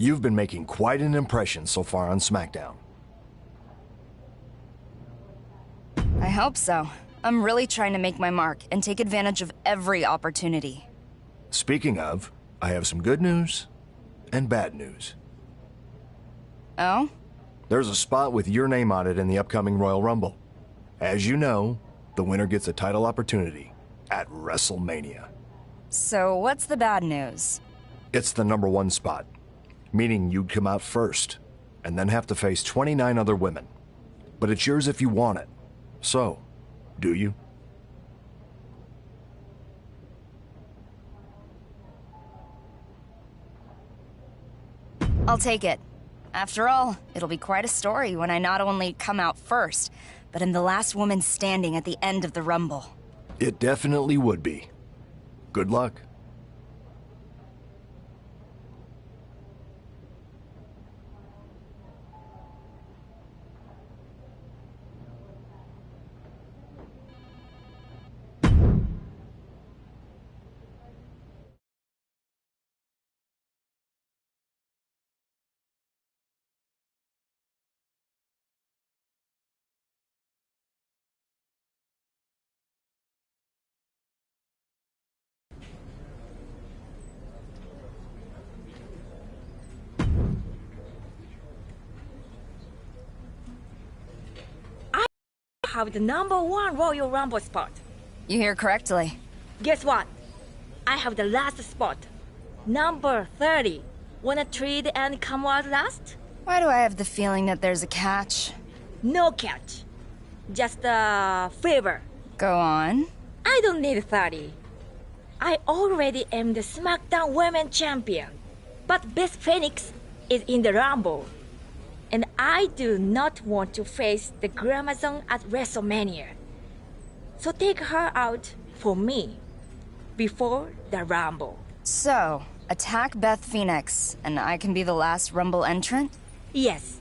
J: You've been making quite an impression so far on Smackdown.
H: I hope so. I'm really trying to make my mark and take advantage of every opportunity.
J: Speaking of, I have some good news and bad news.
H: Oh?
J: There's a spot with your name on it in the upcoming Royal Rumble. As you know, the winner gets a title opportunity at WrestleMania.
H: So what's the bad news?
J: It's the #1 spot, meaning you'd come out first, and then have to face 29 other women. But it's yours if you want it. So, do you?
H: I'll take it. After all, it'll be quite a story when I not only come out first, but am the last woman standing at the end of the Rumble.
J: It definitely would be. Good luck.
P: Have the #1 Royal Rumble spot.
H: You hear correctly.
P: Guess what? I have the last spot. Number 30. Wanna trade and come out last?
H: Why do I have the feeling that there's a catch?
P: No catch. Just a favor.
H: Go on.
P: I don't need 30. I already am the Smackdown Women Champion. But Beth Phoenix is in the Rumble. And I do not want to face the Glamazon at WrestleMania. So take her out for me before the Rumble.
H: So, attack Beth Phoenix, and I can be the last Rumble entrant?
P: Yes.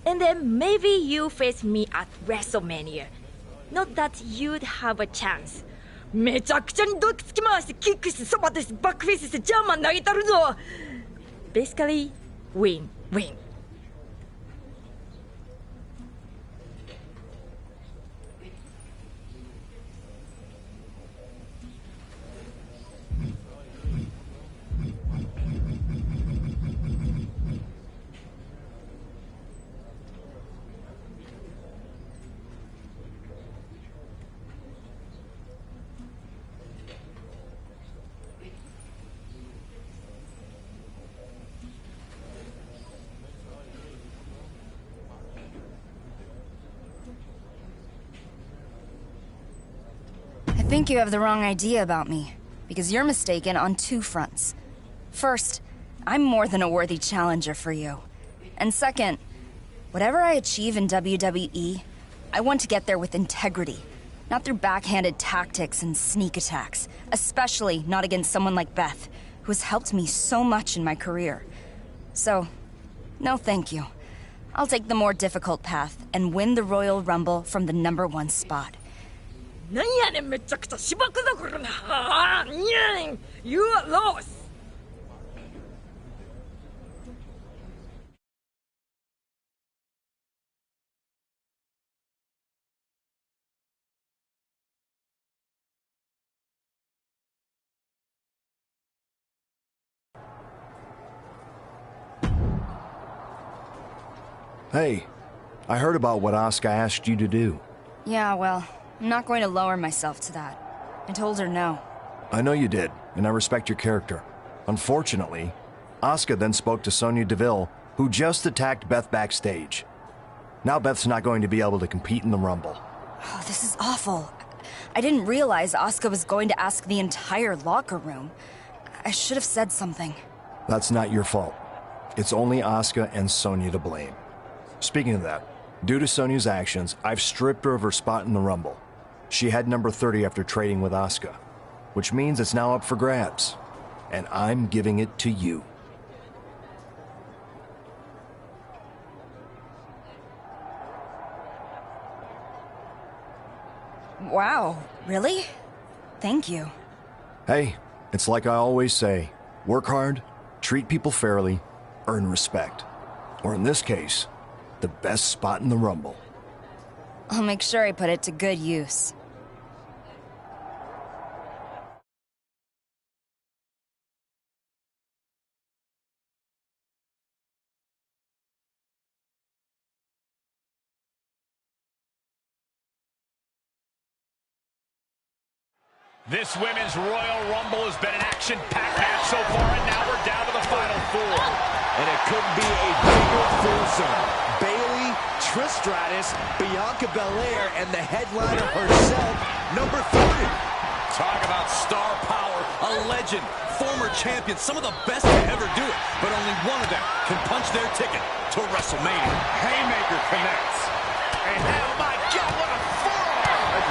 P: And then maybe you face me at WrestleMania. Not that you'd have a chance. めちゃくちゃにドキつき回してキックしてそばですバックフェイスしてジャーマン投げたるぞ Basically, win-win.
H: I think you have the wrong idea about me, because you're mistaken on 2 fronts. First, I'm more than a worthy challenger for you. And second, whatever I achieve in WWE, I want to get there with integrity, not through backhanded tactics and sneak attacks, especially not against someone like Beth, who has helped me so much in my career. So, no thank you. I'll take the more difficult path and win the Royal Rumble from the #1 spot.
P: なんやねんめちゃくちゃしばくだこれなあにゃん You are lost
J: Hey, I heard about what Asuka asked you to do.
H: Yeah, well, I'm not going to lower myself to that. I told her no.
J: I know you did, and I respect your character. Unfortunately, Asuka then spoke to Sonya Deville, who just attacked Beth backstage. Now Beth's not going to be able to compete in the Rumble.
H: Oh, this is awful. I didn't realize Asuka was going to ask the entire locker room. I should have said something.
J: That's not your fault. It's only Asuka and Sonya to blame. Speaking of that, due to Sonya's actions, I've stripped her of her spot in the Rumble. She had number 30 after trading with Asuka, which means it's now up for grabs. And I'm giving it to you.
H: Wow, really? Thank you.
J: Hey, it's like I always say, work hard, treat people fairly, earn respect. Or in this case, the best spot in the Rumble.
H: I'll make sure I put it to good use.
L: This Women's Royal Rumble has been an action-packed match so far, and now we're down to the final four.
C: And it couldn't be a bigger foursome. Bayley, Trish Stratus, Bianca Belair, and the headliner herself, number 3.
F: Talk about star power, a legend, former champion, some of the best to ever do it. But only one of them can punch their ticket to WrestleMania.
L: Haymaker connects. And oh my God, what a forearm!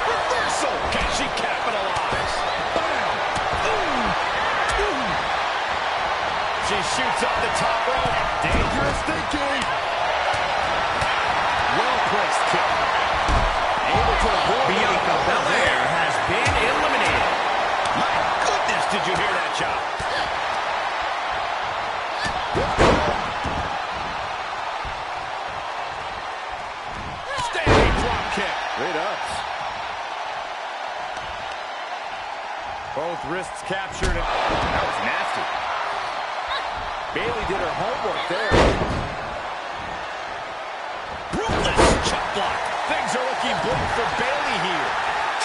L: Reversal! Can she capitalize? Bam! She shoots up the top rope. Dangerous thinking. Well-placed kick. Able to avoid. Bianca Belair has been eliminated. My goodness, did you hear that chop? Standing drop kick. Great ups. Both wrists captured. That was nasty. Bayley did her homework there. Ruthless chop block. Things are looking bleak for Bayley here.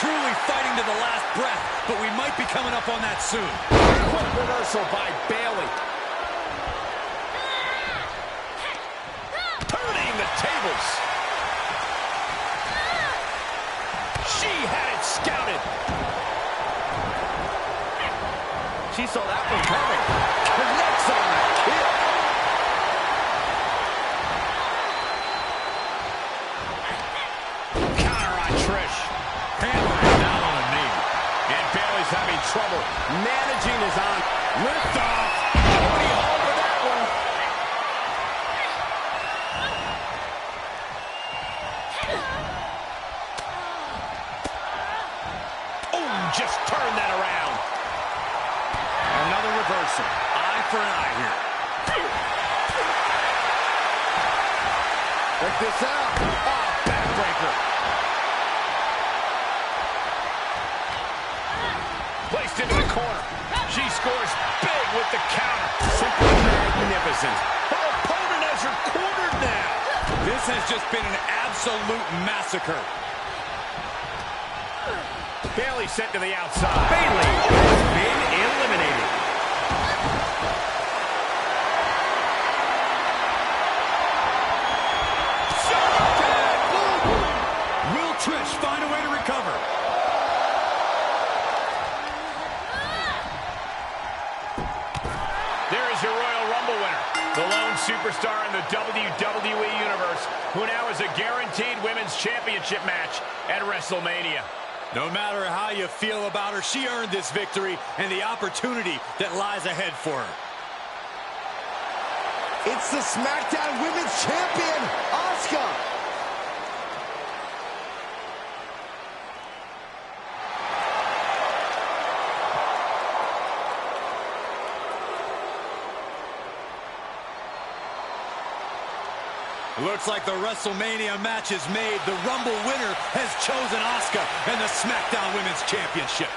F: Truly fighting to the last breath, but we might be coming up on that soon.
L: Quick reversal by Bayley. Turning the tables. She had it scouted.
C: She saw that one coming. Connects on that kick.
L: Counter on Trish. Hammering down on a knee. And Bayley's having trouble managing his on. Lift off. Nobody home for that one. Oh, just turn that around. Another reversal. Eye for an eye here.
C: Check this out.
L: Oh, backbreaker. Placed into the corner. She scores big with the counter. Simply magnificent. Her opponent has her cornered now.
F: This has just been an absolute massacre.
L: Bayley sent to the outside. Bayley has been eliminated.
F: Will Trish find a way to recover?
L: There is your Royal Rumble winner, the lone superstar in the WWE Universe, who now has a guaranteed Women's Championship match at WrestleMania.
F: No matter how you feel about her, she earned this victory and the opportunity that lies ahead for her.
C: It's the Smackdown Women's Champion, Asuka.
F: Looks like the WrestleMania match is made. The Rumble winner has chosen Asuka and the SmackDown Women's Championship.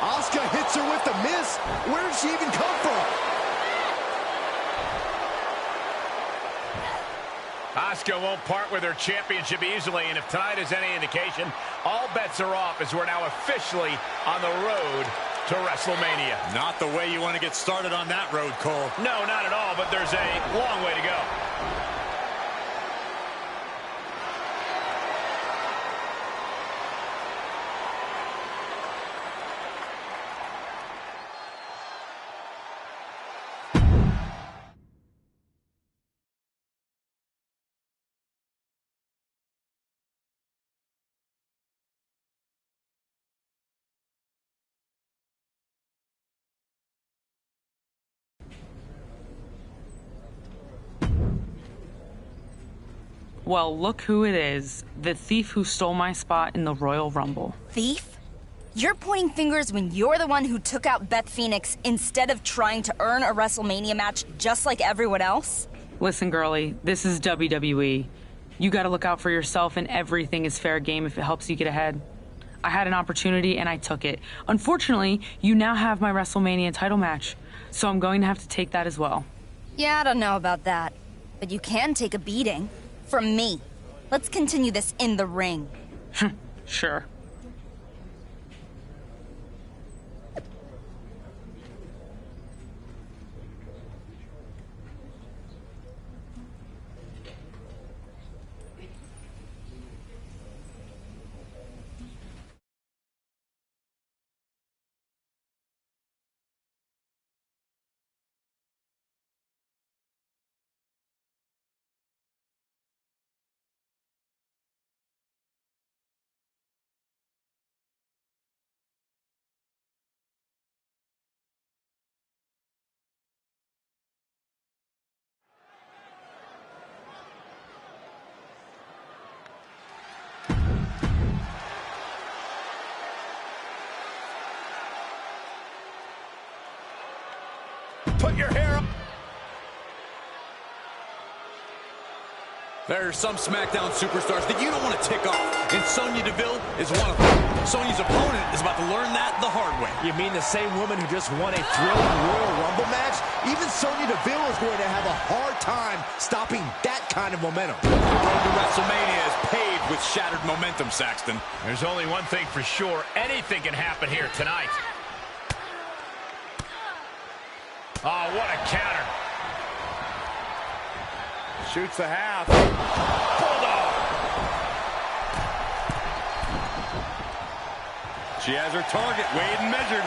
C: Asuka hits her with the miss. Where did she even come from?
L: Asuka won't part with her championship easily, and if tonight is any indication, all bets are off as we're now officially on the road to WrestleMania.
F: Not the way you want to get started on that road, Cole.
L: No, not at all, but there's a long way to go.
Q: Well, look who it is. The thief who stole my spot in the Royal Rumble.
H: Thief? You're pointing fingers when you're the one who took out Beth Phoenix instead of trying to earn a WrestleMania match just like everyone else?
Q: Listen, girlie, this is WWE. You gotta look out for yourself, and everything is fair game if it helps you get ahead. I had an opportunity and I took it. Unfortunately, you now have my WrestleMania title match, so I'm going to have to take that as well.
H: Yeah, I don't know about that, but you can take a beating. From me. Let's continue this in the ring.
Q: Sure.
D: Put your hair up.
F: There are some SmackDown superstars that you don't want to tick off, and Sonya Deville is one of them. Sonya's opponent is about to learn that the hard way.
C: You mean the same woman who just won a thrilling Royal Rumble match? Even Sonya Deville is going to have a hard time stopping that kind of momentum.
F: The road to WrestleMania is paved with shattered momentum, Saxton.
L: There's only one thing for sure. Anything can happen here tonight. Oh, what a counter.
C: Shoots the half.
L: Bulldog.
D: She has her target weighed and measured.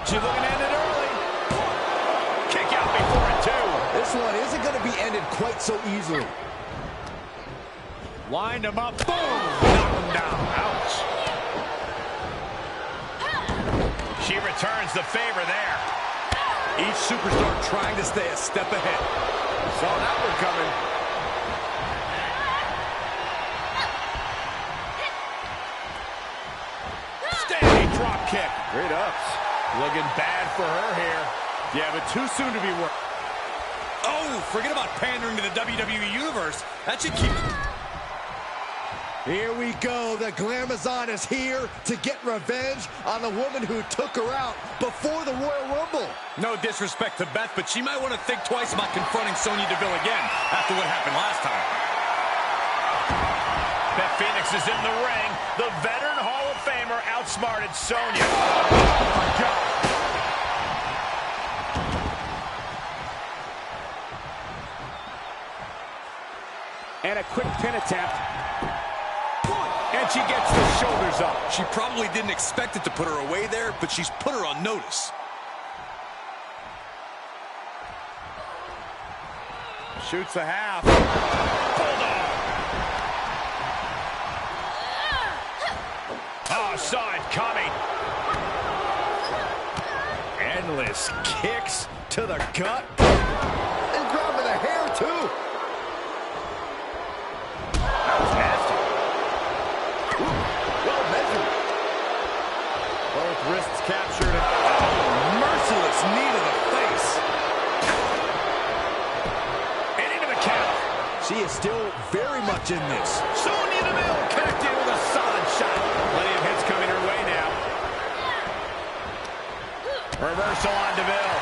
L: She's looking to end it early. Kick out before it, too.
C: This one isn't going to be ended quite so easily.
L: Wind him up. Boom. Knock him down. Ouch. She returns the favor there.
C: Each superstar trying to stay a step ahead. Saw that one coming.
L: Standing drop kick.
C: Great ups.
L: Looking bad for her here.
C: Yeah, but too soon to be worked.
F: Oh, forget about pandering to the WWE Universe. That should keep...
C: Here we go. The Glamazon is here to get revenge on the woman who took her out before the Royal Rumble.
F: No disrespect to Beth, but she might want to think twice about confronting Sonya Deville again after what happened last time.
L: Beth Phoenix is in the ring. The veteran Hall of Famer outsmarted Sonya. Oh, my God.
C: And a quick pin attempt. And she gets the shoulders up.
F: She probably didn't expect it to put her away there, but she's put her on notice.
C: Shoots the half.
L: Oh, saw it coming.
C: Endless kicks to the gut. And grabbing the hair, too. That was nasty. Ooh, well measured. Both wrists captured. And merciless knee to the face.
L: And into the count.
C: She is still very much in this.
L: Sonya Deville connected with a solid shot. Plenty of hits coming her way now. Reversal on Deville.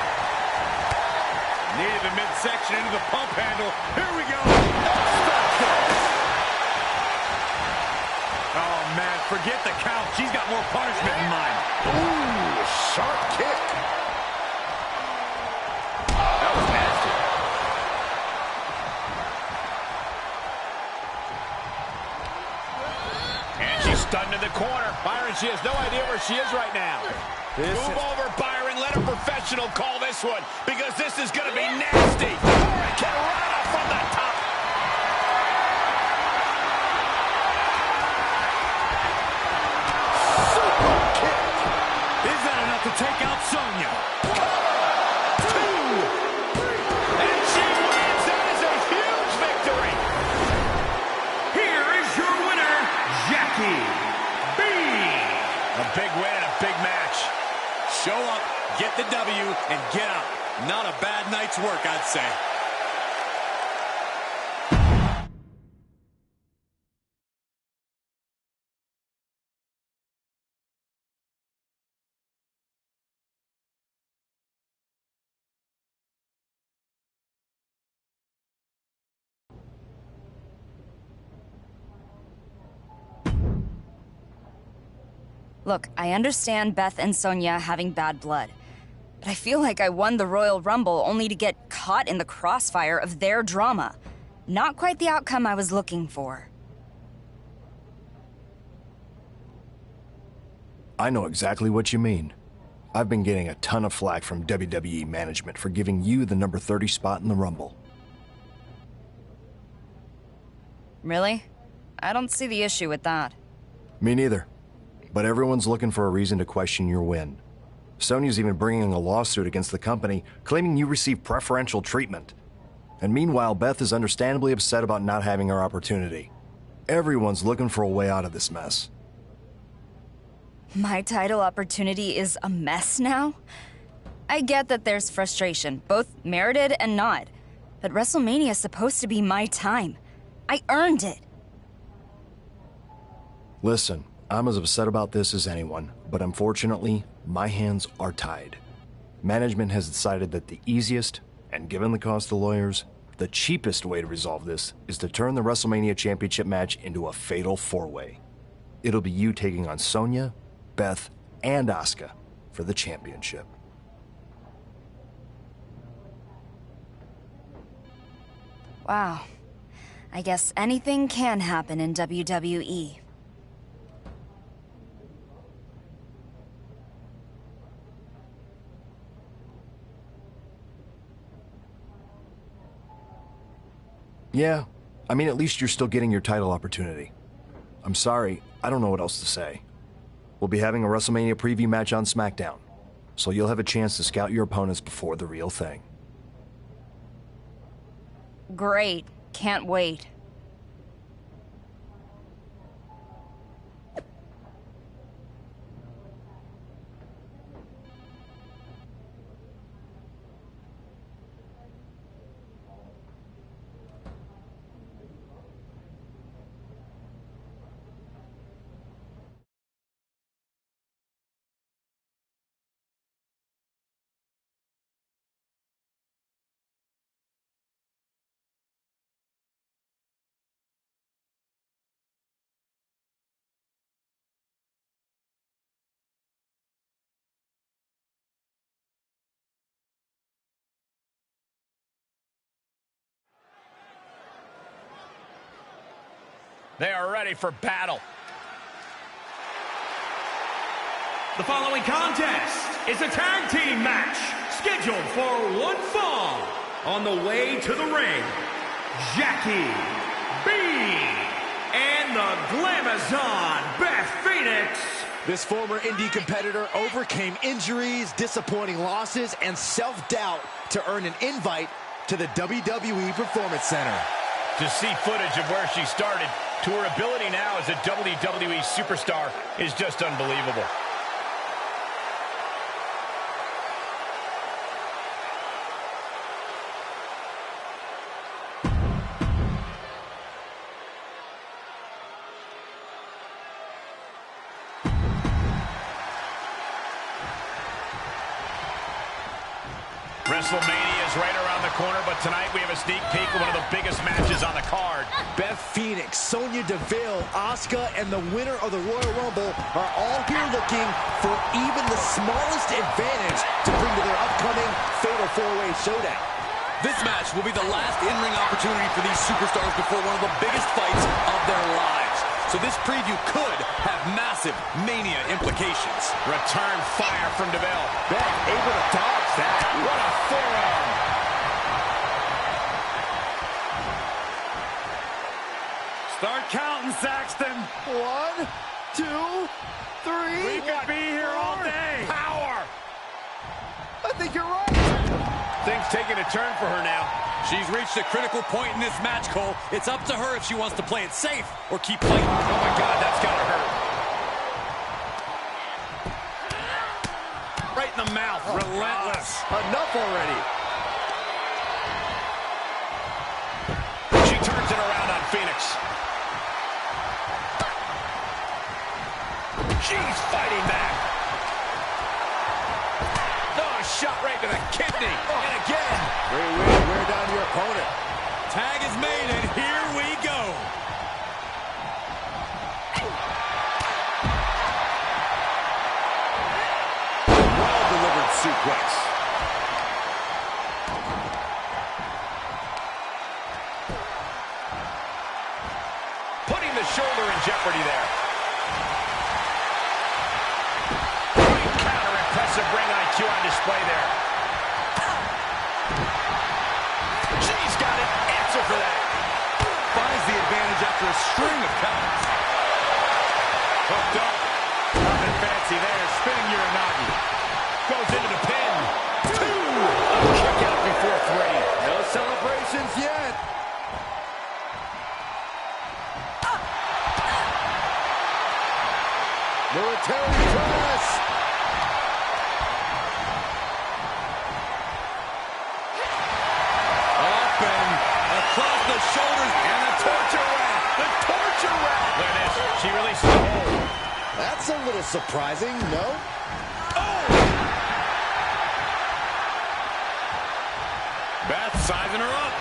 D: Knee to the midsection into the pump handle. Here we go. Oh, man, forget the count. She's got more punishment in mind.
C: Ooh, sharp kick. That was nasty.
L: And she's stunned in the corner. Byron, she has no idea where she is right now. Move over, Byron. Let a professional call this one, because this is going to be nasty. Hurricane Rana from the top.
D: Is that enough to take out Sonya?
C: 2.
K: Show up, get the W, and get out. Not a bad night's work, I'd say.
H: Look, I understand Beth and Sonya having bad blood, but I feel like I won the Royal Rumble only to get caught in the crossfire of their drama. Not quite the outcome I was looking for.
J: I know exactly what you mean. I've been getting a ton of flack from WWE management for giving you the number 30 spot in the Rumble.
H: Really? I don't see the issue with that.
J: Me neither. But everyone's looking for a reason to question your win. Sonya's even bringing a lawsuit against the company, claiming you received preferential treatment. And meanwhile, Beth is understandably upset about not having her opportunity. Everyone's looking for a way out of this mess.
H: My title opportunity is a mess now? I get that there's frustration, both merited and not. But WrestleMania is supposed to be my time. I earned it.
J: Listen, I'm as upset about this as anyone, but unfortunately, my hands are tied. Management has decided that the easiest, and given the cost of lawyers, the cheapest way to resolve this is to turn the WrestleMania Championship match into a fatal four-way. It'll be you taking on Sonya, Beth, and Asuka for the championship.
H: Wow. I guess anything can happen in WWE.
J: Yeah, I mean, at least you're still getting your title opportunity. I'm sorry, I don't know what else to say. We'll be having a WrestleMania preview match on Smackdown, so you'll have a chance to scout your opponents before the real thing.
H: Great. Can't wait.
L: They are ready for battle.
B: The following contest is a tag team match scheduled for one fall. On the way to the ring, Jackie B and the Glamazon Beth Phoenix.
C: This former indie competitor overcame injuries, disappointing losses, and self-doubt to earn an invite to the WWE Performance Center.
L: To see footage of where she started to her ability now as a WWE superstar is just unbelievable. WrestleMania is right around the corner, but tonight we have a sneak peek of one of the biggest matches on the card.
C: Beth Phoenix, Sonya Deville, Asuka, and the winner of the Royal Rumble are all here looking for even the smallest advantage to bring to their upcoming Fatal 4-Way Showdown.
F: This match will be the last in-ring opportunity for these superstars before one of the biggest fights of their lives. So this preview could have massive Mania implications.
L: Return fire from Deville.
C: Beth able to dodge that. What a forearm.
D: Start counting, Saxton.
C: 1, 2, 3.
D: We could be here all day.
L: Power.
C: I think you're right.
L: Things taking a turn for her now.
F: She's reached a critical point in this match, Cole. It's up to her if she wants to play it safe or keep fighting.
L: Oh my God, that's gotta hurt.
D: right in the mouth. Relentless.
C: Enough already.
L: She turns it around on Phoenix. She's fighting back. Oh, a shot right to the kidney. And again.
C: Great way to wear down your opponent.
K: Tag is made, and here we go.
C: Well-delivered suplex.
L: Putting the shoulder in jeopardy there. Great counter, impressive ring IQ on display there. She's got an answer for that.
K: Finds the advantage after a string of counters.
L: Hooked up. Nothing fancy there. Spinning Uranagi. Goes into the pin. 2. A kick out before 3.
C: No celebrations yet. Military press.
K: Up and across the shoulders, and the torture rack. The torture rack.
L: Look at this. She releases the hold.
C: That's a little surprising, no?
L: Beth sizing her up.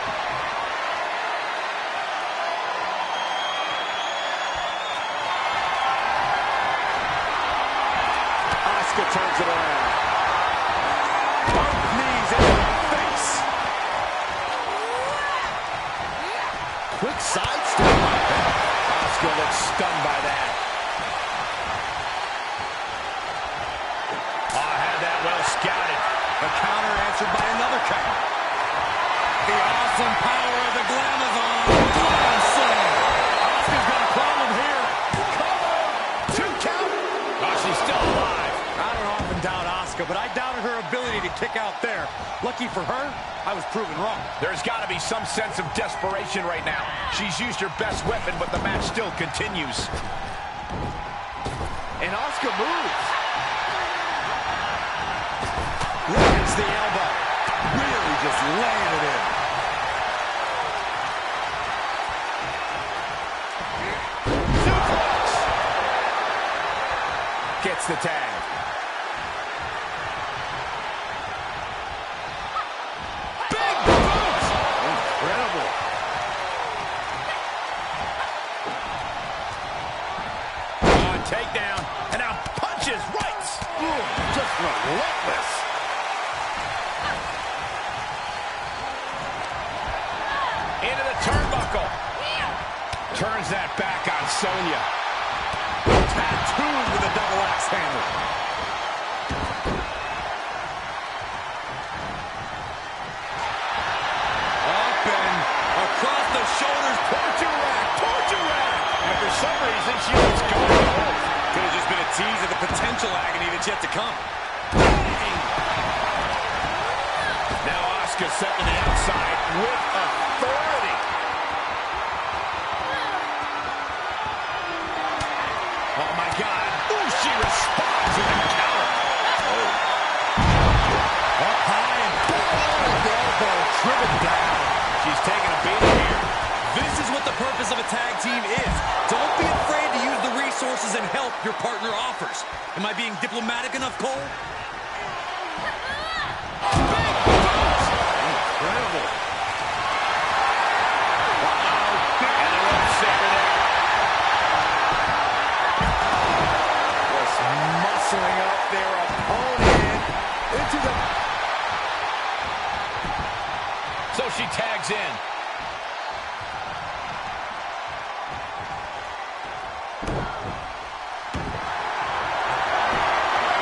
C: Asuka turns it around. Both knees into the face. Quick sidestep by Beth.
L: Asuka looks stunned by that. Had that well scouted.
K: A counter answered by another counter. The awesome power of the Glamazon. Glam slam.
L: Asuka's got a problem here. Cover. 2 count. Oh, she's still alive.
K: I don't often doubt Asuka, but I doubted her ability to kick out there. Lucky for her, I was proven wrong.
L: There's got to be some sense of desperation right now. She's used her best weapon, but the match still continues.
C: And Asuka moves.
K: Lands the elbow. Really just laying it in.
L: Suplex. Gets the tag. Big boot.
C: Incredible.
L: Takedown. And now punches right.
C: Just relentless.
L: Into the turnbuckle. Turns that back on Sonya.
K: Tattooed with a double axe handle. Up and across the shoulders.
L: Torture rack. Torture rack. And for some reason, she was going home.
K: Could have just been a tease of the potential agony that's yet to come.
L: Bang! Now Asuka set to the outside with authority. Oh, my God. Ooh, she responds with a counter.
K: Up high and
L: The elbow driven down. She's taking a beating here.
K: this is what the purpose of a tag team is. Don't be afraid to use the resources and help your partner offers. Am I being diplomatic enough, Cole?
C: Incredible.
L: And the rope saver there.
C: Just muscling up their opponent into the...
L: So she tags in.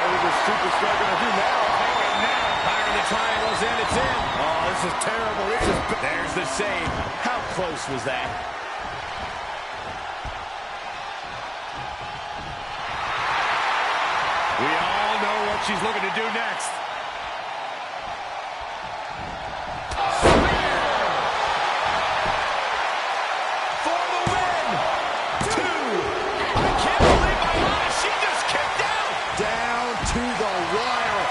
C: What is the superstar going to do now?
L: Back in the triangles in, it's in.
C: Oh, this is terrible. This is...
L: There's the save. How close was that? We all know what she's looking to do next. For the win! 2! I can't believe my eyes. She just kicked out!
C: Down to the wire.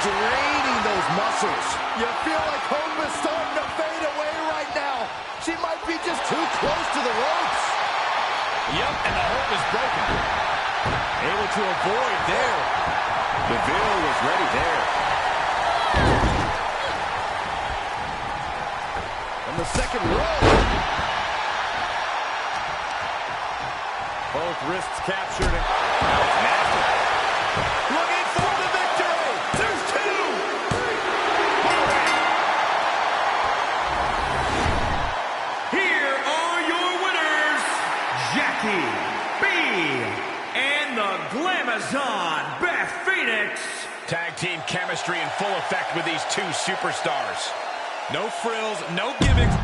C: straining those muscles. You feel like hope is starting to fade away right now. She might be just too close to the ropes.
D: Yep, and the hope is broken.
K: Able to avoid there. Deville was ready there.
C: From the second row.
K: Both wrists captured. Now it's nasty. Looking for the victory. There's two.
B: Here are your winners, Jackie B and the Glamazon Beth Phoenix.
L: Tag team chemistry in full effect with these two superstars. No frills, no gimmicks.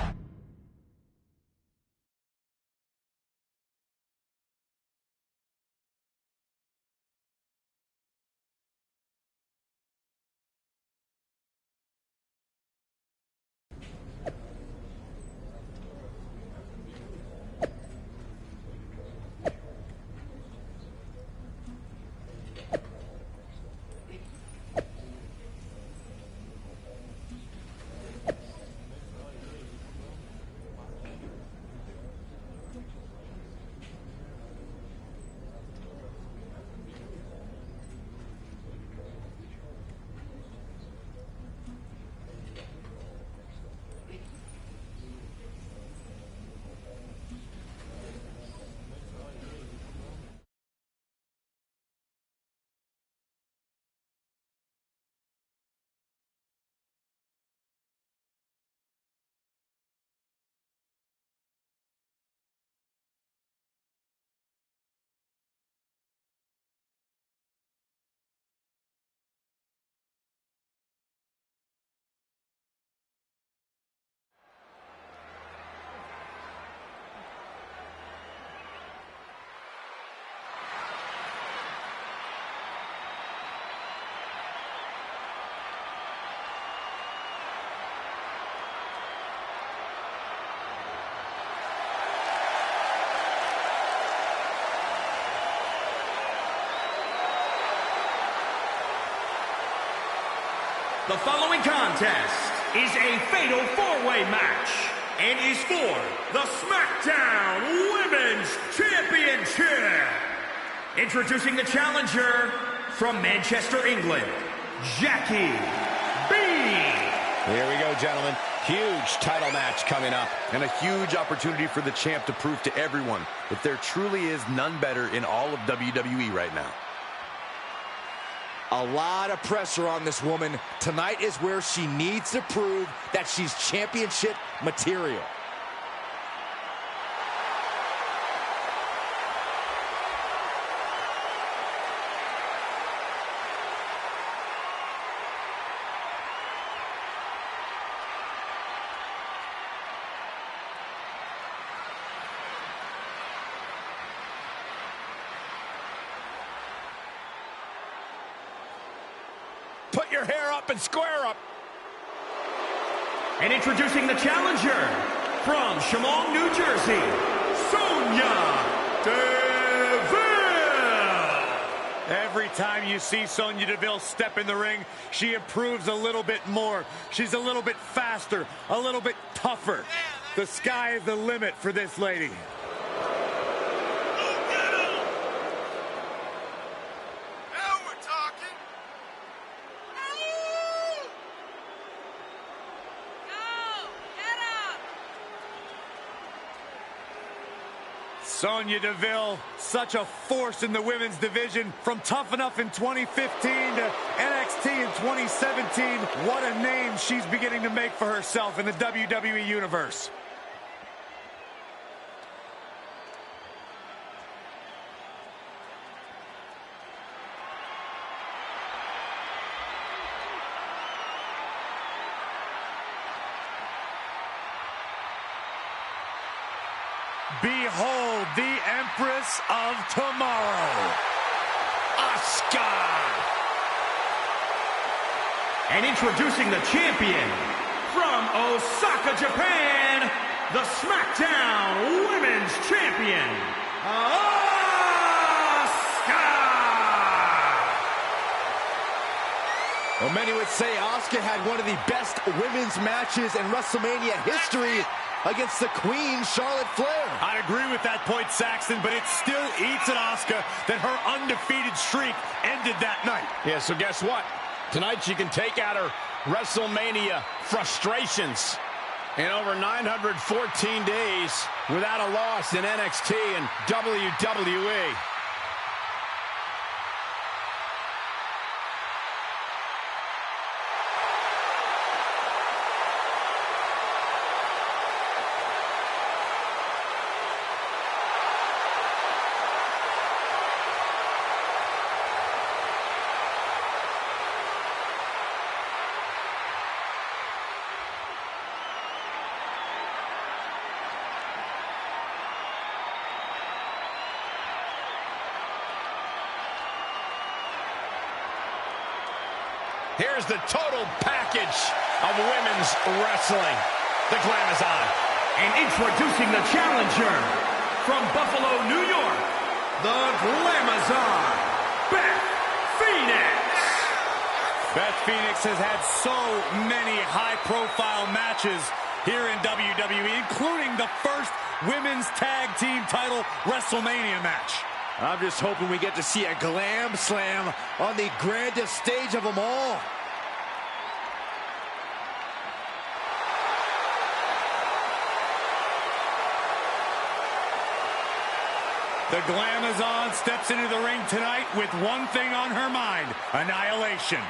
B: The following contest is a fatal four-way match and is for the Smackdown Women's Championship. Introducing the challenger from Manchester, England, Jackie B.
D: Here we go, gentlemen. Huge title match coming up.
K: And a huge opportunity for the champ to prove to everyone that there truly is none better in all of WWE right now.
C: A lot of pressure on this woman. Tonight is where she needs to prove that she's championship material.
D: Put your hair up and square up.
B: And introducing the challenger from Chemung, New Jersey, Sonya Deville.
D: Every time you see Sonya Deville step in the ring, she improves a little bit more. She's a little bit faster, a little bit tougher. The sky is the limit for this lady. Sonya Deville, such a force in the women's division, from Tough Enough in 2015 to NXT in 2017. What a name she's beginning to make for herself in the WWE Universe. Behold the Empress of Tomorrow, Asuka.
B: And introducing the champion from Osaka, Japan, the Smackdown Women's Champion, Asuka.
C: Well, many would say Asuka had one of the best women's matches in WrestleMania history against the Queen, Charlotte Flair.
D: I'd agree with that point, Saxton, but it still eats at Asuka that her undefeated streak ended that night.
L: Yeah, so guess what? Tonight she can take out her WrestleMania frustrations. In over 914 days without a loss in NXT and WWE. Here's the total package of women's wrestling. The glam is on.
B: And introducing the challenger from Buffalo, New York, the Glamazon, Beth Phoenix.
D: Beth Phoenix has had so many high-profile matches here in WWE, including the first women's tag team title WrestleMania match.
C: I'm just hoping we get to see a glam slam on the grandest stage of them all.
D: The Glamazon steps into the ring tonight with one thing on her mind: annihilation.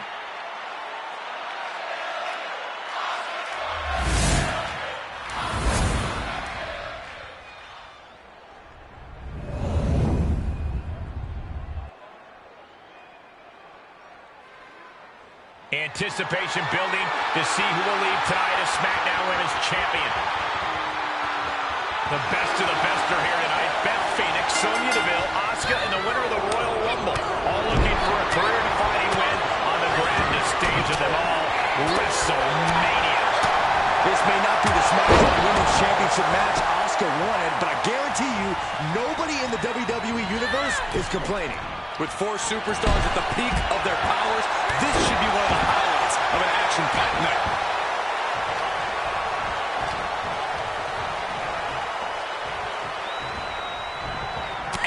D: Anticipation building to see who will lead tonight as Smackdown Women's Champion. The best of the best are here tonight. Beth Phoenix, Sonya Deville, Asuka, and the winner of the Royal Rumble, all looking for a career-defining win on the grandest stage of them all, WrestleMania.
C: This may not be the Smackdown Women's Championship match Asuka wanted, but I guarantee you, nobody in the WWE Universe is complaining.
F: With four superstars at the peak of their powers, this should be one of the highlights of an action-packed night.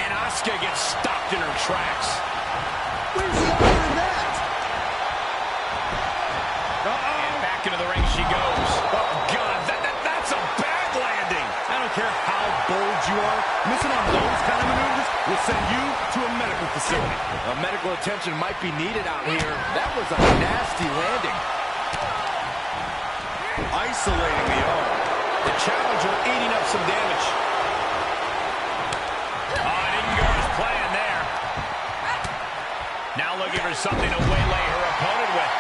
L: And Asuka gets stopped in her tracks.
C: Where's the honor in that?
L: And back into the ring she goes. Oh, God, that's a bad landing.
B: I don't care how bold you are, missing on those kind of maneuvers will send you to a medical facility.
C: Medical attention might be needed out here. That was a nasty landing.
L: Isolating the arm. The challenger eating up some damage. Oh, it didn't go as planned there. Now looking for something to waylay her opponent with.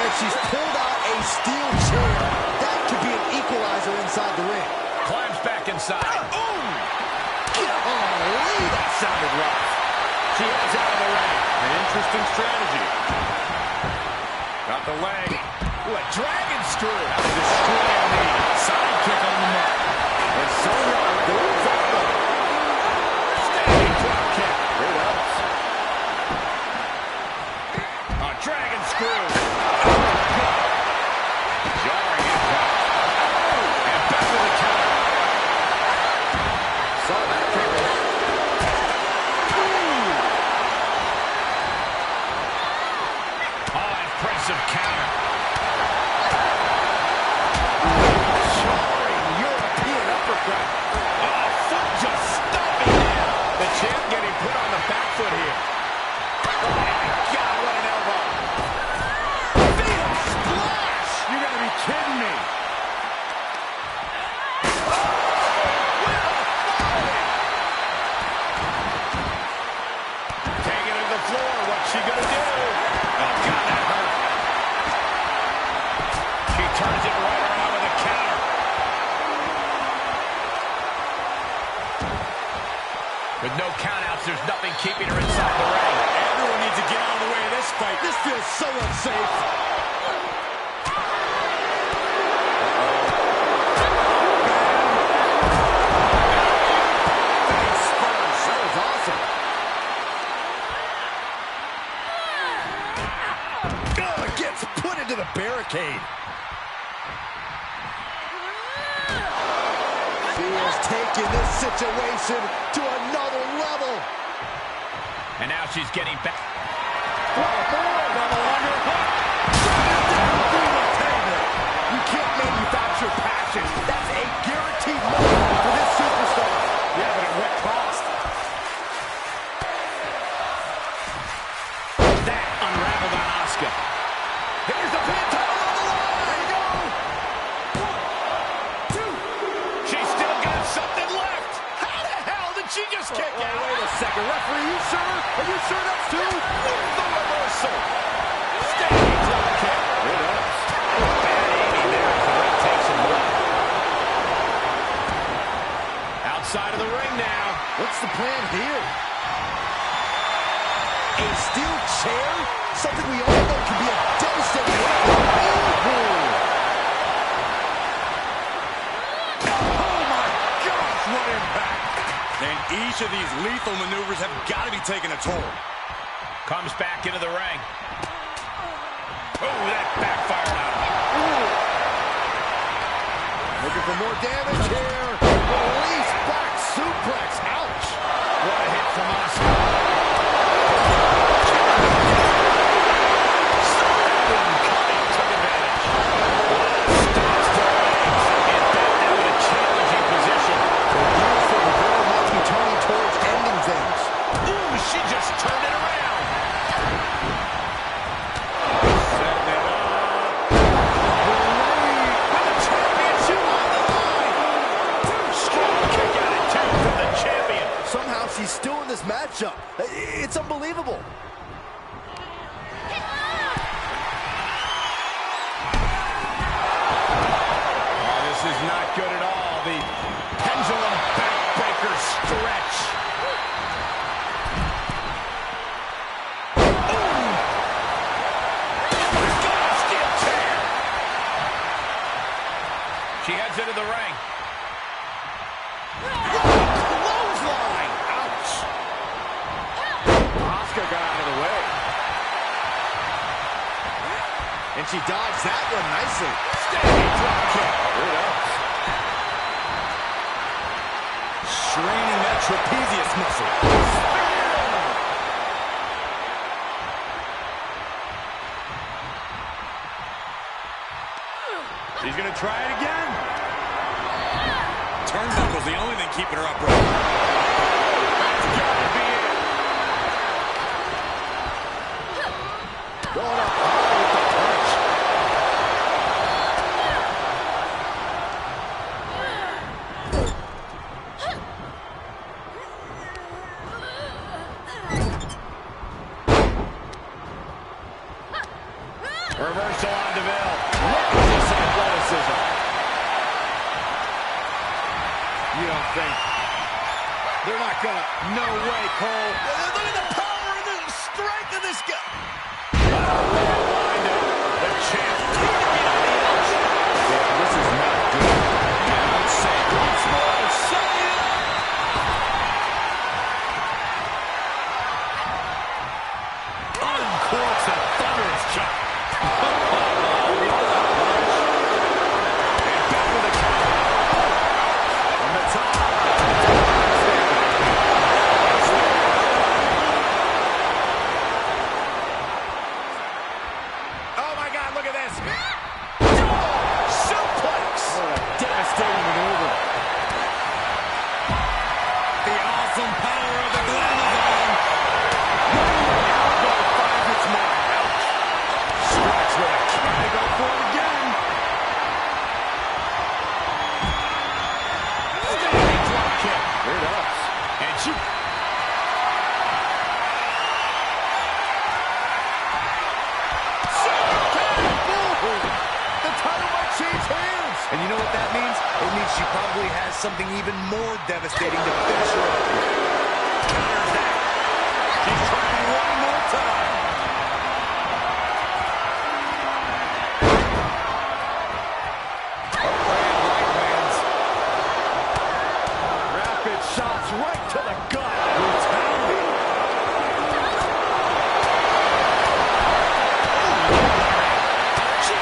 C: And she's pulled out a steel chair. That could be an equalizer inside the ring.
L: Climbs back inside.
C: Golly, that sounded rough.
L: She heads out of the ring. An interesting strategy. Got the leg. Ooh, a dragon screw. That was destroying the side kick on the mark.
C: And Sonya goes up the
L: standing drop kick.
C: Great ups.
L: A dragon screw. Jarring impact. And back to the counter.
C: Saw that coming.
L: Oh, impressive counter.
C: Jarring European uppercut.
L: Oh, foot just stomping down. The champ getting put on the back foot here. Oh, my God, what an elbow. Fatal splash. You gotta be kidding me. Taking it to the floor. What's she gonna do? Oh, God, that hurt. She turns it right around with a counter. With no countouts, there's nothing keeping her inside the ring. Everyone needs to get out of the way of this fight.
C: This feels so unsafe. Face first. That was awesome. the barricade. She has taken this situation to another level.
L: And now she's getting back.
C: You can't manufacture passion. That's a guaranteed moment for this superstar.
L: Yeah, but at what cost? That unraveled on Asuka.
C: Here's the pin title on the line. There you go.
L: 1, 2. She's still got something left. How the hell did she just kick out?
C: Wait a second. Referee, you sure? Are you sure that's two?
L: The reversal. Standing drop kick. It is. Bad aiming there as the ref takes him away. Outside of the ring now.
C: What's the plan here? A steel chair? Something we all know can be a devastating weapon.
L: Oh my gosh, what impact.
K: And each of these lethal maneuvers have got to be taking a toll.
L: Comes back into the ring. Oh, that backfired on him.
C: Looking for more damage here. Release back suplex. Ouch.
L: What a hit from Asuka. Cutting took advantage. Stomps to the legs. And back now in a challenging position.
C: The wheel for the girl must be turning towards ending things.
L: Ooh, she just turned it around.
C: Somehow she's still in this matchup. It's unbelievable.
L: Oh, this is not good at all. The pendulum backbreaker stretch. Steel chair. She heads into the ring.
C: Clothesline! Ouch! Asuka got out of the way. And she dodged that one nicely.
L: Standing drop kick.
C: Here it is.
K: Straining that trapezius muscle.
L: She's going to try it again.
K: Turnbuckle's the only thing keeping her upright.
L: That's got to be it.
C: Going up high with the punch.
L: Reversal on Deville. Look at this athleticism. You don't think they're not gonna? No way, Cole.
C: Look at the power and the strength of this guy.
L: The champ taking on the edge.
C: Yeah, this is not good.
L: You don't say. Once more, Sonya. Uncorks a thunderous chop.
K: And you know what that means? It means she probably has something even more devastating to finish her up with. Counters that. She's trying one more time.
C: Right hands. Rapid shots right to the gut. Brutality.
L: She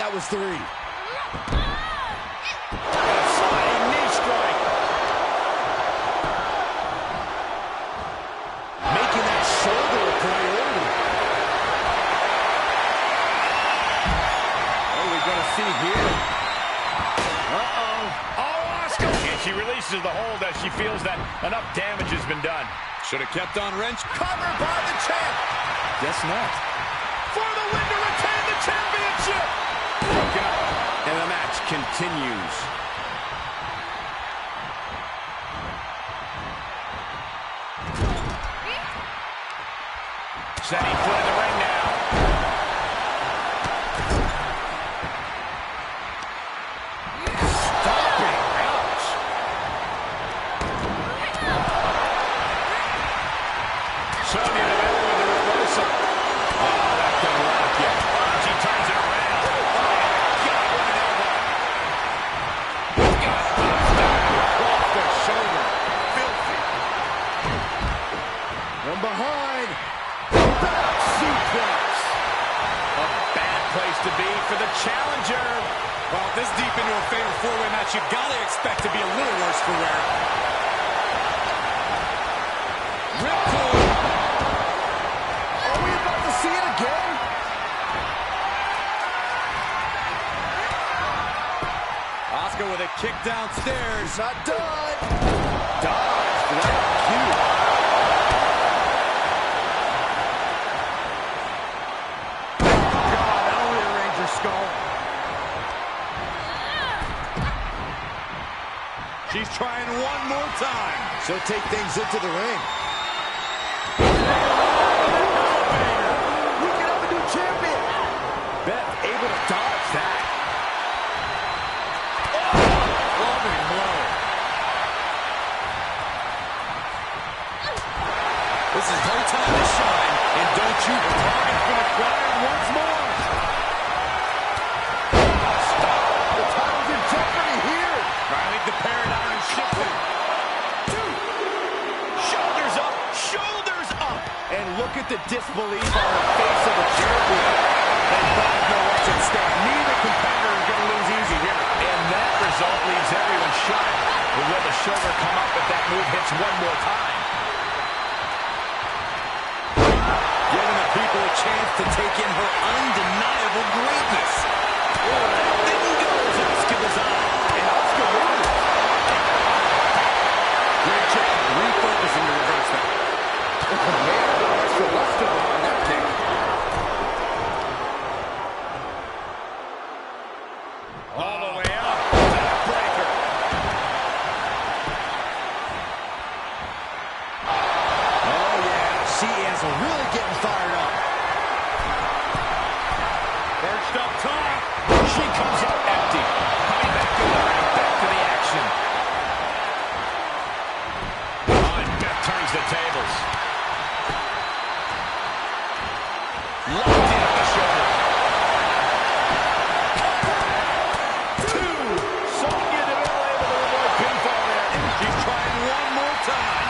C: that was 3.
L: Sliding knee strike.
C: Making that shoulder a priority. What are we going to see here?
L: Uh-oh. Oh, Asuka! And she releases the hold as she feels that enough damage has been done.
K: Should have kept on wrench.
C: Covered by the champ.
K: Guess not.
L: For the win to retain the championship!
K: Broken up, and the match continues.
L: Setting foot in the ring now.
C: Stomping. Ouch.
L: Sonya Deville with the reversal. Oh, that could rock you. She turns it around. God, what an elbow. Got off the shoulder. Filthy.
C: From behind. Back suplex.
L: A bad place to be for the challenger.
K: Well, this deep into a fatal 4-way match, you gotta expect to be a little worse for wear.
C: Ripcord. Are we about to see it again?
K: Asuka with a kick downstairs.
C: Not done. Dodged right on cue. God, that'll rearrange her skull.
K: She's trying one more time.
C: She'll take things into the ring. We can have a new champion. Beth able to dodge that.
K: Loving blow. This is her time to shine. And don't you target for the crowd once more.
C: Stop. The title's in jeopardy here.
L: I think the paradigm is shifting. Shoulders up. Shoulders up.
C: And look at the disbelief on the face of the champion.
L: They both know what's at stake. Neither competitor is going to lose easy here. And that result leaves everyone shocked. But will the shoulder come up if that move hits one more time?
K: Giving the people a chance to take in her undeniable greatness. Oh, that didn't go as Asuka designed.
C: And Asuka wins.
K: Great job refocusing to reverse that.
C: Man, extra luster on that kick.
L: All the way up. Backbreaker.
C: Oh, yeah. She is really getting fired up.
L: Perched up top. She comes up empty. Coming back to the ring. Back to the action. Oh, and Beth turns the tables. Locked in at the shoulder. 2. Sonya Deville able to avoid pinfall there. She's trying one more time.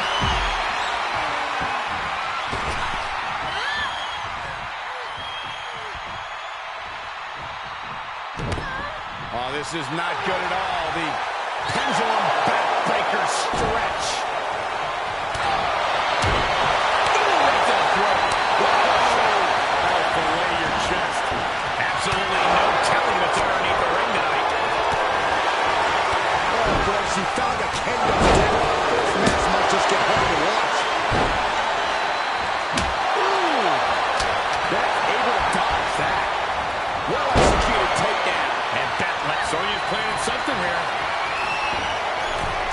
L: Oh, this is not good at all. The pendulum backbreaker stretch. Ooh, right to the throat. That'll fillet your chest. Absolutely no telling what's underneath the ring tonight.
C: Oh, boy, she found a kendo stick. This match might just get hard to watch. Ooh. Beth able to dodge that. Well executed takedown.
L: And Beth, Sonya's planning something here.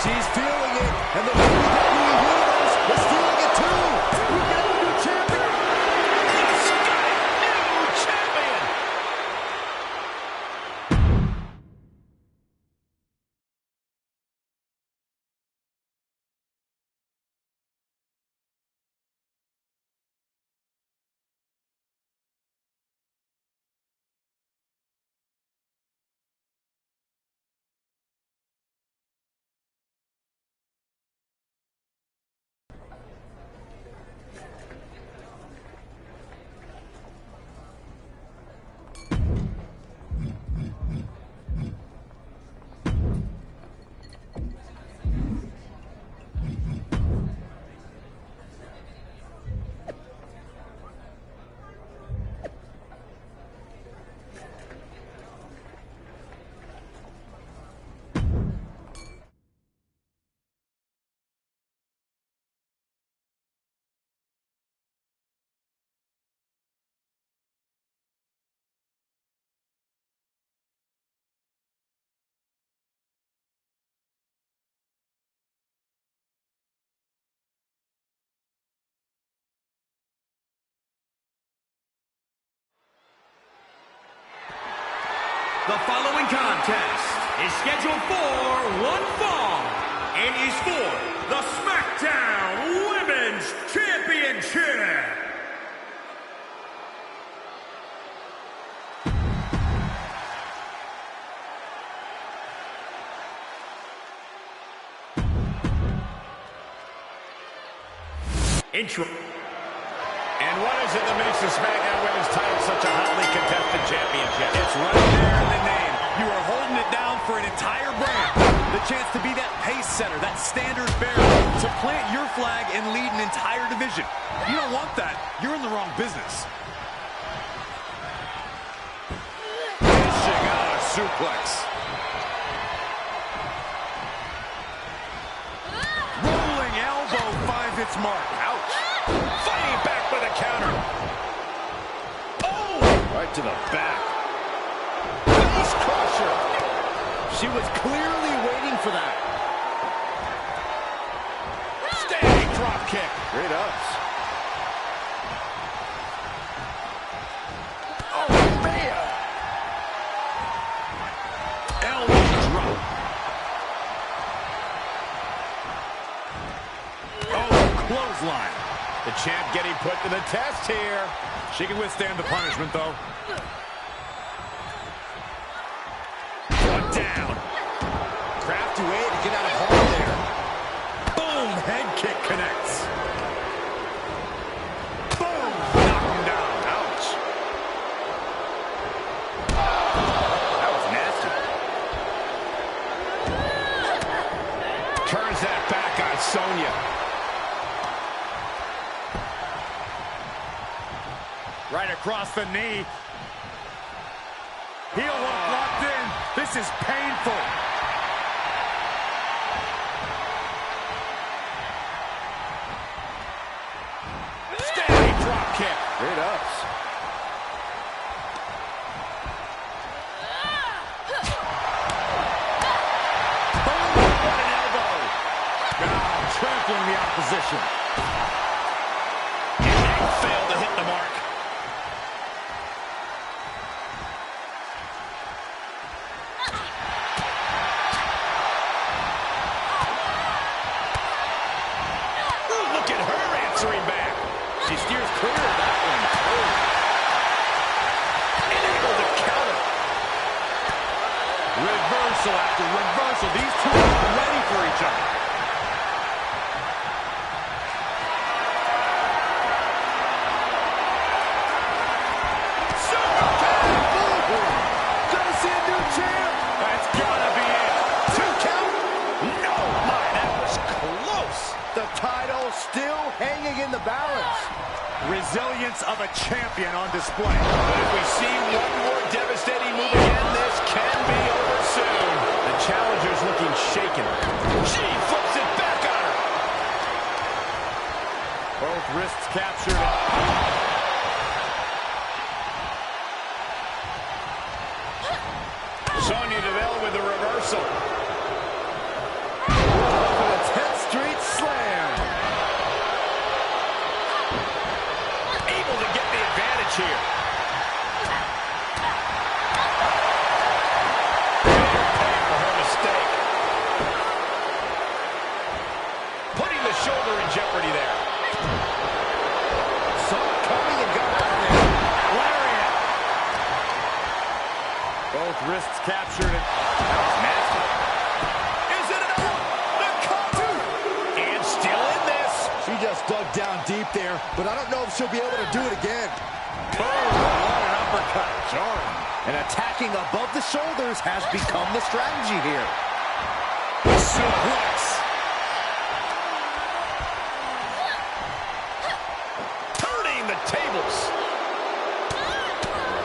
C: She's feeling it, and the
B: The following contest is scheduled for one fall and is for the Smackdown Women's Championship. Intro.
D: And what is it that makes the Smackdown Women's title such a hotly contested championship? It's right there in the name. You are holding it down for an entire brand. The chance to be that pace setter, that standard bearer, to plant your flag and lead an entire division. You don't want that. You're in the wrong business. Dishing out a suplex. Rolling elbow finds its mark. Ouch. Fighting back with a counter. Oh! Right to the back. Face crusher. She was clearly waiting for that. Standing drop kick. Great ups. Oh, man! Elbow drop. Oh, clothesline. The champ getting put to the test here. She can withstand the punishment, though. One down. Crafty way to get out of harm there. Boom! Head kick connects. Boom! Knock him down. Ouch. That was nasty. Turns that back on Sonya. Right across the knee. Heel hook locked in. This is painful. Standing drop kick. Great ups. Boom! What an elbow. Now trampling the opposition. And failed to hit the mark. She steers clear of that one. Oh. And able to counter. Reversal after reversal. These two are ready for each other. Super tag. Gonna see a new champ. That's gotta be it. 2 count. No, my, that was close.
C: The title still hanging in the balance.
D: Resilience of a champion on display. But if we see one more devastating move again, this can be over soon. The challenger's looking shaken. She flips it back on her. Both wrists captured. Sonya Deville with the reversal.
C: The 10th Street Slam.
D: Able to get the advantage here. Paying for her mistake. Putting the shoulder in jeopardy there.
C: Sonya coming and got out of there.
D: Lariat. Both wrists captured. That was nasty. Is it enough? The cover. And still in this.
C: She just dug down deep there, but I don't know if she'll be able to do it again.
D: Boom! What an uppercut.
C: Jarring. And attacking above the shoulders has become the strategy here.
D: Suplex. Turning the tables.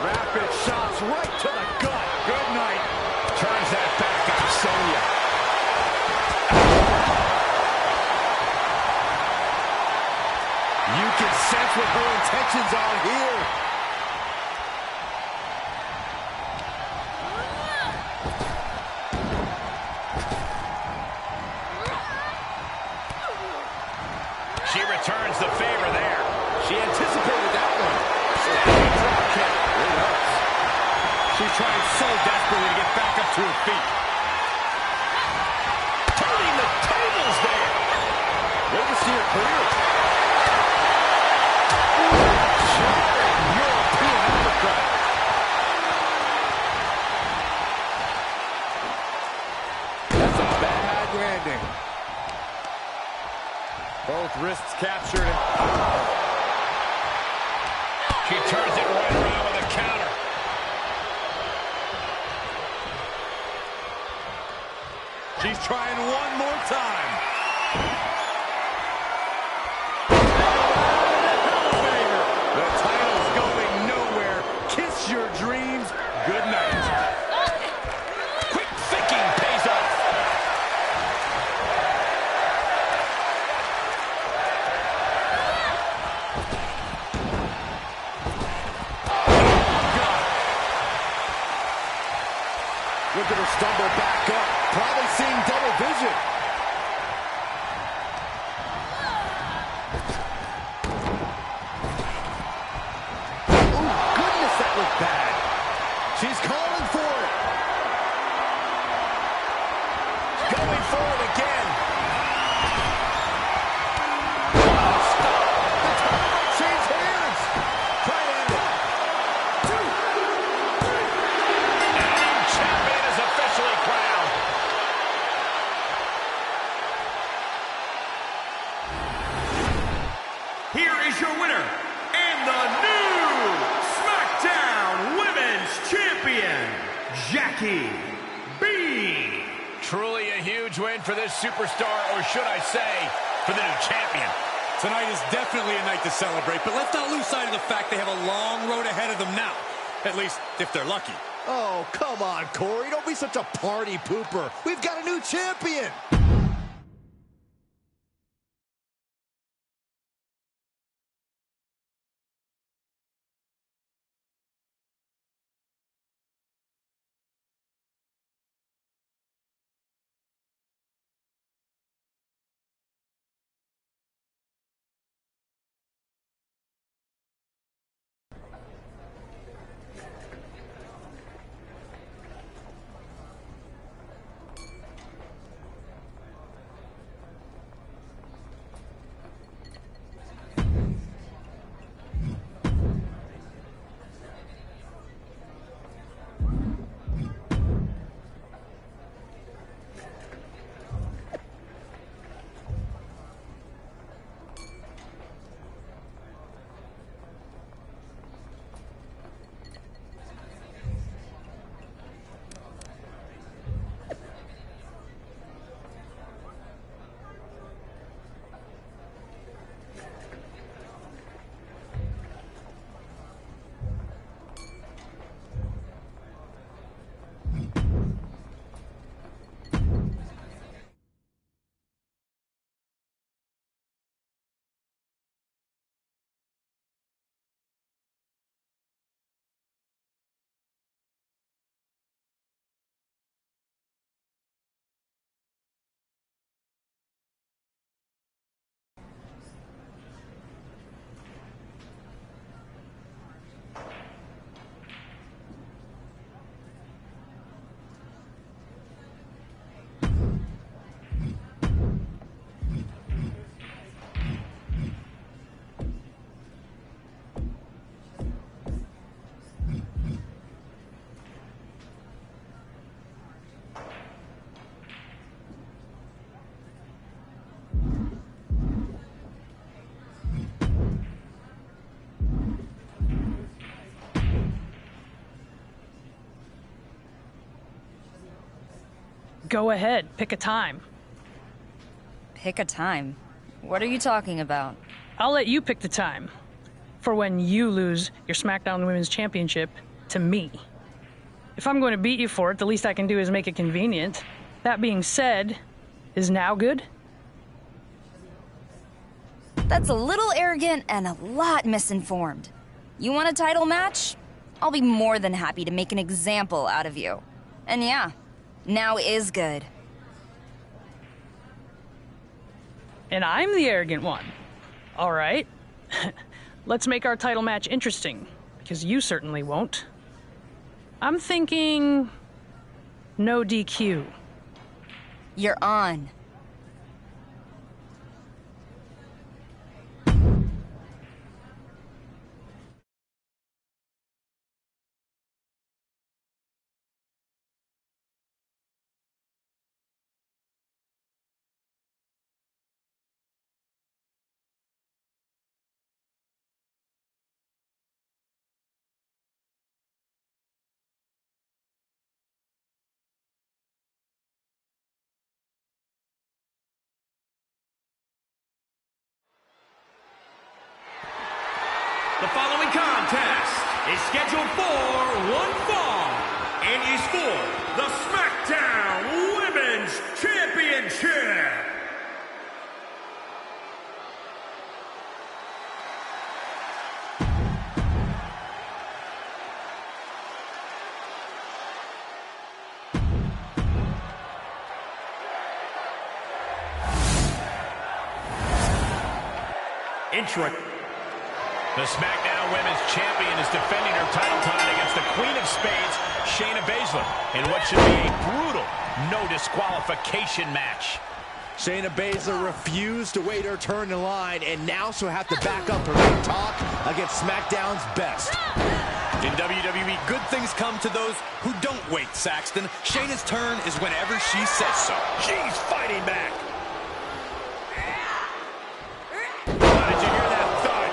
D: Rapid shots right to the gut. Good night. Turns that back on Sonya. You can sense what her intentions are here. She returns the favor there. She anticipated that one. Drop kick. She She's trying so desperately to get back up to her feet. Turning the tables there.
C: Way to see her career.
D: European uppercut. That's a bad landing. Both wrists captured. She turns it right around with a counter.
C: She's trying one more time. The title's going nowhere. Kiss your dreams. Good night.
D: Quick thinking pays off.
C: Look at her stumble back up. Probably seeing double vision. Oh, goodness, that looked bad. She's calling for it. Going for it again. Stop. The title might change hands. Try to end it. 2, 3.
D: Champion is officially crowned.
B: Here is your winner, and the new SmackDown Women's Champion, Jackie B.
D: Truly a huge win for this superstar, or should I say, for the new champion.
K: Tonight is definitely a night to celebrate, but let's not lose sight of the fact they have a long road ahead of them now. At least, if they're lucky.
C: Oh, come on, Corey. Don't be such a party pooper. We've got a new champion.
Q: Go ahead, pick a time.
H: Pick a time? What are you talking about?
Q: I'll let you pick the time. For when you lose your SmackDown Women's Championship to me. If I'm going to beat you for it, the least I can do is make it convenient. That being said, is now good?
H: That's a little arrogant and a lot misinformed. You want a title match? I'll be more than happy to make an example out of you. And yeah, now is good.
Q: And I'm the arrogant one. All right. Let's make our title match interesting, because you certainly won't. I'm thinking no DQ.
H: You're on.
B: The following contest is scheduled for one fall and is for the Smackdown Women's Championship. Intro.
L: The Smackdown Women's Champion is defending her title tonight against the Queen of Spades, Shayna Baszler, in what should be a brutal no disqualification match.
C: Shayna Baszler refused to wait her turn in line, and now she'll have to back up her big talk against SmackDown's best.
F: In WWE, good things come to those who don't wait, Saxton. Shayna's turn is whenever she says so.
L: She's fighting back. Oh, did you hear that thud?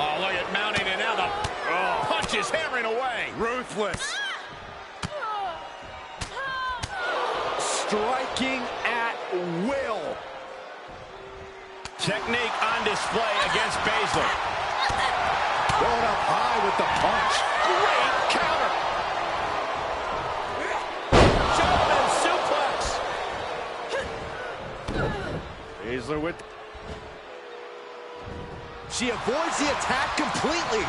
L: Oh, look at mounting, and now the punch is hammering away.
C: Ruthless. Striking at will.
L: Technique on display against Baszler.
C: Going up high with the punch.
L: Great counter. German suplex. Baszler with...
C: She avoids the attack completely.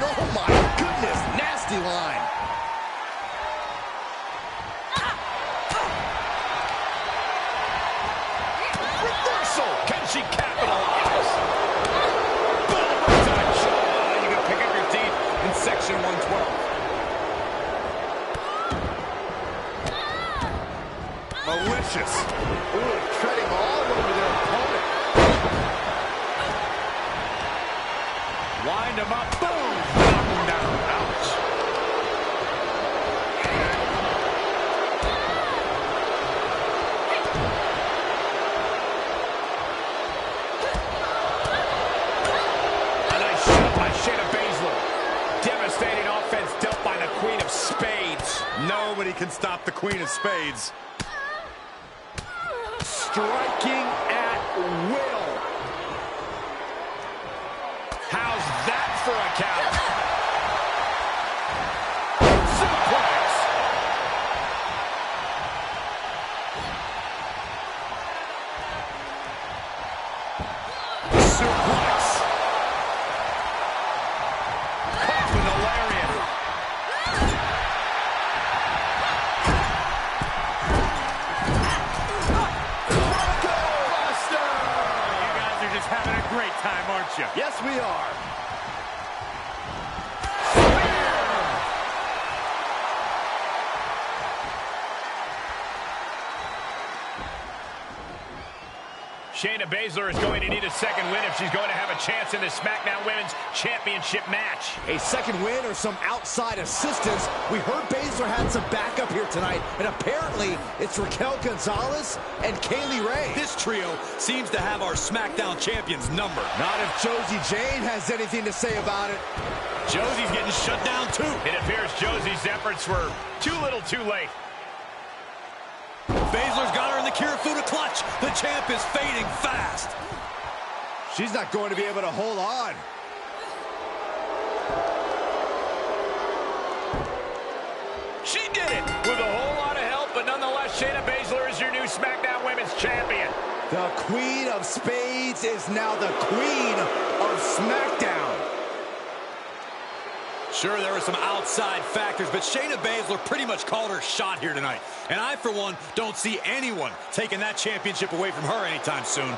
C: Oh my goodness, nasty line.
L: Reversal. Can she capitalize? Boom, right time show. You can pick up your teeth in section 112.
C: Malicious. Ooh, treading all over their opponent.
L: Wind him up. Boom. Knock him down. Ouch. A nice shot by Shayna Baszler. Devastating offense dealt by the Queen of Spades.
C: Nobody can stop the Queen of Spades. Striking at will.
L: How's that for a count? Suplex. Suplex. Caught with a lariat. Buster. You guys are just having a great time, aren't you?
C: Yes, we are.
L: Shayna Baszler is going to need a second win if she's going to have a chance in this SmackDown Women's Championship match.
C: A second win or some outside assistance. We heard Baszler had some backup here tonight, and apparently it's Raquel Gonzalez and Kaylee Ray.
F: This trio seems to have our SmackDown champion's number.
C: Not if Josie Jane has anything to say about it.
L: Josie's getting shut down too. It appears Josie's efforts were too little too late.
F: Baszler's got her in the Kirifuda clutch. The champ is fading fast.
C: She's not going to be able to hold on.
L: She did it with a whole lot of help, but nonetheless, Shayna Baszler is your new SmackDown Women's Champion.
C: The Queen of Spades is now the Queen of SmackDown.
F: Sure, there were some outside factors, but Shayna Baszler pretty much called her shot here tonight. And I, for one, don't see anyone taking that championship away from her anytime soon.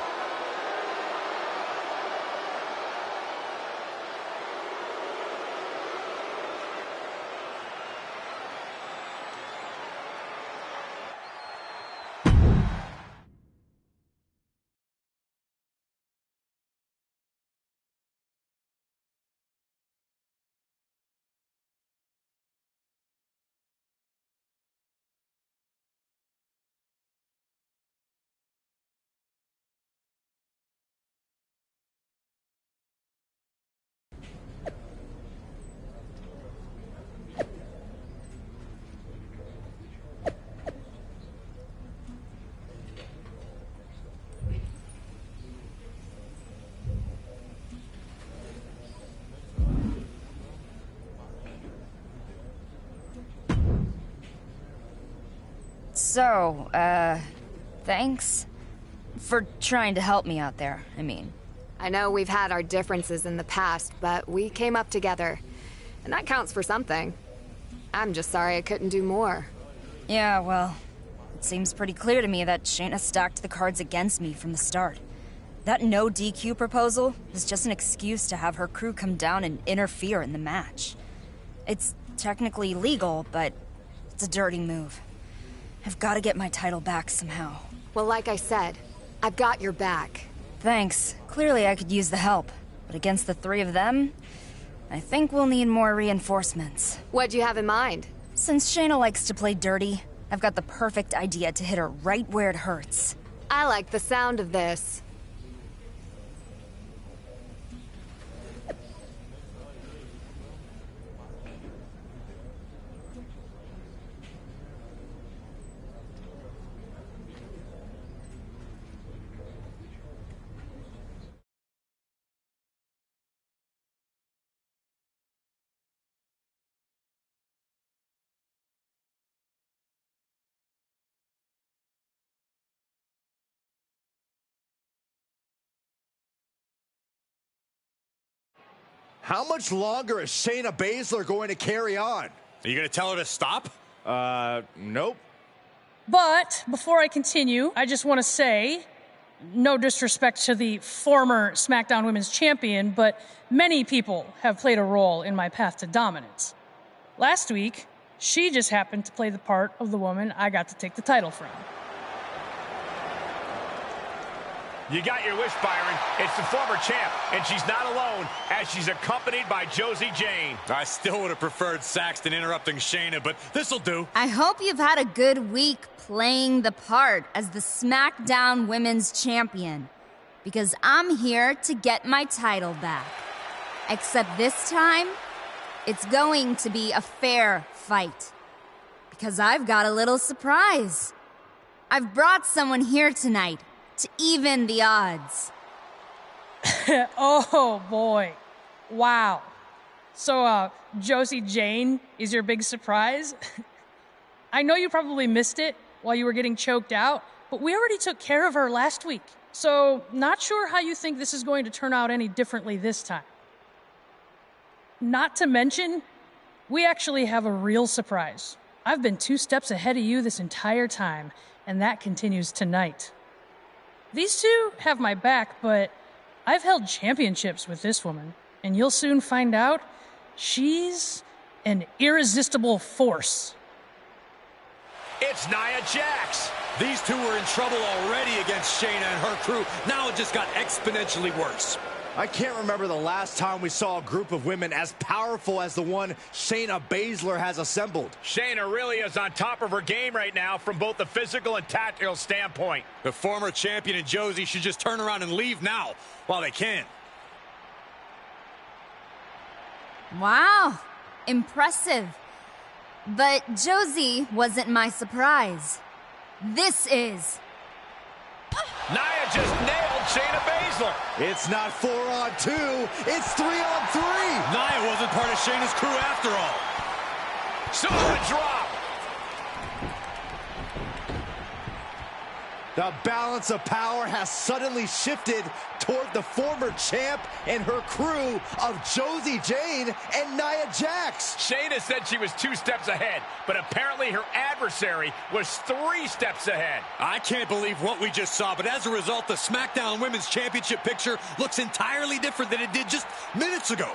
H: So, thanks for trying to help me out there, I mean.
G: I know we've had our differences in the past, but we came up together. And that counts for something. I'm just sorry I couldn't do more.
H: Yeah, well, it seems pretty clear to me that Shayna stacked the cards against me from the start. That no DQ proposal is just an excuse to have her crew come down and interfere in the match. It's technically legal, but it's a dirty move. I've got to get my title back somehow.
G: Well, like I said, I've got your back.
H: Thanks. Clearly I could use the help. But against the three of them, I think we'll need more reinforcements.
G: What'd you have in mind?
H: Since Shayna likes to play dirty, I've got the perfect idea to hit her right where it hurts.
G: I like the sound of this.
C: How much longer is Shayna Baszler going to carry on?
D: Are you going to tell her to stop?
C: Nope.
R: But before I continue, I just want to say, no disrespect to the former SmackDown Women's Champion, but many people have played a role in my path to dominance. Last week, she just happened to play the part of the woman I got to take the title from.
L: You got your wish, Byron. It's the former champ, and she's not alone, as she's accompanied by Josie Jane.
D: I still would have preferred Saxton interrupting Shayna, but this'll do.
H: I hope you've had a good week playing the part as the SmackDown Women's Champion, because I'm here to get my title back. Except this time, it's going to be a fair fight, because I've got a little surprise. I've brought someone here tonight to even the odds.
R: Oh, boy. Wow. So, Josie Jane is your big surprise? I know you probably missed it while you were getting choked out, but we already took care of her last week. So, not sure how you think this is going to turn out any differently this time. Not to mention, we actually have a real surprise. I've been 2 steps ahead of you this entire time, and that continues tonight. These two have my back, but I've held championships with this woman, and you'll soon find out she's an irresistible force.
L: It's Nia Jax.
F: These two were in trouble already against Shayna and her crew. Now it just got exponentially worse.
C: I can't remember the last time we saw a group of women as powerful as the one Shayna Baszler has assembled.
L: Shayna really is on top of her game right now from both the physical and tactical standpoint.
D: The former champion and Josie should just turn around and leave now while they can.
H: Wow, impressive. But Josie wasn't my surprise. This is.
L: Nia just nailed Shayna Baszler.
C: It's not 4-on-2, it's 3-on-3.
F: Nia wasn't part of Shayna's crew after all.
L: Samoa drop.
C: The balance of power has suddenly shifted toward the former champ and her crew of Josie Jane and Nia Jax.
L: Shayna said she was 2 steps ahead, but apparently her adversary was 3 steps ahead.
F: I can't believe what we just saw, but as a result, the SmackDown Women's Championship picture looks entirely different than it did just minutes ago.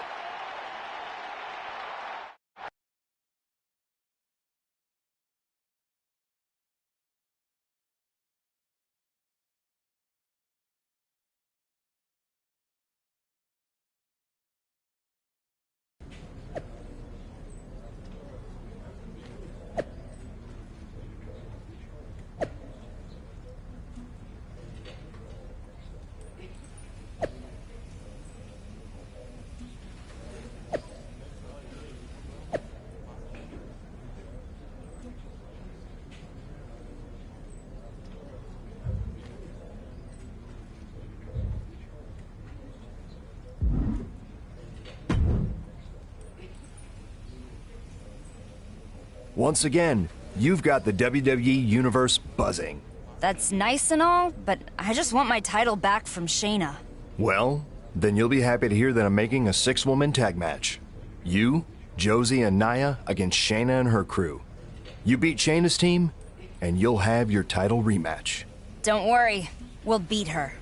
J: Once again, you've got the WWE Universe buzzing.
H: That's nice and all, but I just want my title back from Shayna.
J: Well, then you'll be happy to hear that I'm making a 6-woman tag match. You, Josie, and Nia against Shayna and her crew. You beat Shayna's team, and you'll have your title rematch.
H: Don't worry, we'll beat her.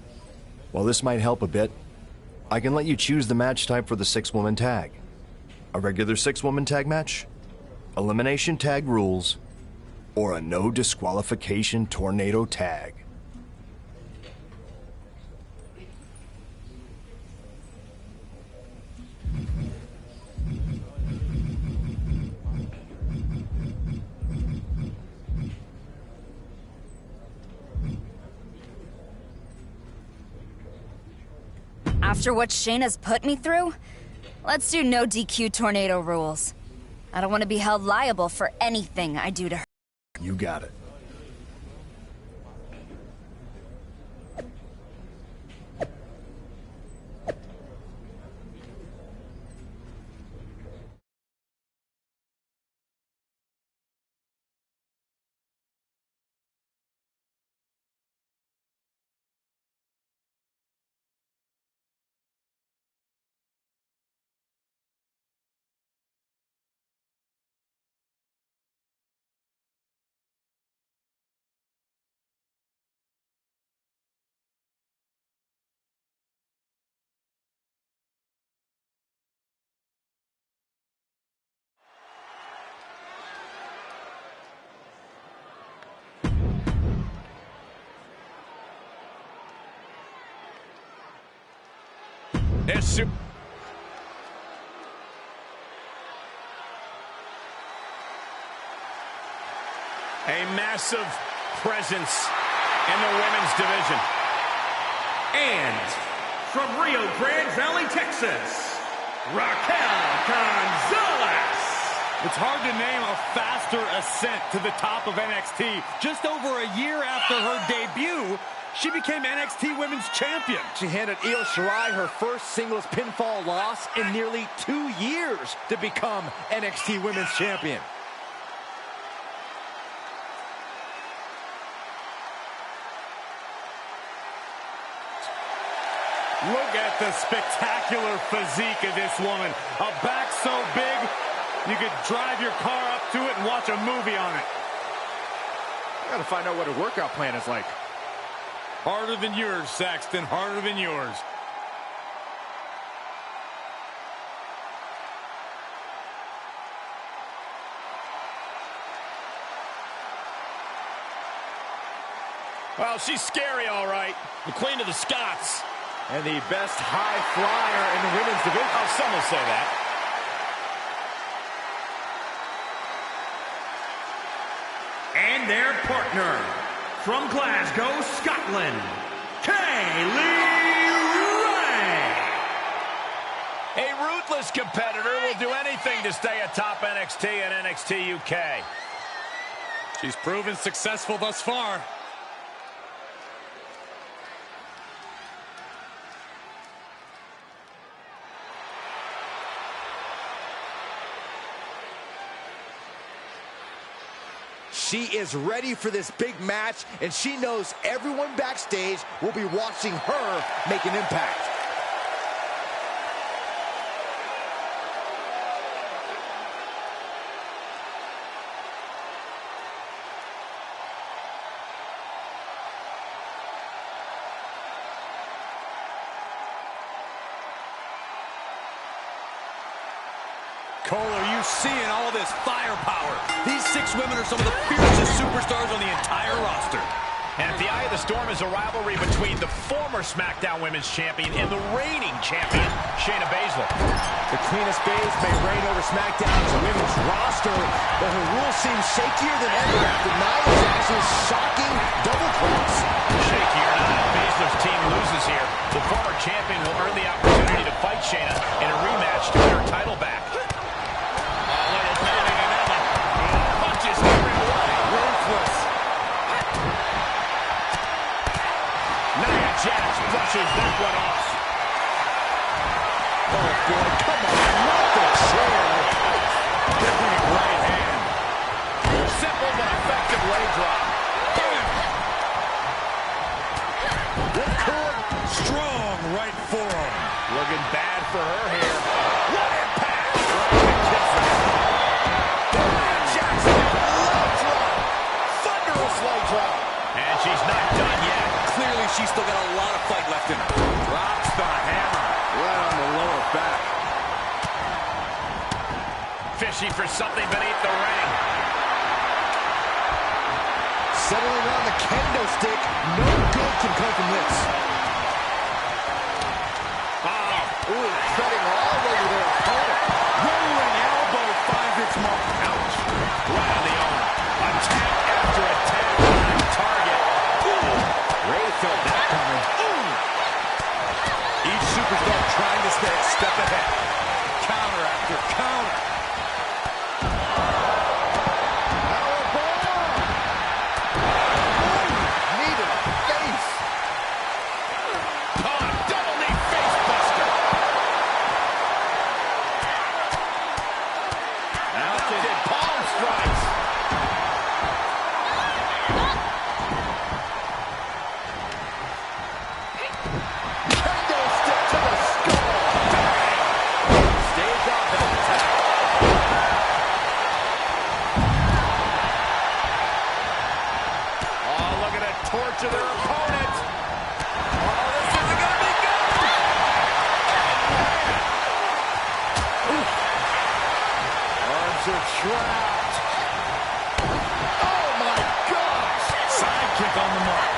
J: While this might help a bit, I can let you choose the match type for the 6-woman tag. A regular 6-woman tag match, elimination tag rules, or a no disqualification tornado tag.
H: After what Shayna's put me through, let's do no DQ tornado rules. I don't want to be held liable for anything I do to her.
J: You got it.
L: This a massive presence in the women's division.
B: And from Rio Grande Valley, Texas, Raquel Gonzalez.
D: It's hard to name a faster ascent to the top of NXT. Just over a year after her debut, she became NXT Women's Champion.
C: She handed Io Shirai her first singles pinfall loss in nearly 2 years to become NXT Women's Champion.
D: Look at the spectacular physique of this woman. A back so big, you could drive your car up to it and watch a movie on it.
C: I gotta find out what her workout plan is like.
D: Harder than yours, Saxton, harder than yours.
L: Well, she's scary, all right. The Queen of the Scots.
C: And the best high flyer in the women's division.
L: Oh, some will say that.
B: And their partner, from Glasgow, Scotland, Kaylee Ray.
L: A ruthless competitor will do anything to stay atop NXT and NXT UK.
D: She's proven successful thus far.
C: She is ready for this big match, and she knows everyone backstage will be watching her make an impact.
F: Cole, are you seeing all this firepower? These 6 women are some of the fiercest superstars on the entire roster.
L: And at the eye of the storm is a rivalry between the former SmackDown Women's Champion and the reigning champion, Shayna Baszler.
C: The Queen of Spades may reign over SmackDown's women's roster, but her rule seems shakier than ever after Nia's Jackson's shocking double cross.
L: Shaky or not, Baszler's team loses here. The former champion will earn the opportunity to fight Shayna in a rematch to win her title back. Jax brushes that one off.
C: Oh, boy, come on, not the chair.
L: Different right hand. Simple but Looking bad for her here. What impact! Right in the kisses.
C: Jackson, leg drop. Thunderous leg drop.
L: And she's not done yet.
F: Clearly, she's still got a lot of fight left in her.
L: Drops the hammer.
C: Right on the lower back.
L: Fishing for something beneath the ring.
C: Settling on the kendo stick. No good can come from this. Ooh, treading all over their opponent.
L: Rolling elbow finds its mark. Ouch. Right on the arm. Attack after attack on target. Ooh.
C: Ray felt that coming.
L: Ooh.
F: Each superstar trying to stay a step ahead. Counter after counter.
L: To their opponent. Oh, this isn't going to be good.
C: Arms are trapped. Oh, my gosh.
L: Sidekick on the mark.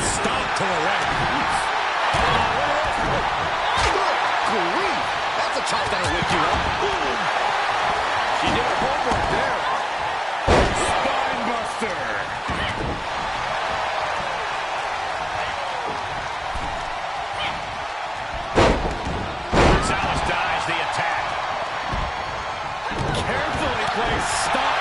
L: Stomp to the right.
C: Good grief. That's a chop that'll wake you up. She did her homework there.
L: Gonzalez dodged the attack. Carefully placed stop.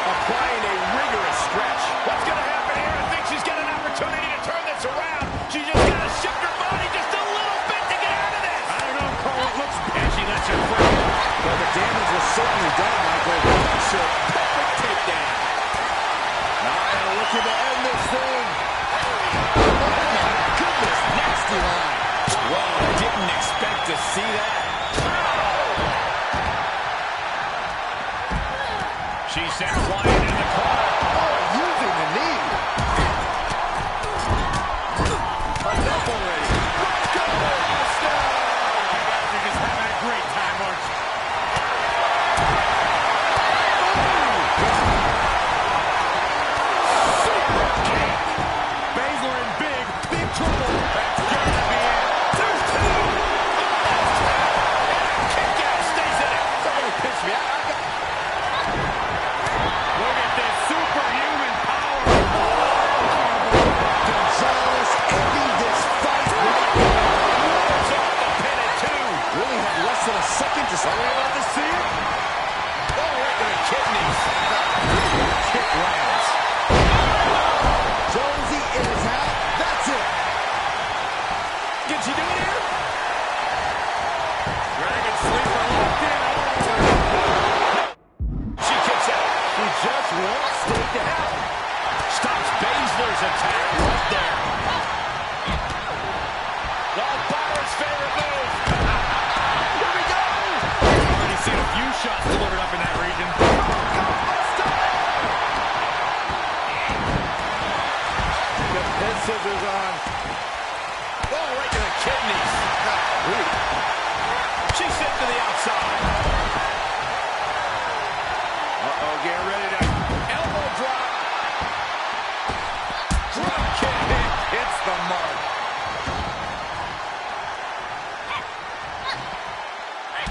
L: Applying a rigorous stretch. What's going to happen here? I think she's got an opportunity to turn this around. She just got to shift her body just a little bit to get out of this. I don't know, Cole. It looks bad. She lets her free.
C: Well, the damage was certainly done, Michael. So, perfect takedown. Now, looking to end this thing. Oh, my goodness, nasty line.
L: Whoa, didn't expect to see that. She sent flying in the corner.
C: Oh, using the knee. Enough already. Let's go, Master.
L: You're just having a great time, aren't you? Baszler in big trouble. That's got to be it. There's two. Kick out, stays in it.
C: Somebody pitch me.
L: Look at this superhuman power.
C: Gonzalez ending this fight right now.
L: It's off the pin at two.
C: Really had less than a second to start.
L: Are we about to see it? Oh, right to the kidneys. Kick lands.
C: Josie is out. That's it.
L: Can she do it here? Dragon sleeper locked in. She kicks out.
C: She just won't stay down.
L: Stops Baszler's attack right there. Oh, Byron's favorite move. Here we go. I've already seen a few shots delivered up in that region.
C: The pin scissors on.
L: Oh, right to the kidneys. She's sent to the outside. Uh-oh, get ready to elbow drop. Drop kick hits the mark.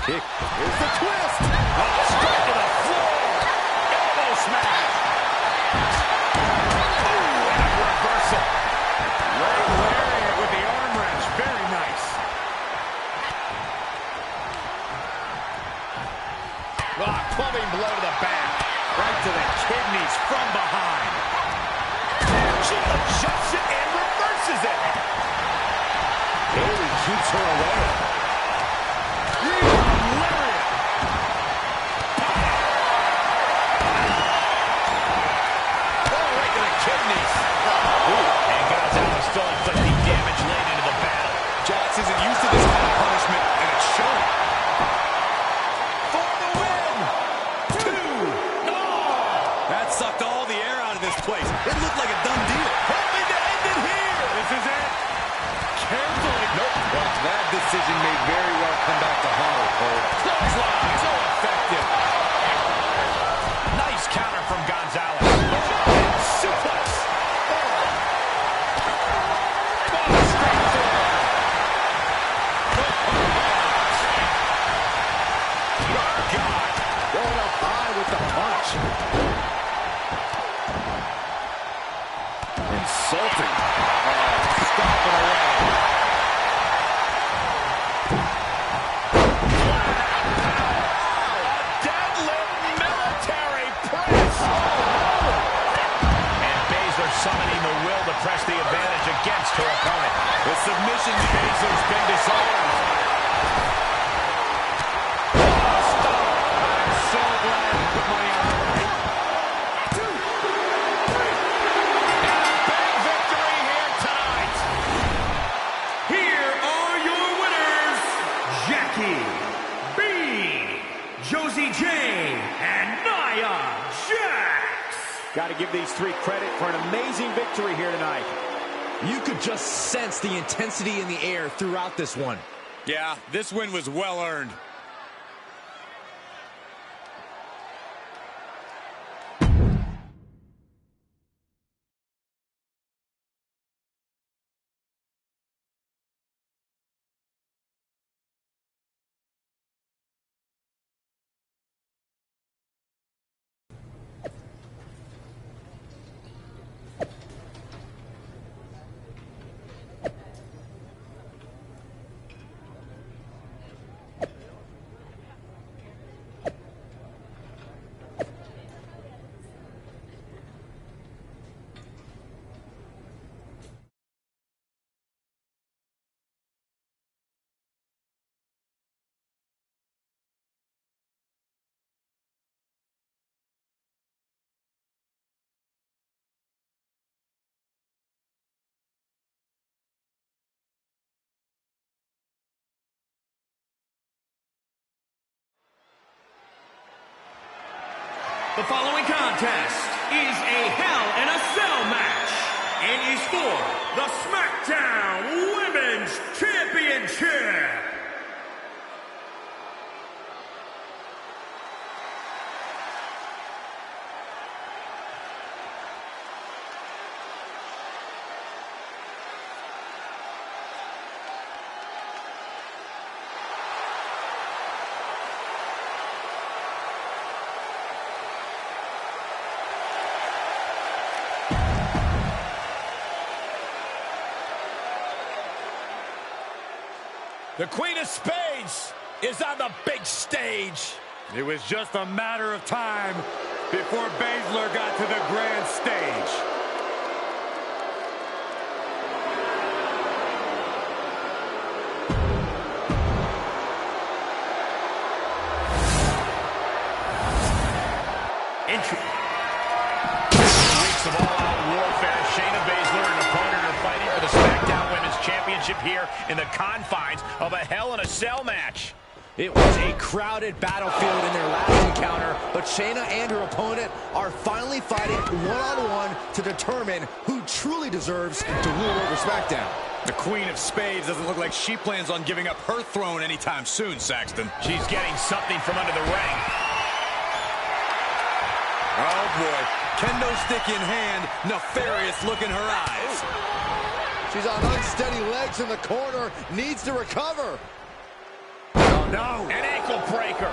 C: Kick. Here's the twist.
L: Oh, straight to the floor. Elbow smash. Ooh, and a reversal. Ray lariat with the arm wrench. Very nice. Oh, clubbing blow to the back. Right to the kidneys from behind. She adjusts it and reverses it.
C: Bailey keeps her away.
L: Lariat. kidneys. And Gonzalez still inflicting damage late into the battle.
K: Jax isn't used to this kind of punishment, and it's showing. For the win! 2! Oh! That sucked all the air out of this place. It looked like a done deal. Hoping to end it here! This is it. Carefully. Nope. Watch that decision may very well come back to haunt her, Cole.
L: Clothesline. So effective. Nice counter from Gonzalez. Suplex.
K: Going up high with the punch. Insulting. Stomping around.
L: Deadlift military press. And Baszler summoning the will to press the advantage against her opponent.
K: The submission to Baszler's been disarmed.
L: So glad to put money on the right. 2, 3. And a big victory here tonight.
B: Here are your winners, Jackie B, Josie Jane, and Nia Jax.
L: Got to give these three credit for an amazing victory here tonight.
S: You could just sense the intensity in the air throughout this one.
K: Yeah, this win was well earned.
B: The following contest is a Hell in a Cell match and is for the Smackdown Women's Championship.
L: The Queen of Spades is on the big stage.
K: It was just a matter of time before Baszler got to the grand stage.
B: Entry.
L: Weeks of all-out warfare. Shayna Baszler and opponent are fighting for the Smackdown Women's Championship here in the confines of a Hell in a Cell match.
S: It was a crowded battlefield in their last encounter, but Shayna and her opponent are finally fighting one-on-one to determine who truly deserves to rule over SmackDown.
K: The Queen of Spades doesn't look like she plans on giving up her throne anytime soon, Saxton.
L: She's getting something from under the ring.
K: Oh, boy. Kendo stick in hand, nefarious look in her eyes.
C: She's on unsteady legs in the corner, needs to recover.
L: Oh, no. An ankle breaker.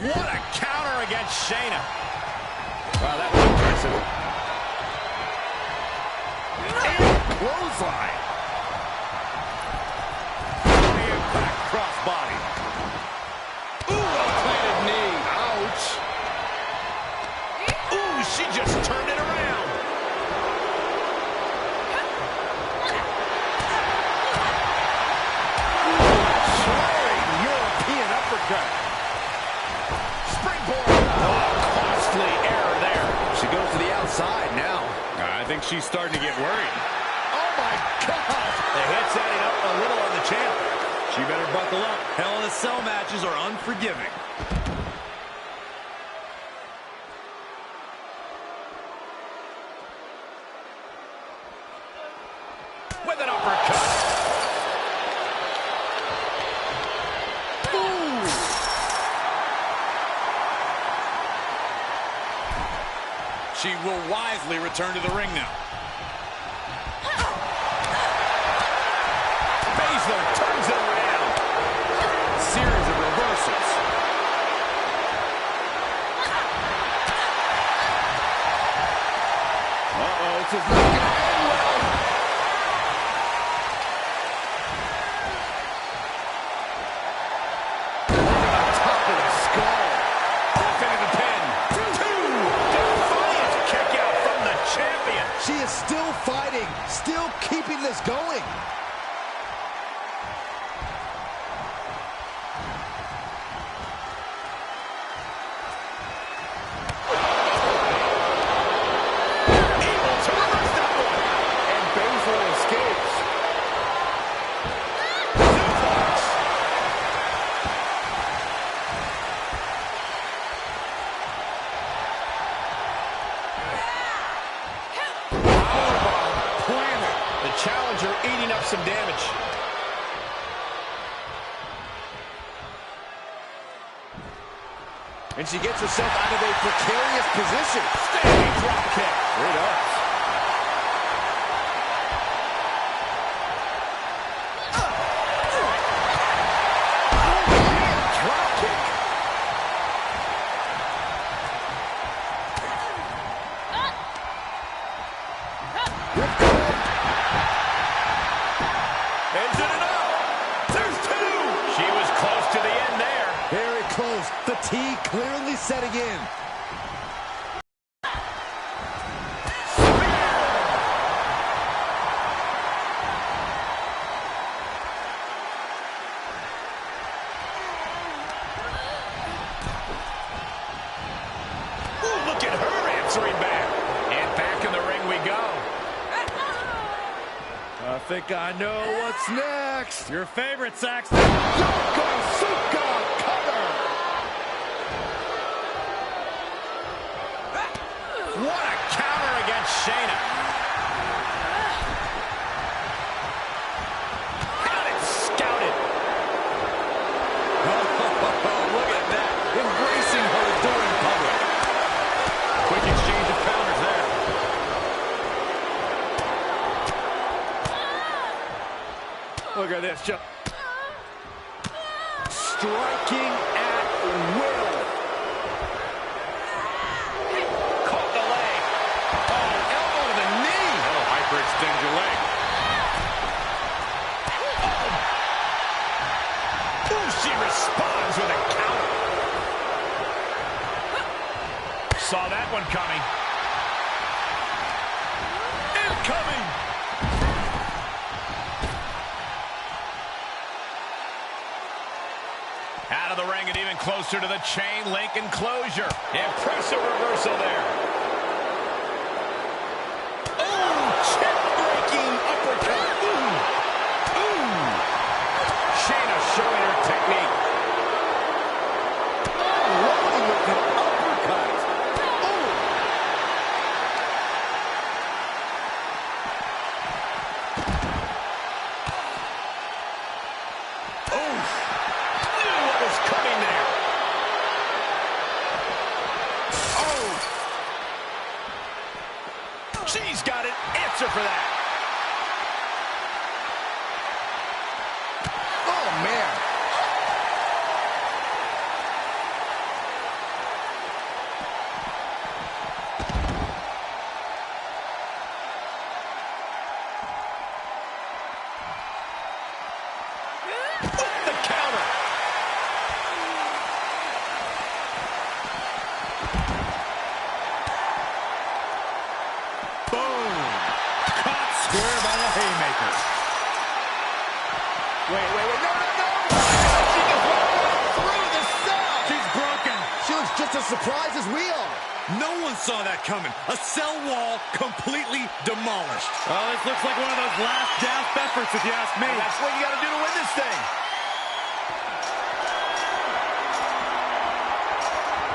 L: What a counter against Shayna. Wow, that was impressive.
K: Clothesline. The impact crossbody.
L: Ooh, well-planted knee. Ouch. Ooh, she just turned it around. European uppercut. Springboard. Oh, costly
S: side now.
D: I think she's starting to get worried.
S: Oh, my God.
D: The hit's adding up a little on the champ. She better buckle up.
K: Hell in a Cell matches are unforgiving.
D: With an uppercut.
K: Ooh. She will wisely return to the ring now.
D: Baszler turns it around.
K: Series of reversals.
C: Uh-oh, this is not going to end well.
D: Top of the skull. Off into the pin. 2. Defiant kick out from the champion.
S: She is still fighting, still keeping this going.
D: Able to reverse that one.
C: And Baszler escapes.
D: Suplex. Powerbomb planted. The challenger eating up some damage.
S: And she gets herself out of a precarious position.
D: Standing drop kick.
C: Great ups.
D: Drop kick. Is it enough? There's 2. She was close to the end there.
S: Very close. Fatigue clearly setting in.
D: Ooh, look at her answering back. And back in the ring we go.
C: I think I know what's next.
K: Your favorite, Saxton.
C: Yokosuka cover.
D: What a counter against Shayna. Got it scouted.
K: Oh, look at that. Embracing her adoring public.
D: Quick exchange of counters there.
C: Look at this. Striking at will.
D: Caught the leg. Oh, elbow to the knee.
K: Oh, hyperextend your leg.
D: Ooh, she responds with a counter. Saw that one coming. Incoming. Out of the ring and even closer to the chain link enclosure. Impressive reversal there. Ooh, chip-breaking uppercut. Ooh. Shayna showing her technique.
C: Rolling with an uppercut.
D: Coming there. Oh! She's got an answer for that.
C: Oh, man.
D: With the counter. Boom. Caught square by the haymaker.
C: Wait. No.
D: She just went right through the cell.
S: She's broken. She looks just as surprised as we are.
K: No one saw that coming. A cell wall completely demolished.
D: Oh, this looks like one of those last gasp efforts, if you ask me.
C: That's what you got to do to win this thing.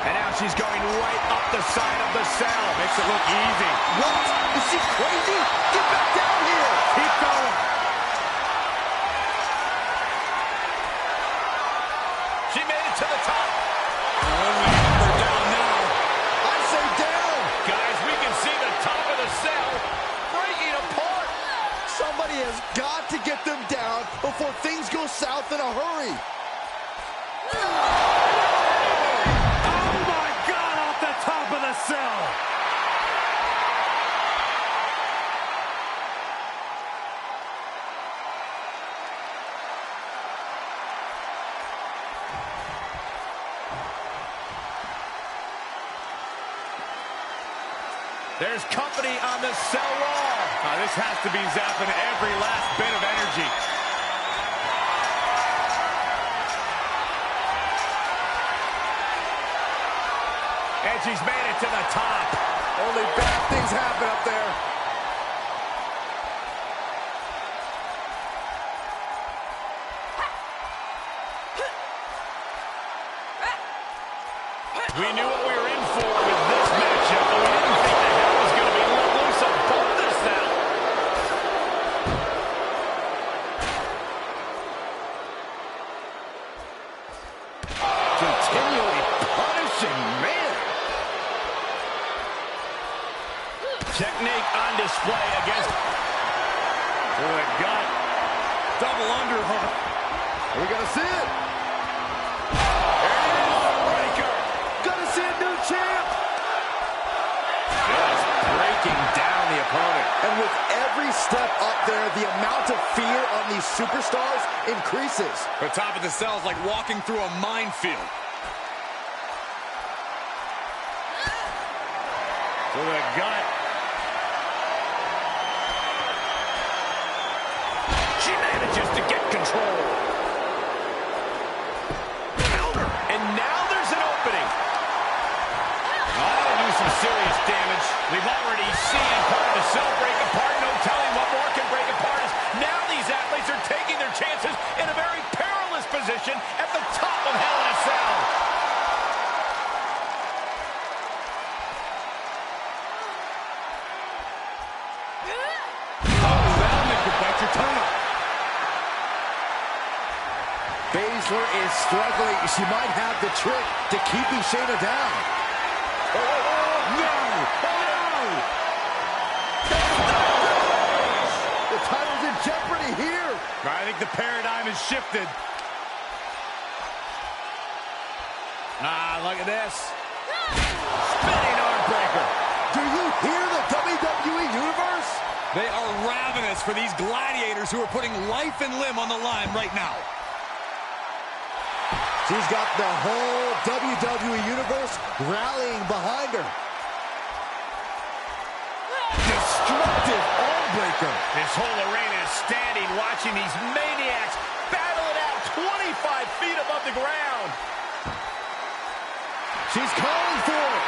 L: And now she's going right up the side of the cell. Makes it look easy.
C: What? Is she crazy? Get back down here.
L: Keep going. She made it to the top.
K: They're down now.
C: I say down.
L: Guys, we can see the top of the cell breaking apart.
C: Somebody has got to get them down before things go south in a hurry.
D: Top of the cell.
L: There's company on the cell wall.
D: This has to be zapping every last bit of energy.
L: And she's made it to the top.
C: Only bad things happen up there.
L: We knew what we were in for with this matchup, but we didn't think the hell was going to be let loose above this now. Continually punishing, man. Technique on display against
D: To the gut. Double underhook.
C: Are we gonna see it?
L: breaker.
C: Gonna see a new champ.
L: Just breaking down the opponent.
C: And with every step up there, the amount of fear on these superstars increases.
K: The top of the cell is like walking through a minefield.
D: To the gut.
L: She manages to get control. Counter. And now there's an opening. That'll do some serious damage. We've already seen part of the cell break apart. No telling what more can break apart. Now these athletes are taking their chances in a very perilous position at the top of Hell in a Cell.
C: Baszler is struggling. She might have the trick to keeping Shayna down.
L: No!
C: The title's in jeopardy here.
D: I think the paradigm has shifted. Look at this.
L: Spinning arm breaker.
C: Do you hear the WWE Universe?
K: They are ravenous for these gladiators who are putting life and limb on the line right now.
C: She's got the whole WWE Universe rallying behind her.
L: Destructive arm breaker. This whole arena is standing watching these maniacs battle it out 25 feet above the ground.
C: She's calling for it.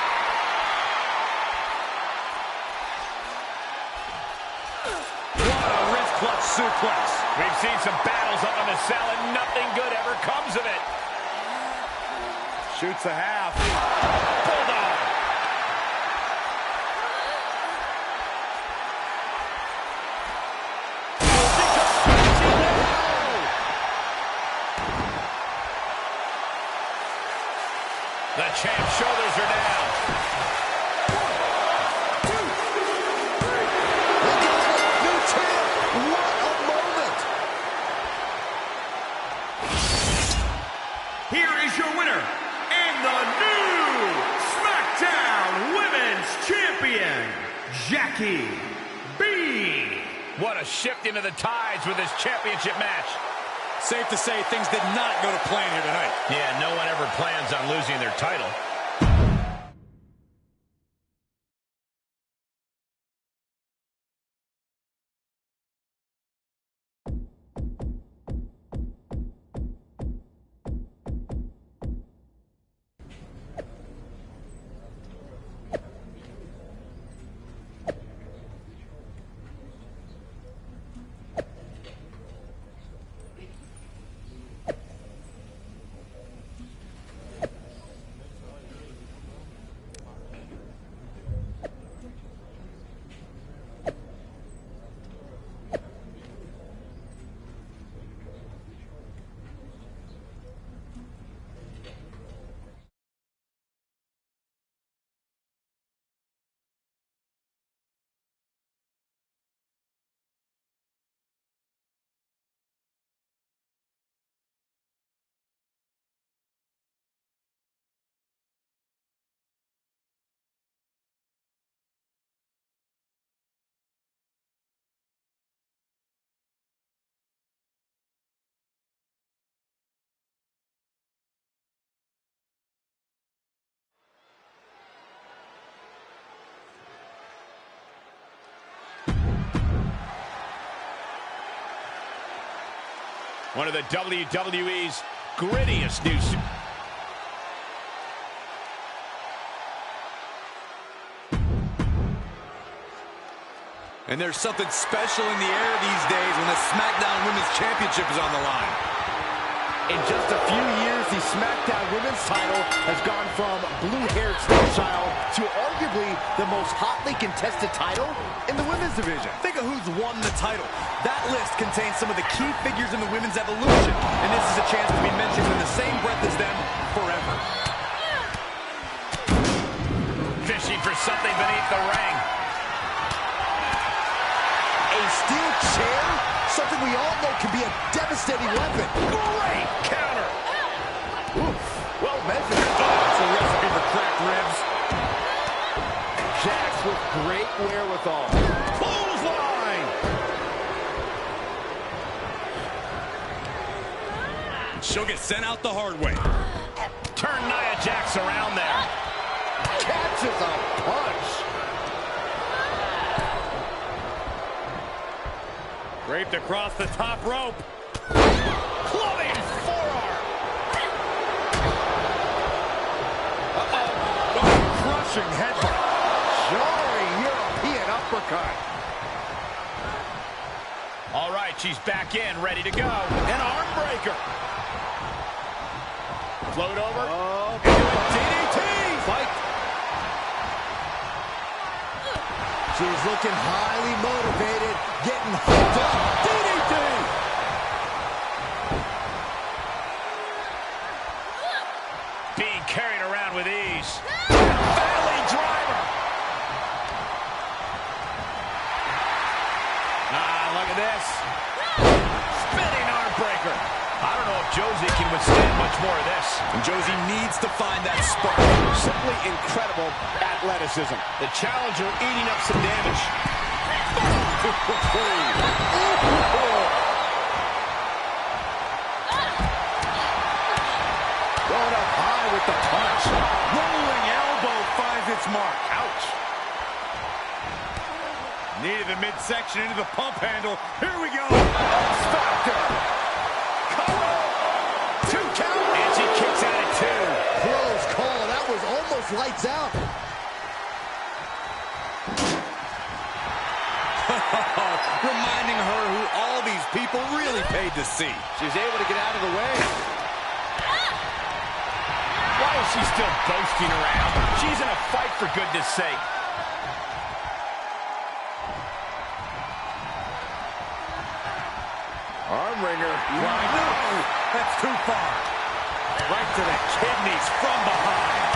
L: What a wrist clutch suplex. We've seen some battles up on the cell and nothing good ever comes of it.
D: Shoots a half.
L: Bulldog. The champ's shoulders are down.
C: 1, 2, 3. Look at that new champ. What a moment.
B: Here is your winner, and the new SmackDown Women's Champion, Jackie B.
L: What a shift into the tides with this championship match.
K: Safe to say things did not go to plan here tonight.
L: Yeah, no one ever plans on losing their title. One of the WWE's grittiest new...
F: And there's something special in the air these days when the Smackdown Women's Championship is on the line.
S: In just a few years, the Smackdown Women's title has gone from blue-haired stepchild to arguably the most hotly contested title in the women's division.
K: Think of who's won the title. That list contains some of the key figures in the women's evolution, and this is a chance to be mentioned in the same breath as them forever.
L: Fishing for something beneath the ring.
S: A steel chair? Something we all know can be a devastating weapon.
L: Great counter.
S: Oof, well measured.
L: That's a recipe for cracked ribs.
S: Jax with great wherewithal.
L: Clothesline.
F: She'll get sent out the hard way.
L: Turn Nia Jax around there.
S: Catches a punch.
L: Draped across the top rope. Clubbing forearm.
S: Crushing headbutt. Jarring European uppercut.
L: All right, she's back in, ready to go. An arm breaker. Float over.
S: Oh,
L: DDT.
S: Fight. She's looking highly motivated, getting hooked up. DDT!
L: Being carried around with ease. Valley driver. Look at this. Spinning arm breaker. I don't know if Josie can withstand much more of this.
F: And Josie needs to find that spark.
S: Simply incredible athleticism.
L: The challenger eating up some damage.
S: Going up high with the punch.
L: Rolling elbow finds its mark. Ouch. Knee to the midsection into the pump handle. Here we go.
S: X-Factor.
L: Cover. 2 count. And she kicks out at 2.
S: Close call. That was almost lights out.
F: Reminding her who all these people really paid to see.
S: She's able to get out of the way.
L: Why is she still boasting around? She's in a fight, for goodness sake.
S: Arm wringer.
L: No, that's too far. Right to the kidneys from behind.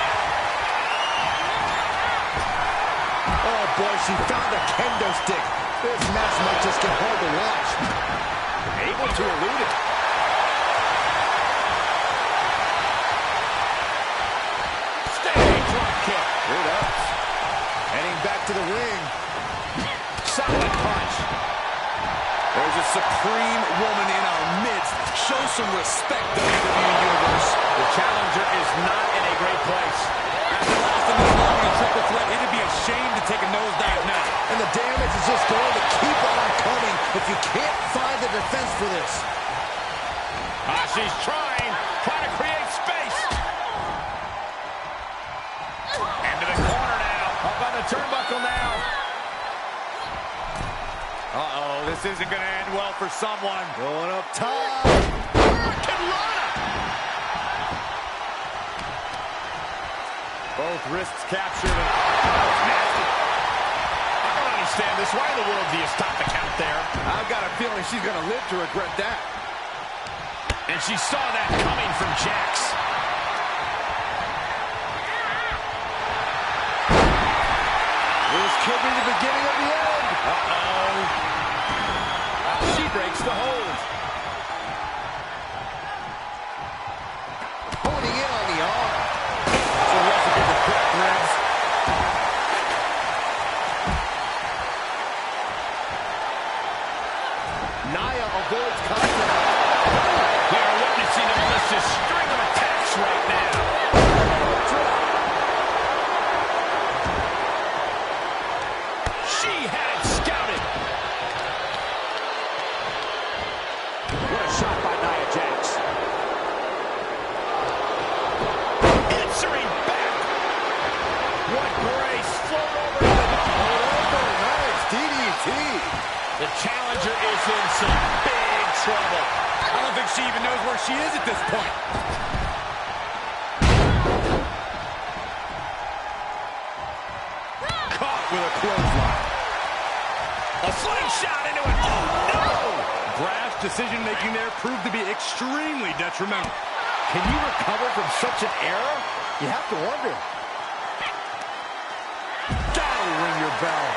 S: Oh, boy, she found a kendo stick. This match might just get hard to watch.
L: Able to elude it. Standing drop kick.
S: Here it is. Heading back to the ring.
L: Solid punch.
F: There's a supreme woman in our midst. Show some respect, WWE Universe.
L: The challenger is not in a great place.
F: After lasting this long in a triple threat, it'd be a shame to take a nosedive now.
S: And the damage is just going to keep on coming if you can't find the defense for this.
L: She's trying to create space. Into the corner now. Up on the turnbuckle now. Uh-oh, this isn't going to end well for someone.
S: Going up top.
L: Hurricanrana. Both wrists captured. That was nasty. I don't understand this. Why in the world do you stop the count there?
S: I've got a feeling she's going to live to regret that.
L: And she saw that coming from Jax.
S: This could be the beginning of the end.
L: Uh-oh. She breaks the hold.
S: Holding in on the arm.
L: It's a recipe for cracked ribs.
S: Nia avoids contact.
L: We are witnessing a malicious string of attacks right now. She had it scouted.
S: What a shot by Nia.
L: What grace. Float over to the
C: over. Nice. DDT.
L: The challenger is in some big trouble.
F: I don't think she even knows where she is at this point.
L: Caught with a clothesline. A slingshot into it. Oh, no!
F: Brash decision-making there proved to be extremely detrimental.
C: Can you recover from such an error? You have to wonder. That'll ring your bell.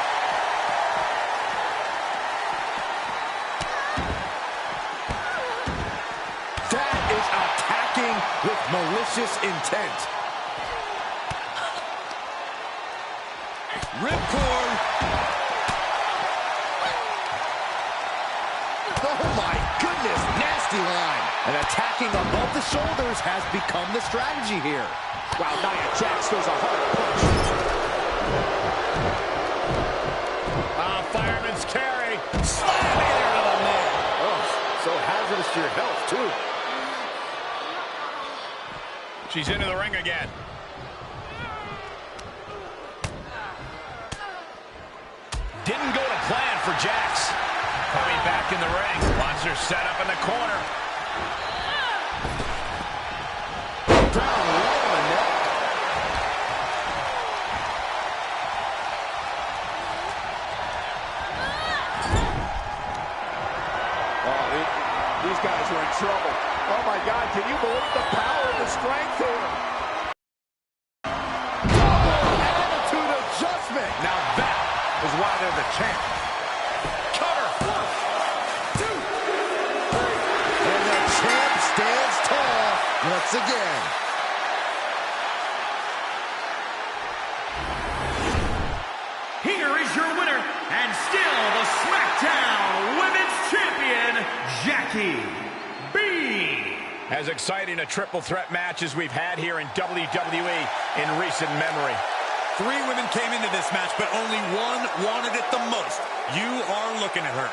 C: That is attacking with malicious intent.
F: Ripcord.
C: Oh my goodness, nasty line. And attacking above the shoulders has become the strategy here. Wow, Nia Jax throws a hard punch.
L: Fireman's carry. Slamming her to the mat.
C: Oh, so hazardous to your health, too.
L: She's into the ring again. Didn't go to plan for Jax. Coming back in the ring. Wants her set up in the corner.
C: Down right on the neck.
L: Oh, these guys are in trouble. Oh, my God. Can you believe the power and the strength here?
C: Attitude adjustment.
L: Now that is why they're the champ. Cover. 1, 2, 3.
C: And the champ stands tall once again.
B: Here is your winner, and still the Smackdown Women's Champion, Jackie B.
L: As exciting a triple threat match as we've had here in WWE in recent memory.
F: 3 women came into this match, but only one wanted it the most. You are looking at her.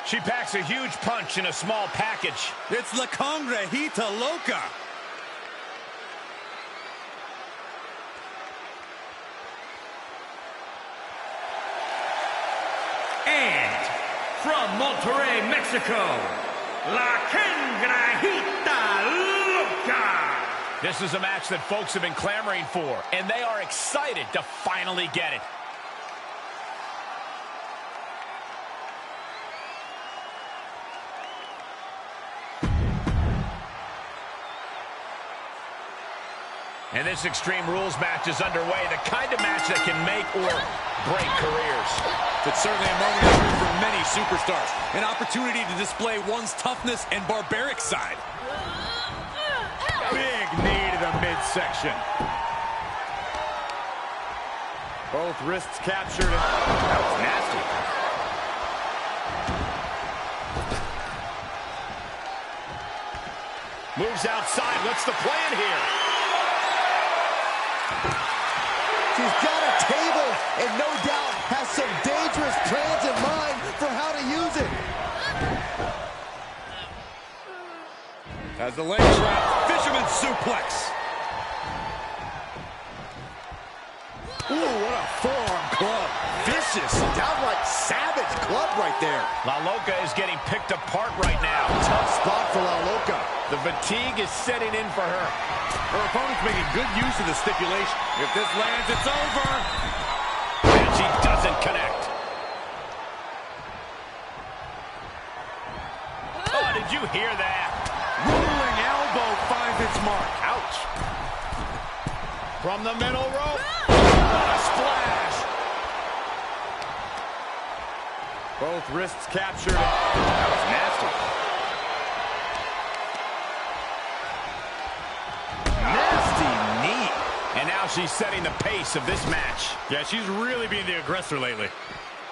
L: She packs a huge punch in a small package.
F: It's La Congrejita Loca.
B: And from Monterrey, Mexico, La Congrejita Loca.
L: This is a match that folks have been clamoring for, and they are excited to finally get it. And this Extreme Rules match is underway, the kind of match that can make or break careers.
F: It's certainly a moment of truth for many superstars. An opportunity to display one's toughness and barbaric side.
D: Big knee to the midsection. Both wrists captured. That was nasty. Moves outside. What's the plan here?
C: She's got a table and no doubt has some dangerous plans in mind for how to use it.
F: As the leg trap, fisherman suplex.
C: Ooh, what a forearm club. Vicious, downright savage club right there.
L: La Loca is getting picked apart right now.
C: Tough spot for La Loca.
L: The fatigue is setting in for her.
F: Her opponent's making good use of the stipulation. If this lands, it's over.
L: And she doesn't connect. Oh, did you hear that?
D: Rolling elbow finds its mark. Ouch. From the middle rope. What a splash. Both wrists captured. That was nasty.
L: Nasty knee. And now she's setting the pace of this match.
D: Yeah, she's really being the aggressor lately.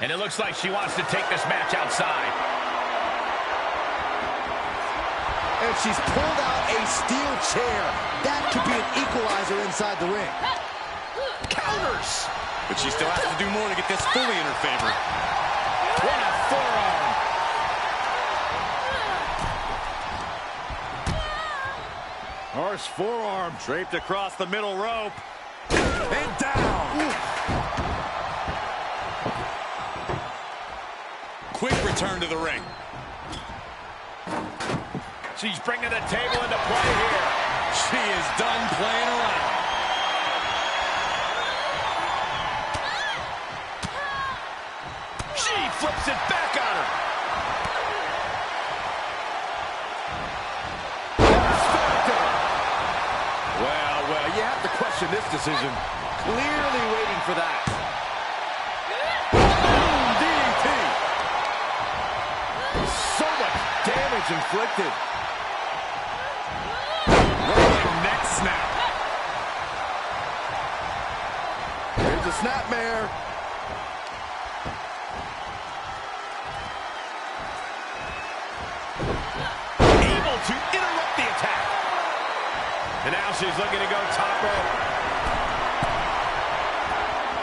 L: And it looks like she wants to take this match outside.
C: And she's pulled out a steel chair. That could be an equalizer inside the ring.
L: Counters.
F: But she still has to do more to get this fully in her favor.
L: What a forearm.
D: Harsh forearm draped across the middle rope. And down.
C: Ooh.
F: Quick return to the ring.
L: She's bringing the table into play here.
F: She is done playing around.
L: She flips it back on her.
D: Well, you have to question this decision. Clearly waiting for that. Boom, DDT. So much damage inflicted.
F: Rolling neck snap.
C: Here's a snapmare.
L: Able to interrupt the attack. And now she's looking to go top rope.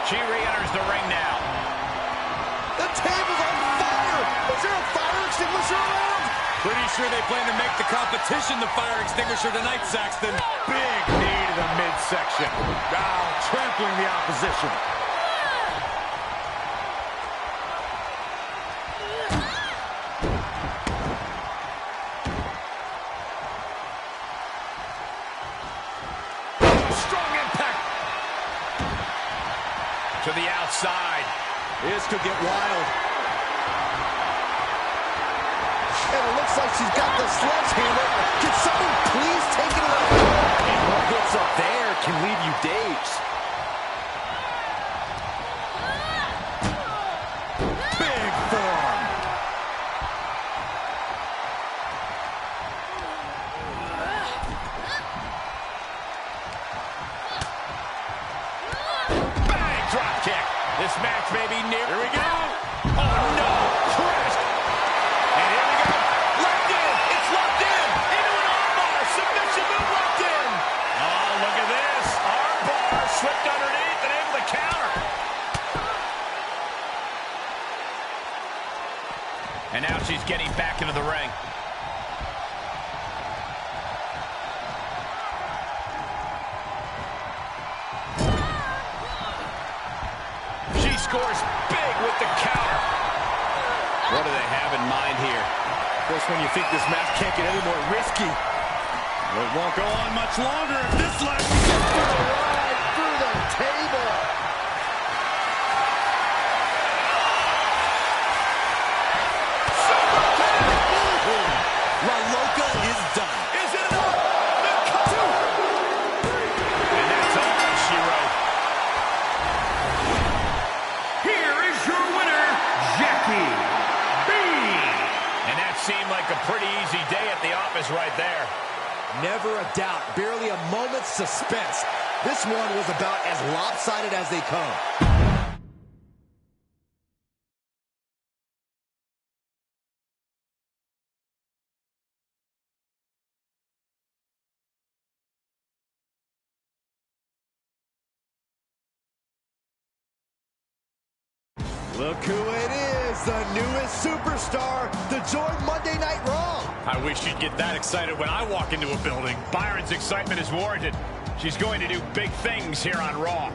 L: She re-enters the ring now.
C: The table's on fire. Is there a fire extinguisher around?
F: Pretty sure they plan to make the competition the fire extinguisher tonight, Saxton.
D: Big knee to the midsection. Wow, trampling the opposition.
L: Strong impact. To the outside.
C: This could get wild. And it looks like she's got the sledgehammer. Can someone please take it away?
D: And what hits up there can leave you dazed.
C: Big forearm.
L: Bang, drop kick. This match may be near. Here we go. Oh, no. Crashed. And here we go. Locked in. It's locked in. Into an armbar. Submission move locked in. Oh, look at this. Armbar slipped underneath and able to counter. And now she's getting back into the ring. She scores big with the counter. What do they have in mind here?
C: Of course, when you think this match can't get any more risky.
D: It won't go on much longer if this lasts.
C: Right through the table.
K: La Loca is done.
D: Is it enough? The cover. And that's all she wrote.
B: Here is your winner, Jackie B.
L: And that seemed like a pretty easy day at the office right there.
S: Never a doubt, barely a moment's suspense. This one was about as lopsided as they come. Look who it is, the newest superstar to join Monday Night Raw.
L: I wish you'd get that excited when I walk into a building. Byron's excitement is warranted. She's going to do big things here on Raw.